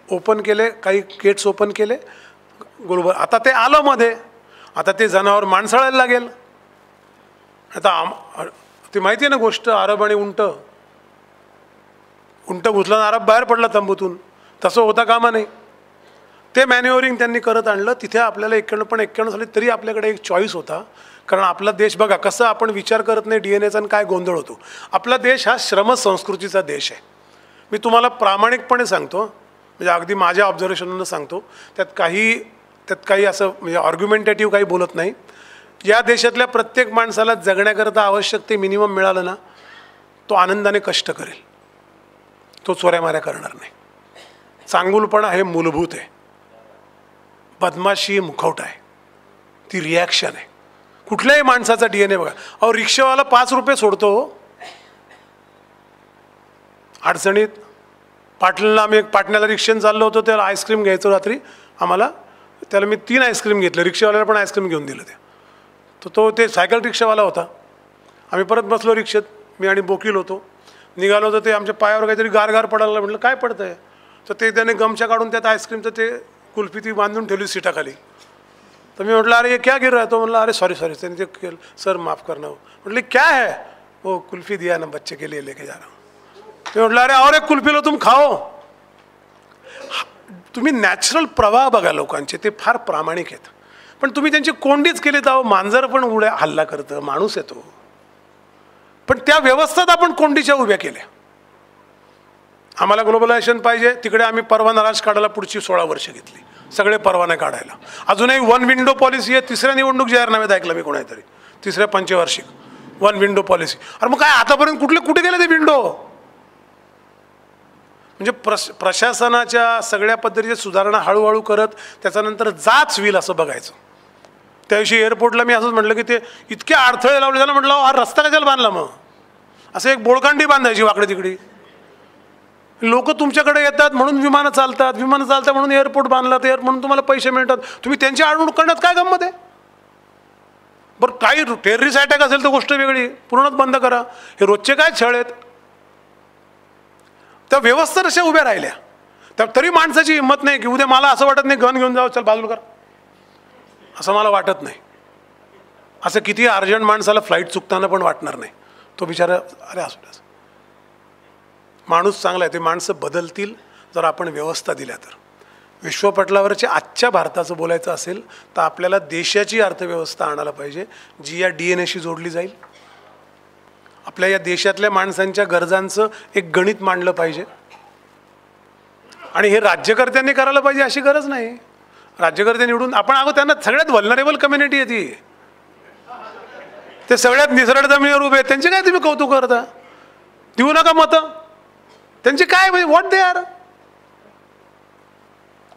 ओपन केले, काही गेट्स ओपन केले बरोबर. आता ते आलं मध्ये, आता ते जनावर माणसाळायला लागेल. आता ती माहिती आहे ना गोष्ट, अरब आणि उंट घुसला, अरब बाहेर पडला तंबूतून. तसं होता कामा नाही. ते मॅन्युअरिंग त्यांनी करत आणलं. तिथे आपल्याला 91 साली तरी आपल्याकडे एक चॉईस होता. कारण आपला देश बघा कसं आपण विचार करत नाही DNAचा आणि काय गोंधळ होतो. आपला देश हा श्रमसंस्कृतीचा देश आहे. मी तुम्हाला प्रामाणिकपणे सांगतो, म्हणजे अगदी माझ्या ऑब्झर्वेशननं सांगतो, त्यात काही असं म्हणजे आर्ग्युमेंटेटिव्ह काही बोलत नाही. या देशातल्या प्रत्येक माणसाला जगण्याकरता आवश्यक ते मिनिमम मिळालं ना, तो आनंदाने कष्ट करेल, तो चोऱ्यामाऱ्या करणार नाही. चांगुलपणा हे मूलभूत आहे. बदमाशी मुखवटा आहे, ती रिॲक्शन आहे. कुठल्याही माणसाचा DNA बघा. अहो रिक्षावाला 5 रुपये सोडतो अडचणीत. आम्ही पाटण्याला रिक्षेने चाललो होतो, त्याला आईस्क्रीम घ्यायचं रात्री आम्हाला. त्याला मी 3 आईस्क्रीम घेतले, रिक्षावाल्याला पण आईस्क्रीम घेऊन दिलं. ते सायकल रिक्षावाला होता. आम्ही परत बसलो रिक्षेत, मी आणि बोकील होतो. निघालो होतो, ते आमच्या पायावर काहीतरी गार पडायला. म्हटलं काय पडतं आहे, तर ते त्याने गमछा काढून त्यात आईस्क्रीमचं ते कुल्फी ती बांधून ठेवली सीटाखाली. तर मी म्हटलं अरे ये क्या गिर रहा है, तो म्हणलं अरे सॉरी त्यांनी ते केलं, सर माफ करना. म्हटलं क्या है, वो कुल्फी दिया ना बच्चे के लिए लेके जा रहा हूँ. ते म्हटलं अरे और एक कुल्फी लो तुम खाओ. तुम्ही नॅचरल प्रवाह बघा लोकांचे, ते फार प्रामाणिक आहेत. पण तुम्ही त्यांची कोंडीच केली तर मांजर पण उड्या हल्ला करतं, माणूस येतो. पण त्या व्यवस्थेत आपण कोंडीच्या उभ्या केल्या. आम्हाला ग्लोबलायझेशन पाहिजे, तिकडे आम्ही परवाना राज काढायला पुढची 16 वर्ष घेतली, सगळे परवाने काढायला. अजूनही 1 विंडो पॉलिसी आहे. 3ऱ्या निवडणूक जाहीरनाम्यात ऐकलं मी कोणातरी, 3ऱ्या पंचवार्षिक 1 विंडो पॉलिसी. अरे मग काय आतापर्यंत कुठे गेले ते विंडो. म्हणजे प्रशासनाच्या सगळ्या पद्धतीच्या सुधारणा हळूहळू करत त्याच्यानंतर जाच होईल असं बघायचं. त्या दिवशी एअरपोर्टला मी असंच म्हटलं की ते इतके अडथळे लावले झालं. म्हटलं हा रस्ता कशाला बांधला, मग असं एक बोळकांडी बांधायची वाकडे तिकडे. लोक तुमच्याकडे येतात म्हणून विमानं चालतात म्हणून एअरपोर्ट बांधला, तर म्हणून तुम्हाला पैसे मिळतात. तुम्ही त्यांची आडवणूक करण्यात काय गंमत आहे. बरं काही टेररिस्ट अटॅक असेल तर गोष्ट वेगळी, पूर्णच बंद करा. हे रोजचे काय छळ आहेत. त्या व्यवस्था अशा उभ्या राहिल्या, तर तरी माणसाची हिंमत नाही की उद्या मला असं वाटत नाही गन घेऊन जावं, चल बाजूला कर, असं मला वाटत नाही. असं किती अर्जंट माणसाला फ्लाईट चुकताना पण वाटणार नाही. तो बिचारा अरे असू द्या, माणूस चांगला आहे. ते माणसं बदलतील जर आपण व्यवस्था दिल्या तर. विश्वपटलावरच्या आजच्या भारताचं बोलायचं असेल तर आपल्याला देशाची अर्थव्यवस्था आणायला पाहिजे, जी या DNAशी जोडली जाईल. आपल्या या देशातल्या माणसांच्या गरजांचं एक गणित मांडलं पाहिजे. आणि हे राज्यकर्त्यांनी करायला पाहिजे अशी गरज नाही. राज्यकर्ते निवडून आपण अगो त्यांना सगळ्यात व्हल्नरेबल कम्युनिटी आहे ती. ते सगळ्यात निसरड जमिनीवर उभे आहेत, त्यांचे काय तुम्ही कौतुक करता? देऊ नका मतं. त्यांचे काय व्हॉट दे आर.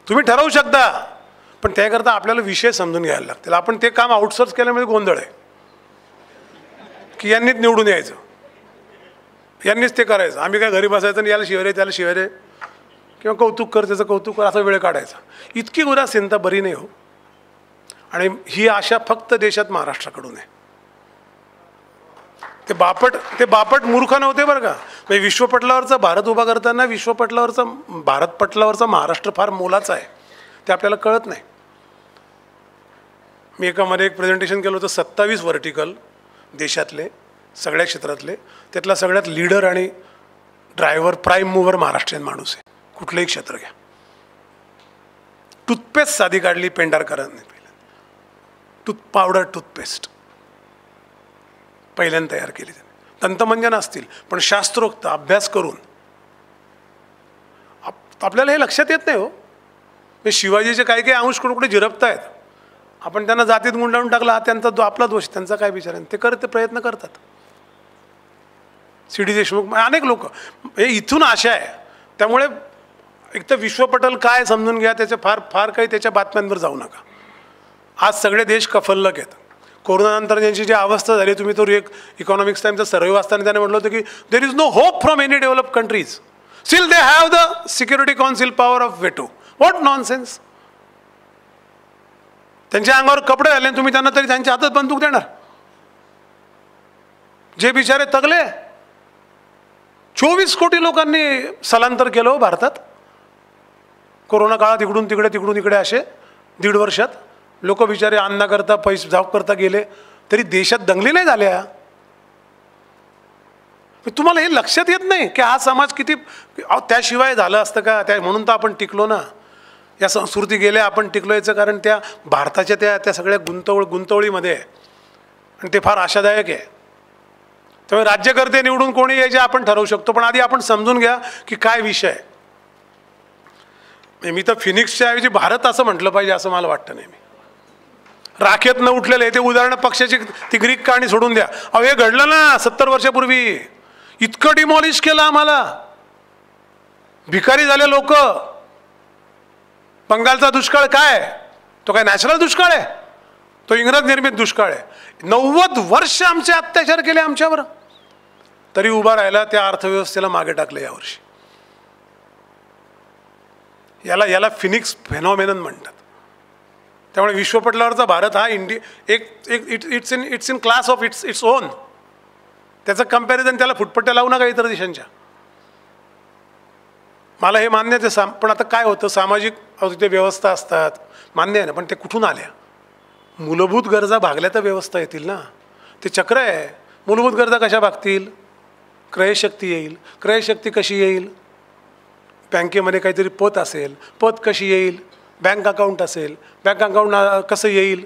तुम्ही ठरवू शकता, पण त्याकरता आपल्याला विषय समजून घ्यायला लागतील. आपण ते काम आउटसोर्स केल्यामुळे गोंधळ आहे की यांनीच निवडून यायचं, यांनीच ते करायचं, आम्ही काय घरी बसायचं आणि याला शिवरे त्याला शिवरे किंवा कौतुक कर त्याचं कौतुक कर असा वेळ काढायचा. इतकी उदासीनता बरी नाही हो. आणि ही आशा फक्त देशात महाराष्ट्राकडून आहे. ते बापट मूर्ख नव्हते बरं का. म्हणजे विश्वपटलावरचा भारत उभा करताना भारत पटलावरचा महाराष्ट्र फार मोलाचा आहे, ते आपल्याला कळत नाही. मी एकामध्ये एक प्रेझेंटेशन केलं होतं, 27 व्हर्टिकल देशातले सगळ्या क्षेत्रातले, त्यातला सगळ्यात लीडर आणि ड्रायव्हर प्राईम मूव्हर महाराष्ट्रीयन माणूस आहे. कुठलंही क्षेत्र घ्या. टूथपेस्ट साधी काढली पेंढारकरांनी, पावडर टूथपेस्ट पहिल्यांदा तयार केली त्यांनी. दंतमंजन असतील, पण शास्त्रोक्त अभ्यास करून. आपल्याला हे लक्षात येत नाही हो. हे शिवाजीचे काही काही अंश कुठे झिरपतायत, आपण त्यांना जातीत गुंडाळून टाकला, हा त्यांचा आपला दोष, त्यांचा काय विचार आहे. ते प्रयत्न करतात. सी डी देशमुख अनेक लोक, हे इथून आशा आहे. त्यामुळे एक तर विश्वपटल काय समजून घ्या, त्याच्या फार काही त्याच्या बातम्यांवर जाऊ नका. आज सगळे देश कफल्लक आहेत. कोरोनानंतर त्यांची जी अवस्था झाली, तुम्ही तो एक इकॉनॉमिक्स टाइमचा सर्वे वाचताना त्याने म्हटलं होतं की there is no hope from any develop countries, still they have the security council power of veto. What nonsense. त्यांच्या अंगावर कपडे घाले तुम्ही त्यांना, तरी त्यांच्या हातात बंदूक देणार. जे बिचारे तगले, 24 कोटी लोकांनी स्थलांतर केलं हो भारतात कोरोना काळात. इकडून तिकडे असे 1.5 वर्षात लोक बिचारे अन्नाकरता पैसे जॉब करता गेले, तरी देशात दंगली नाही झाल्या. तुम्हाला हे लक्षात येत नाही की हा समाज किती, त्याशिवाय झालं असतं का? म्हणून तर आपण टिकलो ना. या संस्कृती गेल्या, आपण टिकलो. याचं कारण त्या भारताच्या त्या सगळ्या गुंतवळीमध्ये आहे, आणि ते फार आशादायक आहे. त्यामुळे राज्यकर्ते निवडून कोणी यायचे आपण ठरवू शकतो, पण आधी आपण समजून घ्या की काय विषय आहे. मी तर फिनिक्सच्या ऐवजी भारत असं म्हटलं पाहिजे असं मला वाटतं. नेहमी राखेत न उठलेले ते उदाहरण, पक्षाची ती ग्रीक कहाणी सोडून द्या. अहो हे घडलं ना 70 वर्षापूर्वी. इतकं डिमॉलिश केलं आम्हाला, भिकारी झाले लोक. बंगालचा दुष्काळ काय, तो काय नॅचरल दुष्काळ आहे? तो इंग्रज निर्मित दुष्काळ आहे. 90 वर्ष आमचे अत्याचार केले आमच्यावर, तरी उभा राहिला. त्या अर्थव्यवस्थेला मागे टाकलं यावर्षी. याला फिनिक्स फेनॉमेनन म्हणतात. त्यामुळे विश्वपटलावरचा भारत हा it's in class of its own. त्याचं कम्पॅरिझन त्याला फुटपट्ट्या लावू नका इतर देशांच्या. मला हे मान्य आहे, पण आता काय होतं, सामाजिक तिथे व्यवस्था असतात, मान्य आहे ना, पण ते कुठून आल्या? मूलभूत गरजा भागल्या तर व्यवस्था येतील ना. ते चक्र आहे. मूलभूत गरजा कशा भागतील? क्रयशक्ती येईल. क्रयशक्ती कशी येईल? बँकेमध्ये काहीतरी पत असेल, पत कशी येईल? बँक अकाउंट असेल, बँक अकाउंट कसं येईल?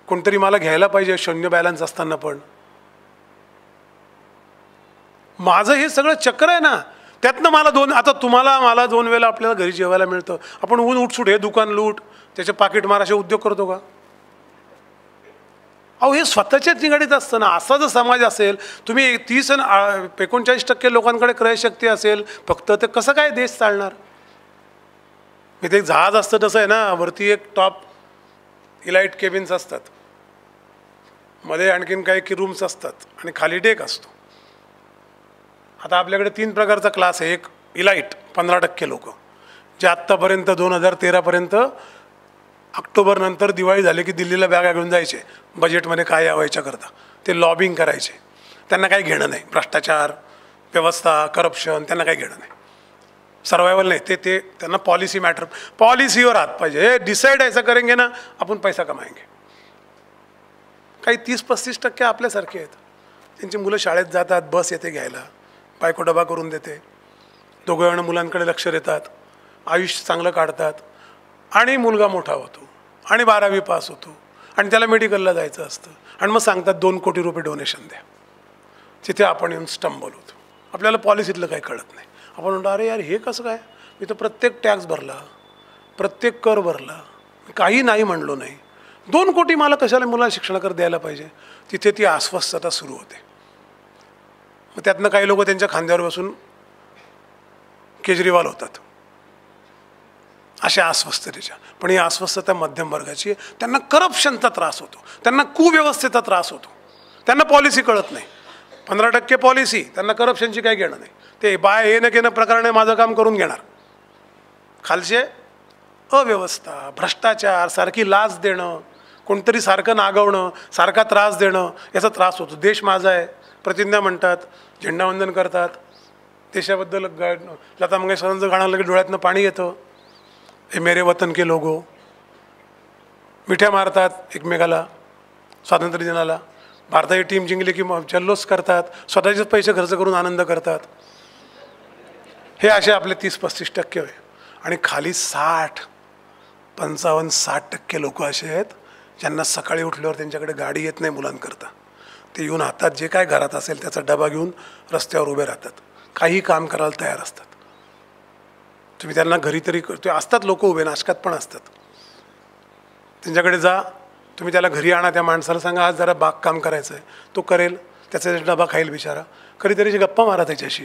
कोणतरी मला घ्यायला पाहिजे शून्य बॅलन्स असताना. पण माझं हे सगळं चक्र आहे ना. त्यातनं मला मला 2 वेळेला आपल्याला घरी जेवायला मिळतं. आपण उठसूट हे दुकान लूट, त्याचे पाकिट मार असे उद्योग करतो का? अहो हे स्वतःच्याच निगडीत असतं ना. असा जर समाज असेल, तुम्ही 39% लोकांकडे क्रयशक्ती असेल फक्त, तर कसं काय देश चालणार? इथे एक जहाज असतं तसं आहे ना, वरती एक टॉप इलाइट केबिन्स असतात, मध्ये आणखीन काही रूम्स असतात, आणि खाली डेक असतो. आता आपल्याकडे 3 प्रकारचा क्लास आहे. एक इलाइट 15% लोक, जे आत्तापर्यंत 2013पर्यंत ऑक्टोबर नंतर दिवाळी झाली की दिल्लीला बॅगा घेऊन जायचे, बजेटमध्ये काय यावायच्या करता. ते लॉबिंग करायचे. त्यांना काही घेणं नाही, भ्रष्टाचार, व्यवस्था, करप्शन, त्यांना काही घेणं नाही. सर्वायवल नाही, ते त्यांना पॉलिसी मॅटर, पॉलिसीवर हात पाहिजे. हे डिसाईड ऐसा करेंगे ना आपण पैसा कमाएंगे. काही 30-35% आपल्यासारखे आहेत. त्यांची मुलं शाळेत जातात, बस येते घ्यायला, बायको डबा करून देते, दोघं जण मुलांकडे लक्ष देतात, आयुष्य चांगलं काढतात, आणि मुलगा मोठा होतो आणि 12वी पास होतो, आणि त्याला मेडिकलला जायचं असतं, आणि मग सांगतात 2 कोटी रुपये डोनेशन द्या. तिथे आपण येऊन स्टंबल होतो. आपल्याला पॉलिसीतलं काही कळत नाही. आपण म्हणतो अरे यार हे कसं काय, मी तर प्रत्येक टॅक्स भरला, प्रत्येक कर भरला, काही नाही म्हणलो नाही, 2 कोटी मला कशाला मुलाला शिक्षणाकर द्यायला पाहिजे. तिथे ती अस्वस्थता सुरू होते. मग त्यातनं काही लोक त्यांच्या खांद्यावर बसून केजरीवाल होतात अशा अस्वस्थतेच्या. पण ही अस्वस्थता मध्यम वर्गाची आहे. त्यांना करप्शनचा त्रास होतो, त्यांना कुव्यवस्थेचा त्रास होतो, त्यांना पॉलिसी कळत नाही. 15% पॉलिसी, त्यांना करप्शनची काही घेणं नाही. ते बाय हे न केनं प्रकरणे माझं काम करून घेणार. खालचे अव्यवस्था, भ्रष्टाचार, सारखी लाच देणं, कोणतरी सारखं नागवणं, सारखा त्रास देणं, याचा त्रास होतो. देश माझा आहे प्रतिज्ञा म्हणतात, झेंडावंदन करतात, देशाबद्दल लता मंगेशकरांचं गाणं लगेच डोळ्यातनं पाणी येतं. हे मेरे वतन के लोगो, मिठ्या मारतात एकमेकाला स्वातंत्र्य दिनाला. भारताची टीम जिंकली की जल्लोष करतात, स्वतःचेच पैसे खर्च करून आनंद करतात. हे असे आपले 30-35% आहे. आणि खाली 55-60% लोक असे आहेत ज्यांना सकाळी उठल्यावर त्यांच्याकडे गाडी येत नाही मुलांकरता. ते येऊन हातात जे काय घरात असेल त्याचा डबा घेऊन रस्त्यावर उभे राहतात, काही काम करायला तयार असतात. तुम्ही त्यांना घरी तरी ते असतात लोक उभे, नाशकात पण असतात. त्यांच्याकडे जा, तुम्ही त्याला घरी आणा, त्या माणसाला सांगा आज जरा बागकाम करायचं आहे, तो करेल, त्याचा डबा खाईल बिचारा. कधीतरीची गप्पा मारा त्याच्याशी,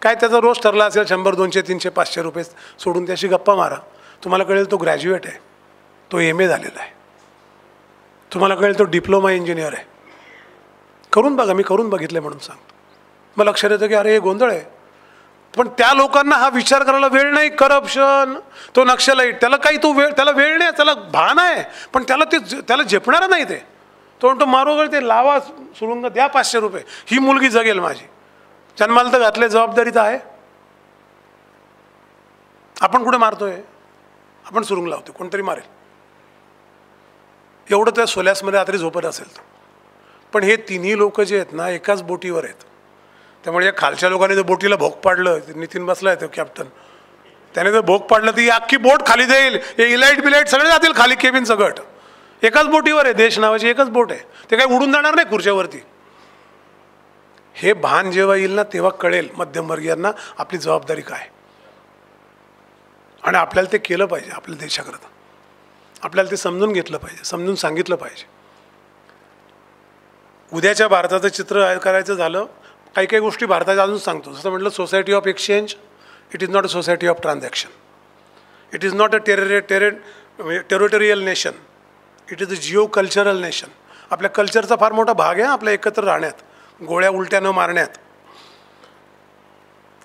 काय त्याचा रोज ठरला असेल 100, 200, 300, 500 रुपये सोडून त्याशी गप्पा मारा. तुम्हाला कळेल तो ग्रॅज्युएट आहे, तो MA झालेला आहे. तुम्हाला कळेल तो डिप्लोमा इंजिनियर आहे. करून बघा, मी करून बघितलं म्हणून सांगतो. मग लक्षात येतं की अरे हे गोंधळ आहे. पण त्या लोकांना हा विचार करायला वेळ नाही. करप्शन, तो नक्षलाईट, त्याला काही तो वेळ, त्याला वेळ नाही, त्याला भान आहे, पण त्याला झेपणारं नाही ते. तो म्हणतो मारोगळ ते लावा सुरुंग, द्या 500 रुपये, ही मुलगी जगेल माझी. जन्माला तर घातले, जबाबदारी तर आहे. आपण कुठे मारतोय, आपण सुरुंग लावतो, कोणतरी मारेल एवढं त्या सोल्यासमध्ये रात्री झोपत असेल तर. पण हे तिन्ही लोक जे आहेत ना एकाच बोटीवर आहेत. त्यामुळे या खालच्या लोकांनी जर बोटीला भोग पाडलं, नितीन बसला आहे तो कॅप्टन, त्याने जर भोग पाडलं तर ही अख्खी बोट खाली जाईल. हे इलाईट बिलाईट सगळे जातील खाली, केबिन सगट. एकाच बोटीवर आहे, देश नावाची एकच बोट आहे, ते काही उडून जाणार नाही खुर्च्यावरती. हे भान जेव्हा येईल ना तेव्हा कळेल मध्यमवर्गीयांना आपली जबाबदारी काय. आणि आपल्याला ते केलं पाहिजे. आपल्या देशाकरता आपल्याला ते समजून घेतलं पाहिजे, समजून सांगितलं पाहिजे. उद्याच्या भारताचं चित्र करायचं झालं, काही काही गोष्टी भारताच्या अजून सांगतो. जसं म्हटलं society of exchange, it is not a society of transaction. It is not a territorial nation, it is a Jio cultural nation. आपल्या कल्चरचा फार मोठा भाग आहे आपल्या एकत्र राहण्यात, गोळ्या उलट्या न मारण्यात.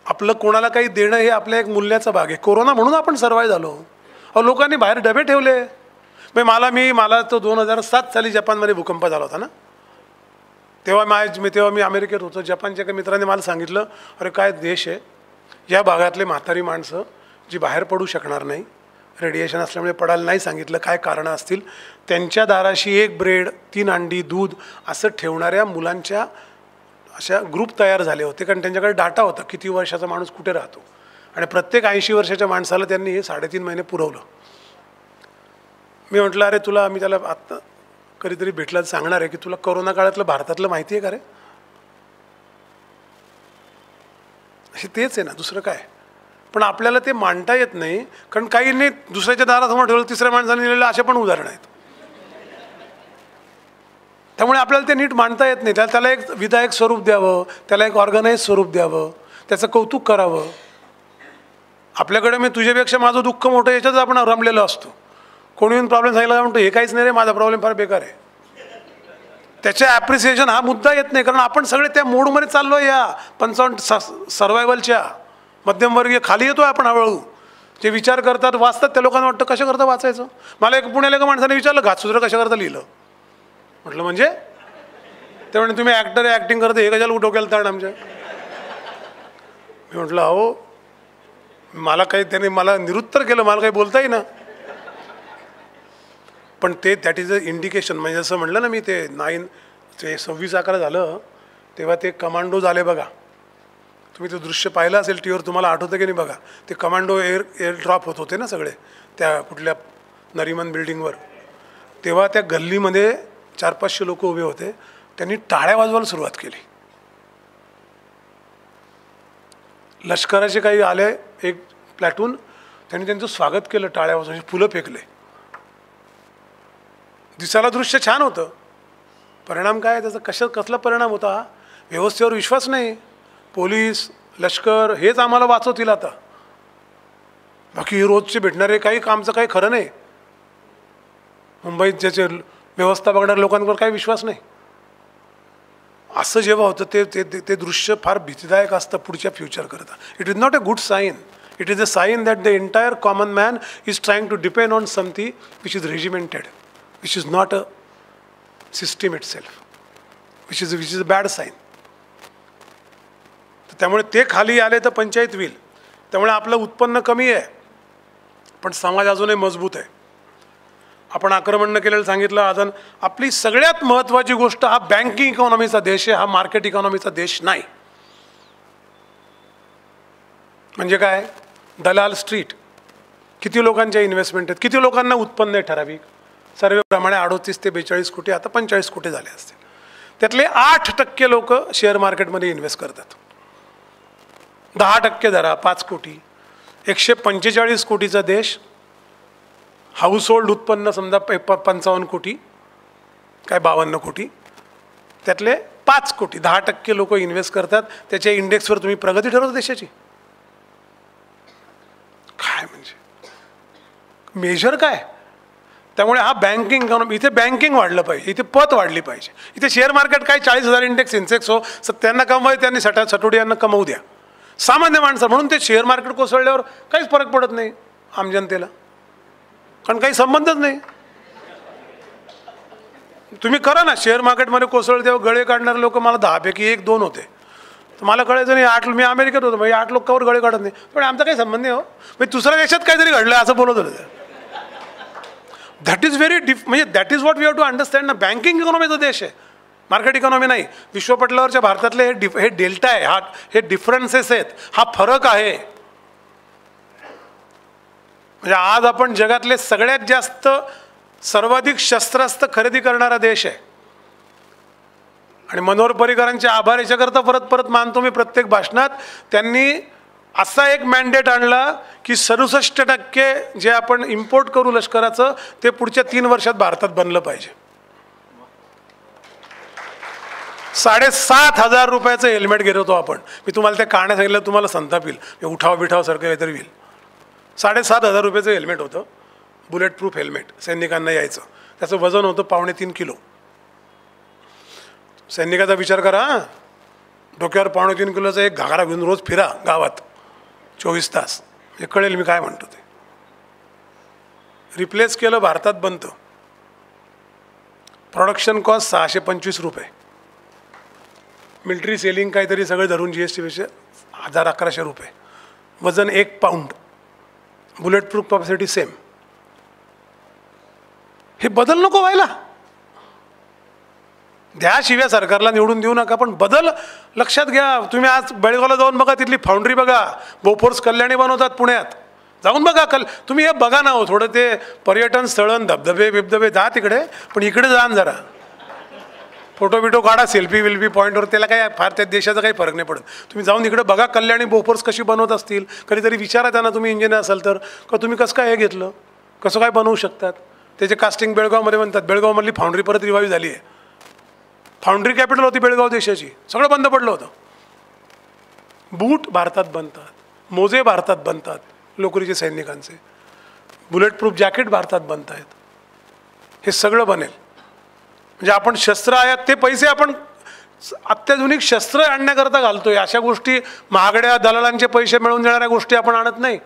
आपलं कोणाला काही देणं हे आपल्या एक मूल्याचा भाग आहे. कोरोना म्हणून आपण सर्वाईव्ह झालो. अहो लोकांनी बाहेर डबे ठेवले. मला तो 2007 साली जपानमध्ये भूकंप झाला होता ना, तेव्हा मी अमेरिकेत होतो. जपानच्या एका मित्राने मला सांगितलं, अरे काय देश आहे, या भागातले म्हातारी माणसं जी बाहेर पडू शकणार नाही, रेडिएशन असल्यामुळे पडायला नाही सांगितलं, काय कारणं असतील, त्यांच्या दाराशी 1 ब्रेड, 3 अंडी, दूध असं ठेवणाऱ्या मुलांच्या अशा ग्रुप तयार झाले होते. कारण त्यांच्याकडे डाटा होता किती वर्षाचा माणूस कुठे राहतो. आणि प्रत्येक 80 वर्षाच्या माणसाला त्यांनी हे 3.5 महिने पुरवलं. मी म्हटलं अरे तुला, मी त्याला आत्ता कधीतरी भेटला सांगणार आहे की तुला कोरोना काळातलं भारतातलं माहिती आहे का रे. असे तेच आहे ना, दुसरं काय. पण आपल्याला ते मांडता येत नाही, कारण काहींनी दुसऱ्याच्या दारासमोर ठेवलं, तिसऱ्या माणसाने लिहिलेलं, असे पण उदाहरणं आहेत. त्यामुळे आपल्याला ते नीट मांडता येत नाही. त्याला एक विधायक स्वरूप द्यावं, त्याला एक ऑर्गनाइज स्वरूप द्यावं, त्याचं कौतुक करावं. आपल्याकडे मी तुझ्यापेक्षा माझं दुःख मोठं याच्यात आपण रमलेलो असतो. कोणी येऊन प्रॉब्लेम सांगितला म्हणतो हे काहीच नाही रे, माझा प्रॉब्लेम फार बेकार आहे. त्याचे ॲप्रिसिएशन हा मुद्दा येत नाही, कारण आपण सगळे त्या मोडमध्ये चाललो आहे. या 55 सर्वायवलच्या मध्यमवर्गीय खाली येतो आहे आपण हळूहळू. जे विचार करतात, वाचतात, त्या लोकांना वाटतं कशा करता वाचायचं. मला एक पुण्याला एका माणसाने विचारलं, घातसूत्र कशा करता लिहिलं. म्हटलं म्हणजे ते म्हणजे तुम्ही ॲक्टर आहे, ॲक्टिंग करता, हे कशाला डोक्याला ताण आमच्या. मी म्हटलं अहो मला काही, त्याने मला निरुत्तर केलं, मला काही बोलता येईना. पण ते दॅट इज अ इंडिकेशन. म्हणजे असं म्हटलं ना मी, ते 26/11 झालं तेव्हा ते कमांडोज आले बघा. तुम्ही ते दृश्य पाहिलं असेल टीव्हीवर, तुम्हाला आठवतं की नाही बघा. ते कमांडो एअर ड्रॉप होत होते ना सगळे त्या कुठल्या नरिमन बिल्डिंगवर. तेव्हा त्या गल्लीमध्ये 400-500 लोक उभे होते. त्यांनी टाळ्या वाजवायला सुरुवात केली. लष्कराचे काही आले एक प्लॅटून, त्यांनी त्यांचं स्वागत केलं, टाळ्या वाजवून फुलं फेकले. दिसायला दृश्य छान होतं. परिणाम काय त्याचा? कसला परिणाम होता? व्यवस्थेवर विश्वास नाही. पोलीस लष्कर हेच आम्हाला वाचवतील आता. बाकी हे रोजचे भेटणारे काही कामचं काही खरं नाही. मुंबईत ज्याचे व्यवस्था बघणाऱ्या लोकांवर काही विश्वास नाही. असं जेव्हा होतं ते दृश्य फार भीतीदायक असतं पुढच्या फ्युचरकरता. It is not a good sign. It is a sign that the entire common man is trying to depend on something which is regimented, which is not a system itself, which is a bad sign. त्यामुळे ते खाली आले तर पंचायत होईल. त्यामुळे आपलं उत्पन्न कमी आहे पण समाज अजूनही मजबूत आहे. आपण आक्रमण न केलेलं सांगितलं. अजून आपली सगळ्यात महत्त्वाची गोष्ट, हा बँकिंग इकॉनॉमीचा देश आहे, हा मार्केट इकॉनॉमीचा देश नाही. म्हणजे काय? दलाल स्ट्रीट. किती लोकांच्या इन्व्हेस्टमेंट आहेत, किती लोकांना उत्पन्न आहे ठराविक. सर्वेप्रमाणे 38 ते 42 कोटी, आता 45 कोटी झाले असतील. त्यातले 8% लोक शेअर मार्केटमध्ये इन्व्हेस्ट करतात. 10% धरा, 5 कोटी. 145 कोटीचा देश. हाऊस होल्ड उत्पन्न समजा 55 कोटी, काय 52 कोटी. त्यातले 5 कोटी, 10% लोक इन्व्हेस्ट करतात. त्याच्या इंडेक्सवर तुम्ही प्रगती ठरवता देशाची. काय म्हणजे मेजर काय? त्यामुळे हा बँकिंग इकॉनॉमी, इथे बँकिंग वाढलं पाहिजे, इथे पत वाढली पाहिजे. इथे शेअर मार्केट काय 40,000 इंडेक्स सेन्सेक्स हो, त्यांना कमवाय, त्यांनी सटोडी यांना कमवू द्या. सामान्य माणसं म्हणून ते शेअर मार्केट कोसळल्यावर काहीच फरक पडत नाही आम जनतेला, कारण काही संबंधच नाही. तुम्ही करा ना, शेअर मार्केटमध्ये कोसळले तेव्हा गळे काढणारे लोक मला 10 पैकी 1-2 होते. तर मला कळायचं नाही, 8 मी अमेरिकेत होतो, म्हणजे 8 लोकांवर गळे काढत नाही. पण आमचा काही संबंध नाही हो, म्हणजे दुसऱ्या देशात काहीतरी घडलं असं बोलत होतं. दॅट इज व्हेरी म्हणजे that is what we have to understand ना. बँकिंग इकॉनॉमीचा देश आहे, मार्केट इकॉनॉमी नाही. विश्वपटलावरच्या भारतातले हे डेल्टा आहे, हे डिफरन्सेस आहेत, हा फरक आहे. म्हणजे आज आपण जगातले सगळ्यात जास्त सर्वाधिक शस्त्रास्त्र खरेदी करणारा देश आहे. आणि मनोहर पर्रीकरांचे आभार याच्याकरता परत मानतो मी प्रत्येक भाषणात. त्यांनी असा एक मॅन्डेट आणला की 67% जे आपण इम्पोर्ट करू लष्कराचं ते पुढच्या 3 वर्षात भारतात बनलं पाहिजे. 7,500 रुपयाचं हेल्मेट घेत होतो आपण. मी तुम्हाला ते काढण्यात सांगितलं, तुम्हाला संताप येईल, उठाव बिठावसारखं काहीतरी होईल. 7,500 रुपयाचं हेल्मेट होतं, बुलेट प्रूफ हेल्मेट. सैनिकांना यायचं, त्याचं वजन होतं 2.5 किलो. सैनिकाचा विचार करा, डोक्यावर 2.5 किलोचा एक घागरा घेऊन रोज फिरा गावात 24 तास. हे कळेल मी काय म्हणतो ते. रिप्लेस केलं, भारतात बनतं. प्रोडक्शन कॉस्ट 625 रुपये. मिलिटरी सेलिंग काहीतरी सगळे धरून GST 1,000-1,100 रुपये. वजन 1 pound. Bullet proof capacity same. हे बदल नको व्हायला. द्या शिव्या सरकारला, निवडून देऊ नका, पण बदल लक्षात घ्या. तुम्ही आज बेळगावला जाऊन बघा, तिथली फाउंड्री बघा. बोफोर्स कल्याणी बनवतात पुण्यात, जाऊन बघा. तुम्ही हे बघा ना हो, थोडं ते पर्यटन स्थळं, धबधबे जा तिकडे, पण इकडे जा जरा. फोटो बिटो काढा, सेल्फी पॉईंटवर, त्याला काय फार त्या देशाचा काही फरक नाही पडत. तुम्ही जाऊन इकडे बघा कल्याणी बोफोर्स कशी बनवत असतील. कधीतरी विचारा त्यांना, तुम्ही इंजिनियर असाल तर, का तुम्ही कसं काय हे घेतलं, कसं काय बनवू शकतात. त्याचे कास्टिंग बेळगावमध्ये बनतात. बेळगावमधली फाउंड्री परत रिवाईव्ह झाली आहे. फाउंड्री कॅपिटल होती बेळगाव देशाची, सगळं बंद पडलं होतं. बूट भारतात बनतात, मोजे भारतात बनतात लोकरीचे सैनिकांचे, बुलेट प्रूफ जॅकेट भारतात बनत आहेत. हे सगळं बनेल. म्हणजे आपण शस्त्र आयात, ते पैसे आपण अत्याधुनिक शस्त्र आणण्याकरता घालतोय. अशा गोष्टी, महागड्या दलालांचे पैसे मिळवून देणाऱ्या गोष्टी आपण आणत नाही.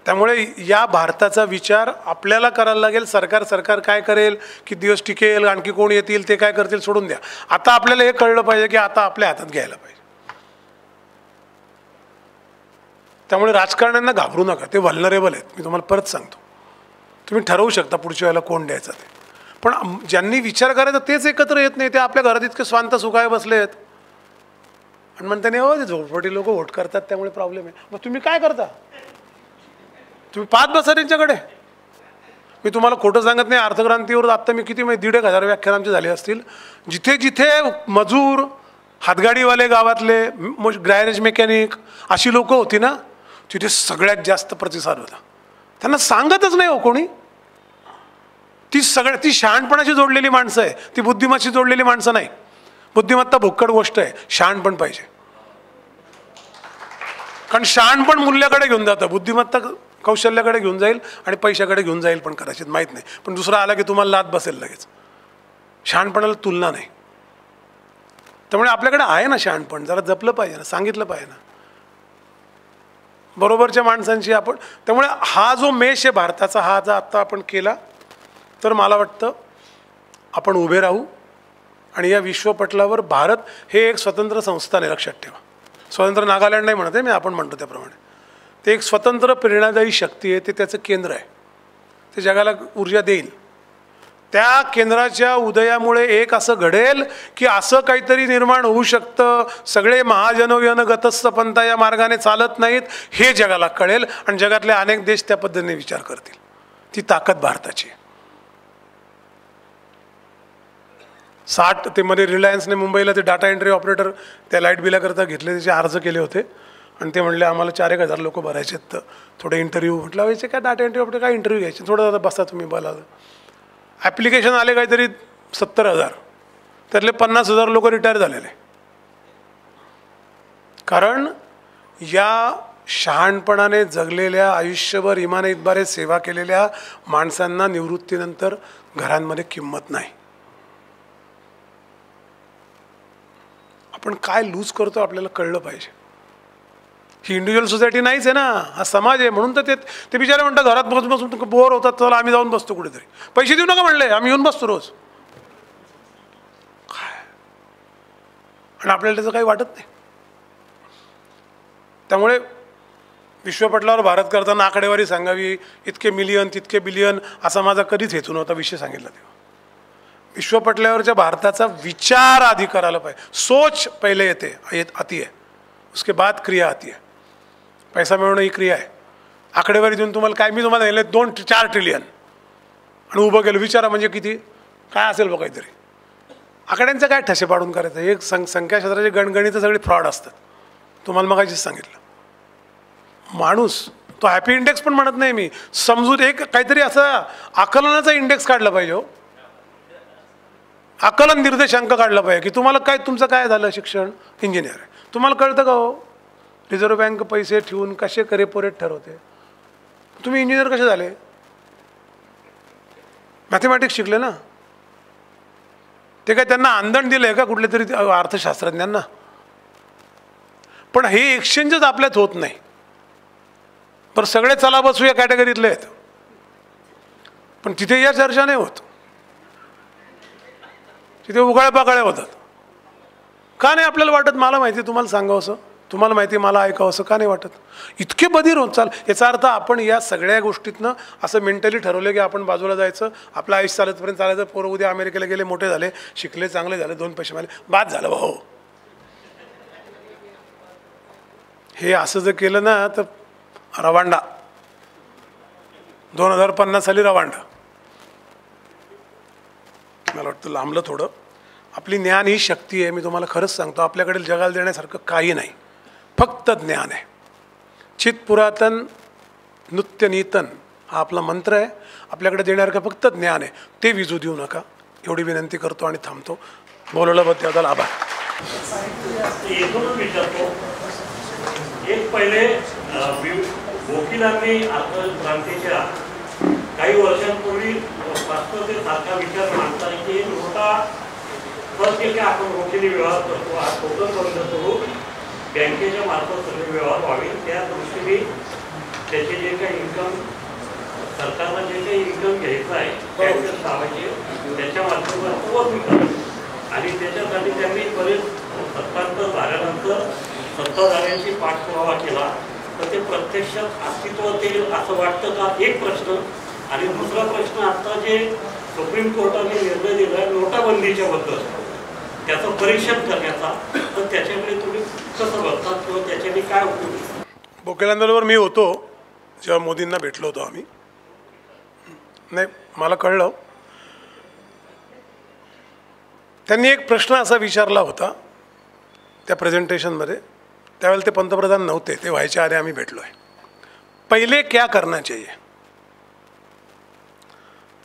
त्यामुळे या भारताचा विचार आपल्याला करायला लागेल. सरकार काय करेल, किती दिवस टिकेल, आणखी कोण येतील, ते काय करतील सोडून द्या. आता आपल्याला हे कळलं पाहिजे की आता आपल्या हातात घ्यायला पाहिजे. त्यामुळे राजकारण्यांना घाबरू नका, ते व्हल्नरेबल आहेत. मी तुम्हाला परत सांगतो, तुम्ही ठरवू शकता पुढच्या वेळेला कोण द्यायचं ते. पण ज्यांनी विचार करायचा तेच एकत्र येत नाही. ते आपल्या घरात इतके स्वांत सुखाय बसले आहेत आणि म्हणते नाही हो, ते झोपडपट्टी लोक वोट करतात त्यामुळे प्रॉब्लेम आहे. मग तुम्ही काय करता? तुम्ही 5 बसा त्यांच्याकडे. मी तुम्हाला खोटं सांगत नाही. अर्थक्रांतीवर आत्ता मी किती 1,500 व्याख्यान आमचे झाले असतील. जिथे जिथे मजूर, हातगाडीवाले गावातले गॅरेज मेकॅनिक अशी लोकं होती ना, तिथे सगळ्यात जास्त प्रतिसाद होता. त्यांना सांगतच नाही हो कोणी. ती शहाणपणाशी जोडलेली माणसं आहे, ती बुद्धिमत्तेशी जोडलेली माणसं नाही. बुद्धिमत्ता भुक्कड गोष्ट आहे, शहाणपण पाहिजे. कारण शहाणपण मूल्याकडे घेऊन जातं, बुद्धिमत्ता कौशल्याकडे घेऊन जाईल आणि पैशाकडे घेऊन जाईल पण कदाचित, माहीत नाही. पण दुसरा आला की तुम्हाला लाद बसेल लगेच. शहाणपणाला तुलना नाही. त्यामुळे आपल्याकडे आहे ना शहाणपण, जरा जपलं पाहिजे ना, सांगितलं पाहिजे ना बरोबरच्या माणसांशी आपण. त्यामुळे हा जो मेष आहे भारताचा, हा जर आत्ता आपण केला तर मला वाटतं आपण उभे राहू. आणि या विश्वपटलावर भारत हे एक स्वतंत्र संस्थान आहे, लक्षात ठेवा. स्वतंत्र नागालँड नाही म्हणत आहे मी, आपण म्हणतो त्याप्रमाणे. ते एक स्वतंत्र प्रेरणादायी शक्ती आहे, ते त्याचं केंद्र आहे, ते जगाला ऊर्जा देईल. त्या केंद्राच्या उदयामुळे एक असं घडेल की असं काहीतरी निर्माण होऊ शकतं, सगळे महाजनोयन गतस्थ पंथा या मार्गाने चालत नाहीत हे जगाला कळेल आणि जगातले अनेक देश त्या पद्धतीने विचार करतील. ती ताकद भारताची. 60 ते मध्ये रिलायन्सने मुंबईला ते डाटा एंट्री ऑपरेटर त्या लाईट बिलाकरता घेतले, त्याचे अर्ज केले होते आणि ते म्हणले आम्हाला 4,000 लोक भरायचे आहेत, तर थोडे इंटरव्ह्यू. म्हटलं व्हायचे काय डाटा एंट्री ऑपरेटर, काय इंटरव्ह्यू घ्यायचे, थोडं बसा तुम्ही बोला. ॲप्लिकेशन आले काहीतरी 70,000, त्यातले 50,000 लोक रिटायर झालेले. कारण या शहाणपणाने जगलेल्या, आयुष्यभर इमाने इतबारे सेवा केलेल्या माणसांना निवृत्तीनंतर घरांमध्ये किंमत नाही. आपण काय लूज करतो आपल्याला कळलं पाहिजे. ही इंडिव्हिज्युअल सोसायटी नाहीच आहे ना, हा समाज आहे. म्हणून तर ते बिचारे म्हणतात घरात बसून बसून बोर होतात, चला आम्ही जाऊन बसतो कुठेतरी. पैसे देऊ नका म्हणले, आम्ही येऊन बसतो रोज. काय आणि आपल्याला त्याचं काही वाटत नाही. त्यामुळे विश्वपटलावर भारत करताना आकडेवारी सांगावी, इतके मिलियन तितके बिलियन, असा माझा कधीच हेतू नव्हता. विषय सांगितला तेव्हा विश्वपटलावरच्या भारताचा विचार आधी करायला पाहिजे. सोच पहिले येते, आती आहे, उसके बाद क्रिया आती आहे. पैसा मिळवणं ही क्रिया आहे. आकडेवारी देऊन तुम्हाला काय, मी तुम्हाला दिले 2-4 ट्रिलियन आणि उभं केलं, विचारा म्हणजे किती काय असेल बघ काहीतरी. आकड्यांचं काय ठसे पाडून करायचं. एक संख्याशास्त्राचे गणगणित सगळे फ्रॉड असतात, तुम्हाला मगाशीच सांगितलं. माणूस तो हॅपी इंडेक्स पण म्हणत नाही मी, समजून एक काहीतरी असं आकलनाचा इंडेक्स काढला पाहिजे हो. आकलन निर्देशांक काढला पाहिजे की तुम्हाला काय, तुमचं काय झालं शिक्षण, इंजिनियर आहे, तुम्हाला कळतं का हो रिझर्व्ह बँक पैसे ठेवून कसे रेपो रेट ठरवते. तुम्ही इंजिनियर कसे झाले, मॅथमॅटिक्स शिकले ना. ते काय त्यांना आंदण दिलं आहे का कुठल्या तरी अर्थशास्त्रज्ञांना. पण हे एक्सचेंजच आपल्यात होत नाही. पण सगळे चला बसू या कॅटेगरीतले आहेत, पण तिथे या चर्चा नाही होत. तिथे उगाळ्या पागाळ्या होतात. का नाही आपल्याला वाटत, मला माहिती तुम्हाला सांगावं असं, तुम्हाला माहिती मला ऐकावं असं का नाही वाटत. इतके बधीर होत चाल. याचा अर्थ आपण या सगळ्या गोष्टीतनं असं मेंटली ठरवलं की आपण बाजूला जायचं, आपलं आयुष्य चालतपर्यंत चालायचं. पोरं उद्या अमेरिकेला गेले, मोठे झाले, शिकले, चांगले झाले, 2 पैसे मिळाले, बाद झालं भाऊ. हे असं जर केलं ना तर रवांडा 2050 साली रवांडा. मला वाटतं लांबलं थोडं. आपली ज्ञान ही शक्ती आहे. मी तुम्हाला खरंच सांगतो, आपल्याकडे जगाला देण्यासारखं काही नाही, फक्त ज्ञान आहे. चित पुरातन नृत्य नीतन हा आपला मंत्र आहे. आपल्याकडे देण्यासारखं फक्त ज्ञान आहे, ते विजू देऊ नका एवढी विनंती करतो आणि थांबतो. बोलवल्याबद्दल आभार. एक पहिले वकिलांनी क्रांतीच्या काही वर्षांपूर्वी सारखा विचार मांडता की मोठा फर्स्ट जे काय आपण वकिली व्यवहार करतो, हा टोटल बंद करू, बँकेच्या मार्फत सगळे व्यवहार व्हावे. त्या दृष्टीने त्याचे जे काही इन्कम, सरकारला जे काही इन्कम घ्यायचं आहे टॅक्सेस लावायचे, त्याच्या माध्यमातून वसूल करायची. आणि त्याच्यासाठी त्यांनी बरेच सत्तांतर झाल्यानंतर सत्ताधाऱ्यांची पाठपुरावा केला, तर ते प्रत्यक्षात अस्तित्वात येईल असं वाटतं का, एक प्रश्न. आणि दुसरा प्रश्न, आता जे सुप्रीम कोर्टाने निर्णय दिला नोटाबंदीच्या बद्दल, त्याचं परीक्षण करण्याचा, तर त्याच्याकडे तुम्ही कसं बघतात किंवा त्याच्याने काय उपयोग. वकिलांबरोबर मी होतो जेव्हा मोदींना भेटलो होतो आम्ही. नाही मला कळलं, त्यांनी एक प्रश्न असा विचारला होता त्या प्रेझेंटेशनमध्ये, त्यावेळेला ते पंतप्रधान नव्हते, ते व्हायच्या आधी आम्ही भेटलो आहे. पहिले क्या करना चाहिए,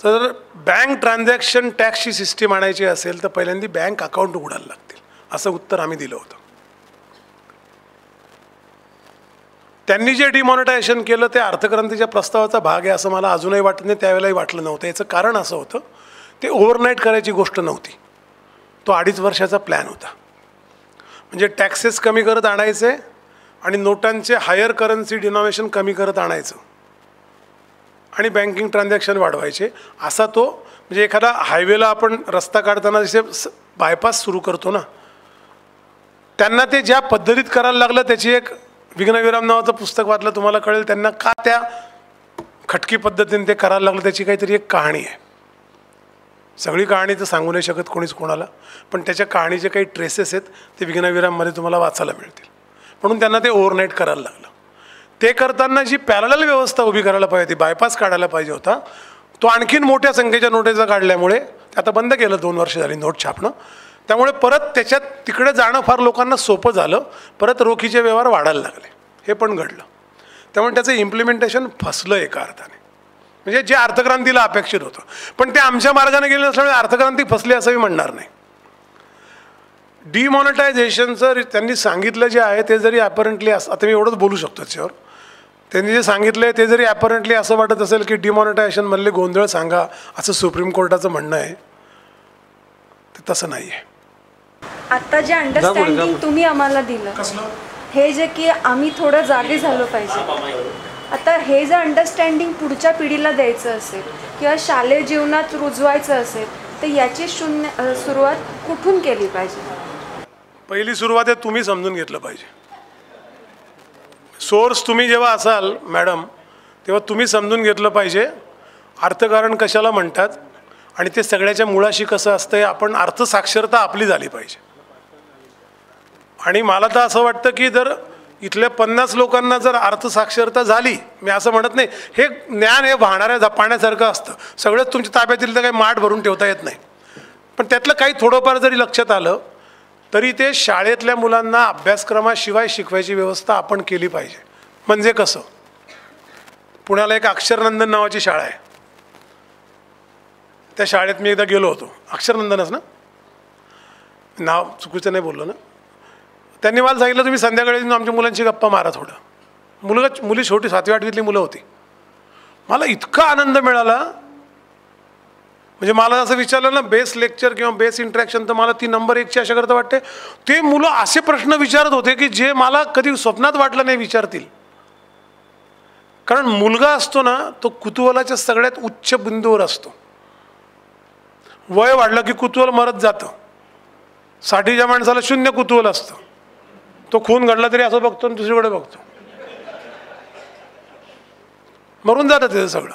तर बँक ट्रान्झॅक्शन टॅक्सची सिस्टीम आणायची असेल तर पहिल्यांदा बँक अकाउंट उघडायला लागतील, असं उत्तर आम्ही दिलं होतं. त्यांनी जे डिमॉनिटायझेशन केलं ते अर्थक्रांतीच्या प्रस्तावाचा भाग आहे असं मला अजूनही वाटत नाही, त्यावेळेलाही वाटलं नव्हतं. याचं कारण असं होतं, ते ओव्हरनाईट करायची गोष्ट नव्हती, तो 2.5 वर्षाचा प्लॅन होता. म्हणजे टॅक्सेस कमी करत आणायचे आणि नोटांचे हायर करन्सी डिनॉमिनेशन कमी करत आणायचं आणि बँकिंग ट्रान्झॅक्शन वाढवायचे, असा तो. म्हणजे एखादा हायवेला आपण रस्ता काढताना जसे बायपास सुरू करतो ना, त्यांना ते ज्या पद्धतीत करायला लागलं त्याची एक विघ्नविराम नावाचं पुस्तक वाचलं तुम्हाला कळेल त्यांना का त्या खटकी पद्धतीने ते करायला लागलं, त्याची काहीतरी एक कहाणी आहे. सगळी कहाणी तर सांगू नाही शकत कोणीच कोणाला, पण त्याच्या कहाणीचे काही ट्रेसेस आहेत ते विघ्नविराममध्ये तुम्हाला वाचायला मिळतील. म्हणून त्यांना ते ओव्हरनाईट करायला लागलं. ते करताना जी पॅरलल व्यवस्था उभी करायला पाहिजे होती, बायपास काढायला पाहिजे होता, तो आणखीन मोठ्या संख्येच्या नोटेचा काढल्यामुळे ते आता बंद केलं, 2 वर्ष झाली नोट छापणं. त्यामुळे परत त्याच्यात तिकडे जाणं फार लोकांना सोपं झालं, परत रोखीचे व्यवहार वाढायला लागले, हे पण घडलं. त्यामुळे त्याचं इम्प्लिमेंटेशन फसलं एका अर्थाने, म्हणजे जे अर्थक्रांतीला अपेक्षित होतं. पण ते आमच्या मार्गाने गेले नसल्यामुळे अर्थक्रांती फसली असं मी म्हणणार नाही. डिमॉनिटायझेशनचं त्यांनी सांगितलं जे आहे ते जरी ॲपरंटली आता मी एवढंच बोलू शकतो त्याच्यावर, त्यांनी जे सांगितलं आहे ते जरी ॲपरंटली असं वाटत असेल की डिमॉनिटायझेशनमधले गोंधळ सांगा असं सुप्रीम कोर्टाचं म्हणणं आहे, ते तसं नाही आहे. आता जे अंडरस्टँडिंग तुम्ही आम्हाला दिलं, हे जे की आम्ही थोडं जागे झालो पाहिजे, आता हे जर अंडरस्टँडिंग पुढच्या पिढीला द्यायचं असेल किंवा शालेय जीवनात रुजवायचं असेल तर याची सुरुवात कुठून केली पाहिजे? पहिली सुरुवात आहे तुम्ही समजून घेतलं पाहिजे. सोर्स तुम्ही जेव्हा असाल मॅडम, तेव्हा तुम्ही समजून घेतलं पाहिजे अर्थकारण कशाला म्हणतात आणि ते सगळ्याच्या मुळाशी कसं असतं. आपण अर्थसाक्षरता आपली झाली पाहिजे. आणि मला तर असं वाटतं की जर इथल्या 50 लोकांना जर अर्थसाक्षरता झाली, मी असं म्हणत नाही, हे ज्ञान हे वाहणाऱ्या पाण्यासारखं असतं, सगळंच तुमच्या ताब्यातील तर काही माठ भरून ठेवता येत नाही. पण त्यातलं काही थोडंफार जरी लक्षात आलं तरी ते शाळेतल्या मुलांना अभ्यासक्रमाशिवाय शिकवायची व्यवस्था आपण केली पाहिजे. म्हणजे कसं, पुण्याला एक अक्षरनंदन नावाची शाळा आहे, त्या शाळेत मी एकदा गेलो होतो. अक्षरनंदनच ना, नाव चुकीचं नाही बोललो ना. त्यांनी मला सांगितलं तुम्ही संध्याकाळी आमच्या मुलांची गप्पा मारा थोडं. मुली छोटी 7वी-8वीतली मुलं होती. मला इतका आनंद मिळाला, म्हणजे मला असं विचारलं ना बेस लेक्चर किंवा बेस इंटरॅक्शन, तर मला ती नंबर 1ची अशा करता वाटते. ते मुलं असे प्रश्न विचारत होते की जे मला कधी स्वप्नात वाटलं नाही विचारतील. कारण मुलगा असतो ना तो कुतूहलाच्या सगळ्यात उच्च बिंदूवर असतो. वय वाढलं की कुतूहल मरत जातं. 60च्या माणसाला 0 कुतूहल असतं. तो खून घडला तरी असं बघतो आणि दुसरीकडे बघतो, मरून जातं त्याचं सगळं.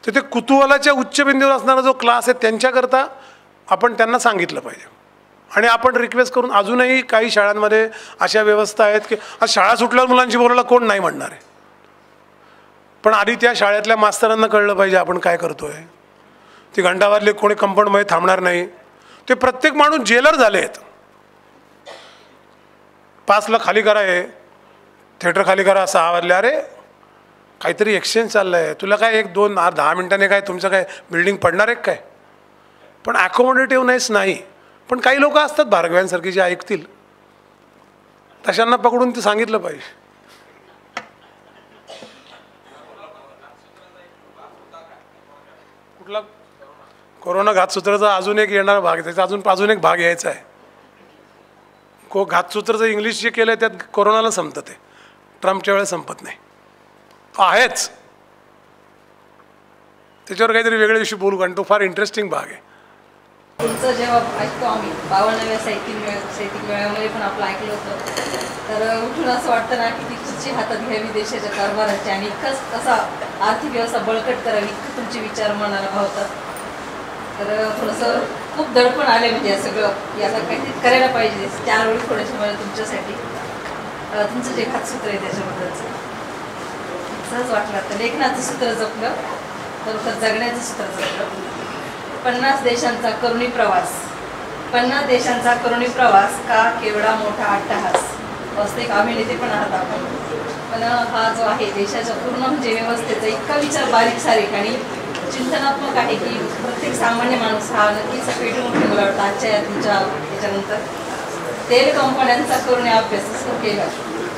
तर ते कुतूहलाच्या उच्च बिंदूवर असणारा जो क्लास आहे त्यांच्याकरता आपण त्यांना सांगितलं पाहिजे. आणि आपण रिक्वेस्ट करून, अजूनही काही शाळांमध्ये अशा व्यवस्था आहेत की आज शाळा सुटल्यावर मुलांची बोलायला कोण नाही म्हणणार आहे, पण आधी त्या शाळेतल्या मास्तरांना कळलं पाहिजे आपण काय करतोय. ती घंटावारली कोणी कंपाऊंडमध्ये थांबणार नाही. ते प्रत्येक माणूस जेलर झाले आहेत. 5ला खाली करा, हे थिएटर खाली करा, 6 वाजले, अरे काहीतरी एक्सचेंज चाललं आहे, तुला काय 1-2-10 मिनिटांनी काय तुमचं काय बिल्डिंग पडणार आहे काय. पण ॲकोमोडेटिव्हनेस नाही. पण काही लोक असतात भार्गव्यांसारखी जे ऐकतील, तशांना पकडून ते सांगितलं पाहिजे. कुठला कोरोना घातसूत्राचा अजून एक येणारा भाग, त्याचा अजून एक भाग यायचा आहे. घातसूत्राचं इंग्लिश जे केलं आहे त्यात कोरोनाला संपतं, ते ट्रम्पच्या वेळेस संपत नाही, आहेच. त्याच्यावर काहीतरी वेगळ्या दिवशी बोलू, कारण तो फार इंटरेस्टिंग भाग आहे. तुमचं जेव्हा ऐकतो आम्ही 52व्या साहित्यिक मेळ्यामध्ये पण आपलं ऐकलं होतं, तर उठून असं वाटतं ना की ती खुर्ची हातात घ्यावी देशाच्या कारभाराची आणि कसा आर्थिक व्यवस्था बळकट करावी, तुमचे विचार मनाला भावतात. तर थोडंसं खूप दडपण आले, म्हणजे या सगळं याला काहीतरी करायला पाहिजे. 4 वेळी थोड्याशा मला तुमच्यासाठी तुमचं जे खातसूत्र आहे त्याच्याबद्दलचं सहज वाटलं. तर लेखनाचं सूत्र जपलं तर जगण्याचं सूत्र जपलं. 50 देशांचा करुणी प्रवास 50 देशांचा करुणी प्रवास का केवढा मोठा अट्टहास. वास्तविक अभिनेते पण आहात आपण, पण हा जो आहे देशाच्या पूर्ण म्हणजे व्यवस्थेचा इतका विचार बारीक सारीक आणि चिंतनात्मक आहे की प्रत्येक सामान्य माणूस हा नक्कीच पेटून उठून मला वाटतं आजच्या तुमच्या त्याच्यानंतर तेल कंपन्यांचा करून अभ्यास सुरू केला.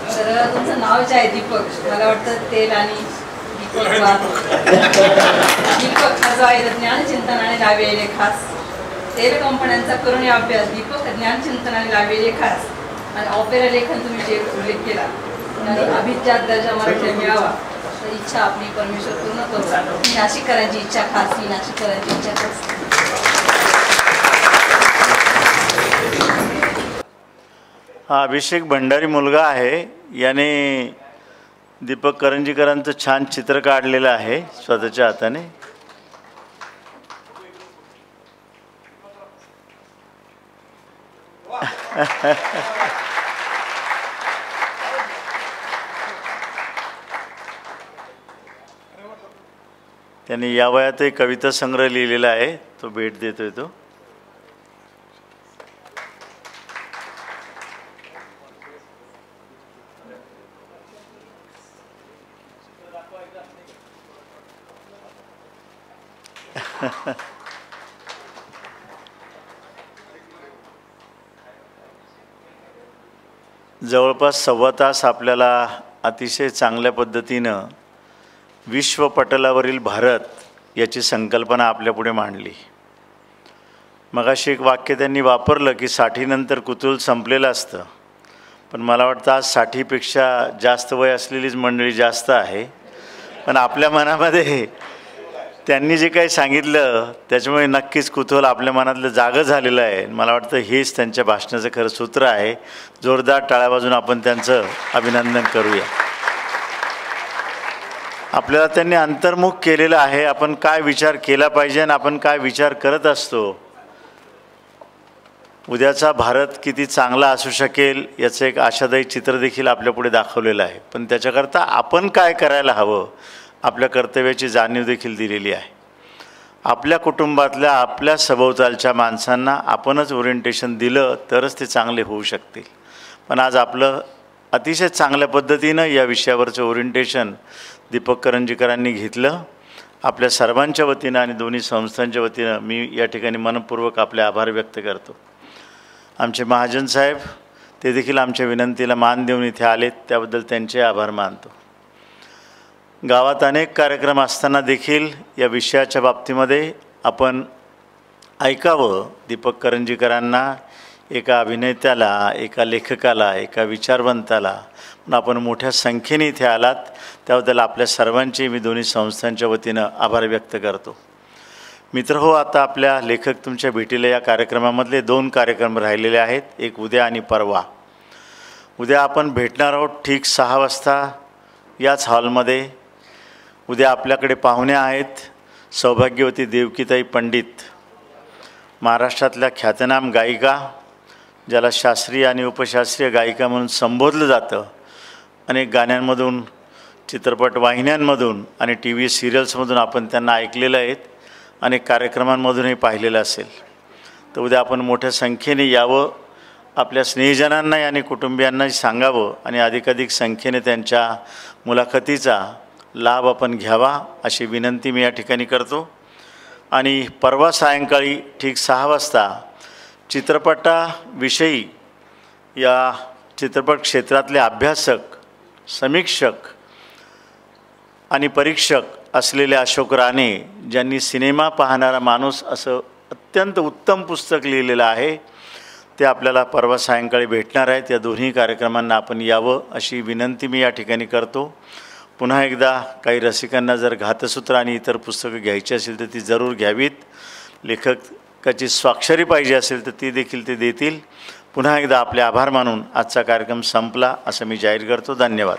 तर तुमचं नाव जे आहे दीपक, मला वाटतं तेल आणि दीपक हा जो आहे ज्ञानचिंतन आणि लावलेले खास. तेल कंपन्यांचा करून अभ्यास, दीपक ज्ञानचिंतन आणि लावलेले खास आणि ऑपेरा लेखन तुम्ही जे उल्लेख केला आणि अभिजात दर्जा मराठीला मिळावा तर इच्छा आपली परमेश्वर पूर्ण करू. ही नाशिककरांची इच्छा खास, ही नाशिककरांची इच्छा खास. हा अभिषेक भंडारी मुलगा आहे. याने दीपक करंजीकरांचं छान चित्र काढलेलं आहे स्वतःच्या हाताने. त्यांनी या वयातही कविता संग्रह लिहिलेला आहे, तो भेट देतोय तो. जवळपास 1.25 तास आपल्याला अतिशय चांगल्या पद्धतीनं विश्वपटलावरील भारत याची संकल्पना आपल्यापुढे मांडली. मगाशी एक वाक्य त्यांनी वापरलं की 60नंतर कुतूहल संपलेलं असतं, पण मला वाटतं आज 60पेक्षा जास्त वय असलेलीच मंडळी जास्त आहे. पण आपल्या मनामध्ये त्यांनी जे काही सांगितलं त्याच्यामुळे नक्कीच कुतूहल आपल्या मनातलं जागं झालेलं आहे. मला वाटतं हेच त्यांच्या भाषणाचं खरं सूत्र आहे. जोरदार टाळ्या वाजून आपण त्यांचं अभिनंदन करूया. आपल्याला त्यांनी अंतर्मुख केलेलं आहे. आपण काय विचार केला पाहिजे आणि आपण काय विचार करत असतो, उद्याचा भारत किती चांगला असू शकेल याचं एक आशादायी चित्र देखील आपल्यापुढे दाखवलेलं आहे. पण त्याच्याकरता आपण काय करायला हवं, आपल्या कर्तव्याची जाणीव देखील दिलेली आहे. आपल्या कुटुंबातल्या आपल्या सभोवतालच्या माणसांना आपणच ओरिएंटेशन दिलं तरच ते चांगले होऊ शकतील. पण आज आपलं अतिशय चांगल्या पद्धतीनं या विषयावरचं ओरिएंटेशन दीपक करंजीकरांनी घेतलं. आपल्या सर्वांच्या वतीनं आणि दोन्ही संस्थांच्या वतीनं मी या ठिकाणी मनपूर्वक आपले आभार व्यक्त करतो. आमचे महाजन साहेब ते देखील आमच्या विनंतीला मान देऊन इथे आलेत, त्याबद्दल त्यांचे आभार मानतो. गावात अनेक कार्यक्रम असताना देखील या विषयाच्या बाबतीमध्ये आपण ऐकावं. दीपक करंजीकरांना, एका अभिनेत्याला, एका लेखकाला, एका विचारवंताला, पण आपण मोठ्या संख्येने इथे आलात त्याबद्दल आपल्या सर्वांचे मी दोन्ही संस्थांच्या वतीनं आभार व्यक्त करतो. मित्र हो, आता आपल्या लेखक तुमच्या भेटीला या कार्यक्रमामधले 2 कार्यक्रम राहिलेले आहेत, एक उद्या आणि परवा. उद्या आपण भेटणार आहोत ठीक 6 वाजता याच हॉलमध्ये. उद्या आपल्याकडे पाहुणे आहेत सौभाग्यवती देवकीताई पंडित, महाराष्ट्रातल्या ख्यातनाम गायिका, ज्याला शास्त्रीय आणि उपशास्त्रीय गायिका म्हणून संबोधलं जातं. अनेक गाण्यांमधून, चित्रपट वाहिन्यांमधून आणि TV सिरियल्समधून आपण त्यांना ऐकलेलं आहेत, अनेक कार्यक्रमांमधूनही पाहिलेलं असेल. तर उद्या आपण मोठ्या संख्येने यावं, आपल्या स्नेहीजनांनाही आणि कुटुंबियांनाही सांगावं आणि अधिकाधिक संख्येने त्यांच्या मुलाखतीचा लाभ आपण घ्यावा अशी विनंती मी या ठिकाणी करतो. आणि परवा सायंकाळी ठीक 6 वाजता चित्रपटाविषयी या चित्रपट क्षेत्रातले अभ्यासक, समीक्षक आणि परीक्षक असलेले अशोक राणे, ज्यांनी सिनेमा पाहणारा माणूस असं अत्यंत उत्तम पुस्तक लिहिलेलं आहे, ते आपल्याला परवा सायंकाळी भेटणार आहेत. या दोन्ही कार्यक्रमांना आपण यावं अशी विनंती मी या ठिकाणी करतो. पुन्हा एकदा काही रसिकांना जर घातसूत्र आणि इतर पुस्तकं घ्यायची असेल तर ती जरूर घ्यावीत. लेखकाची स्वाक्षरी पाहिजे असेल तर ती देखील ते देतील. पुन्हा एकदा आपले आभार मानून आजचा कार्यक्रम संपला असं मी जाहीर करतो. धन्यवाद.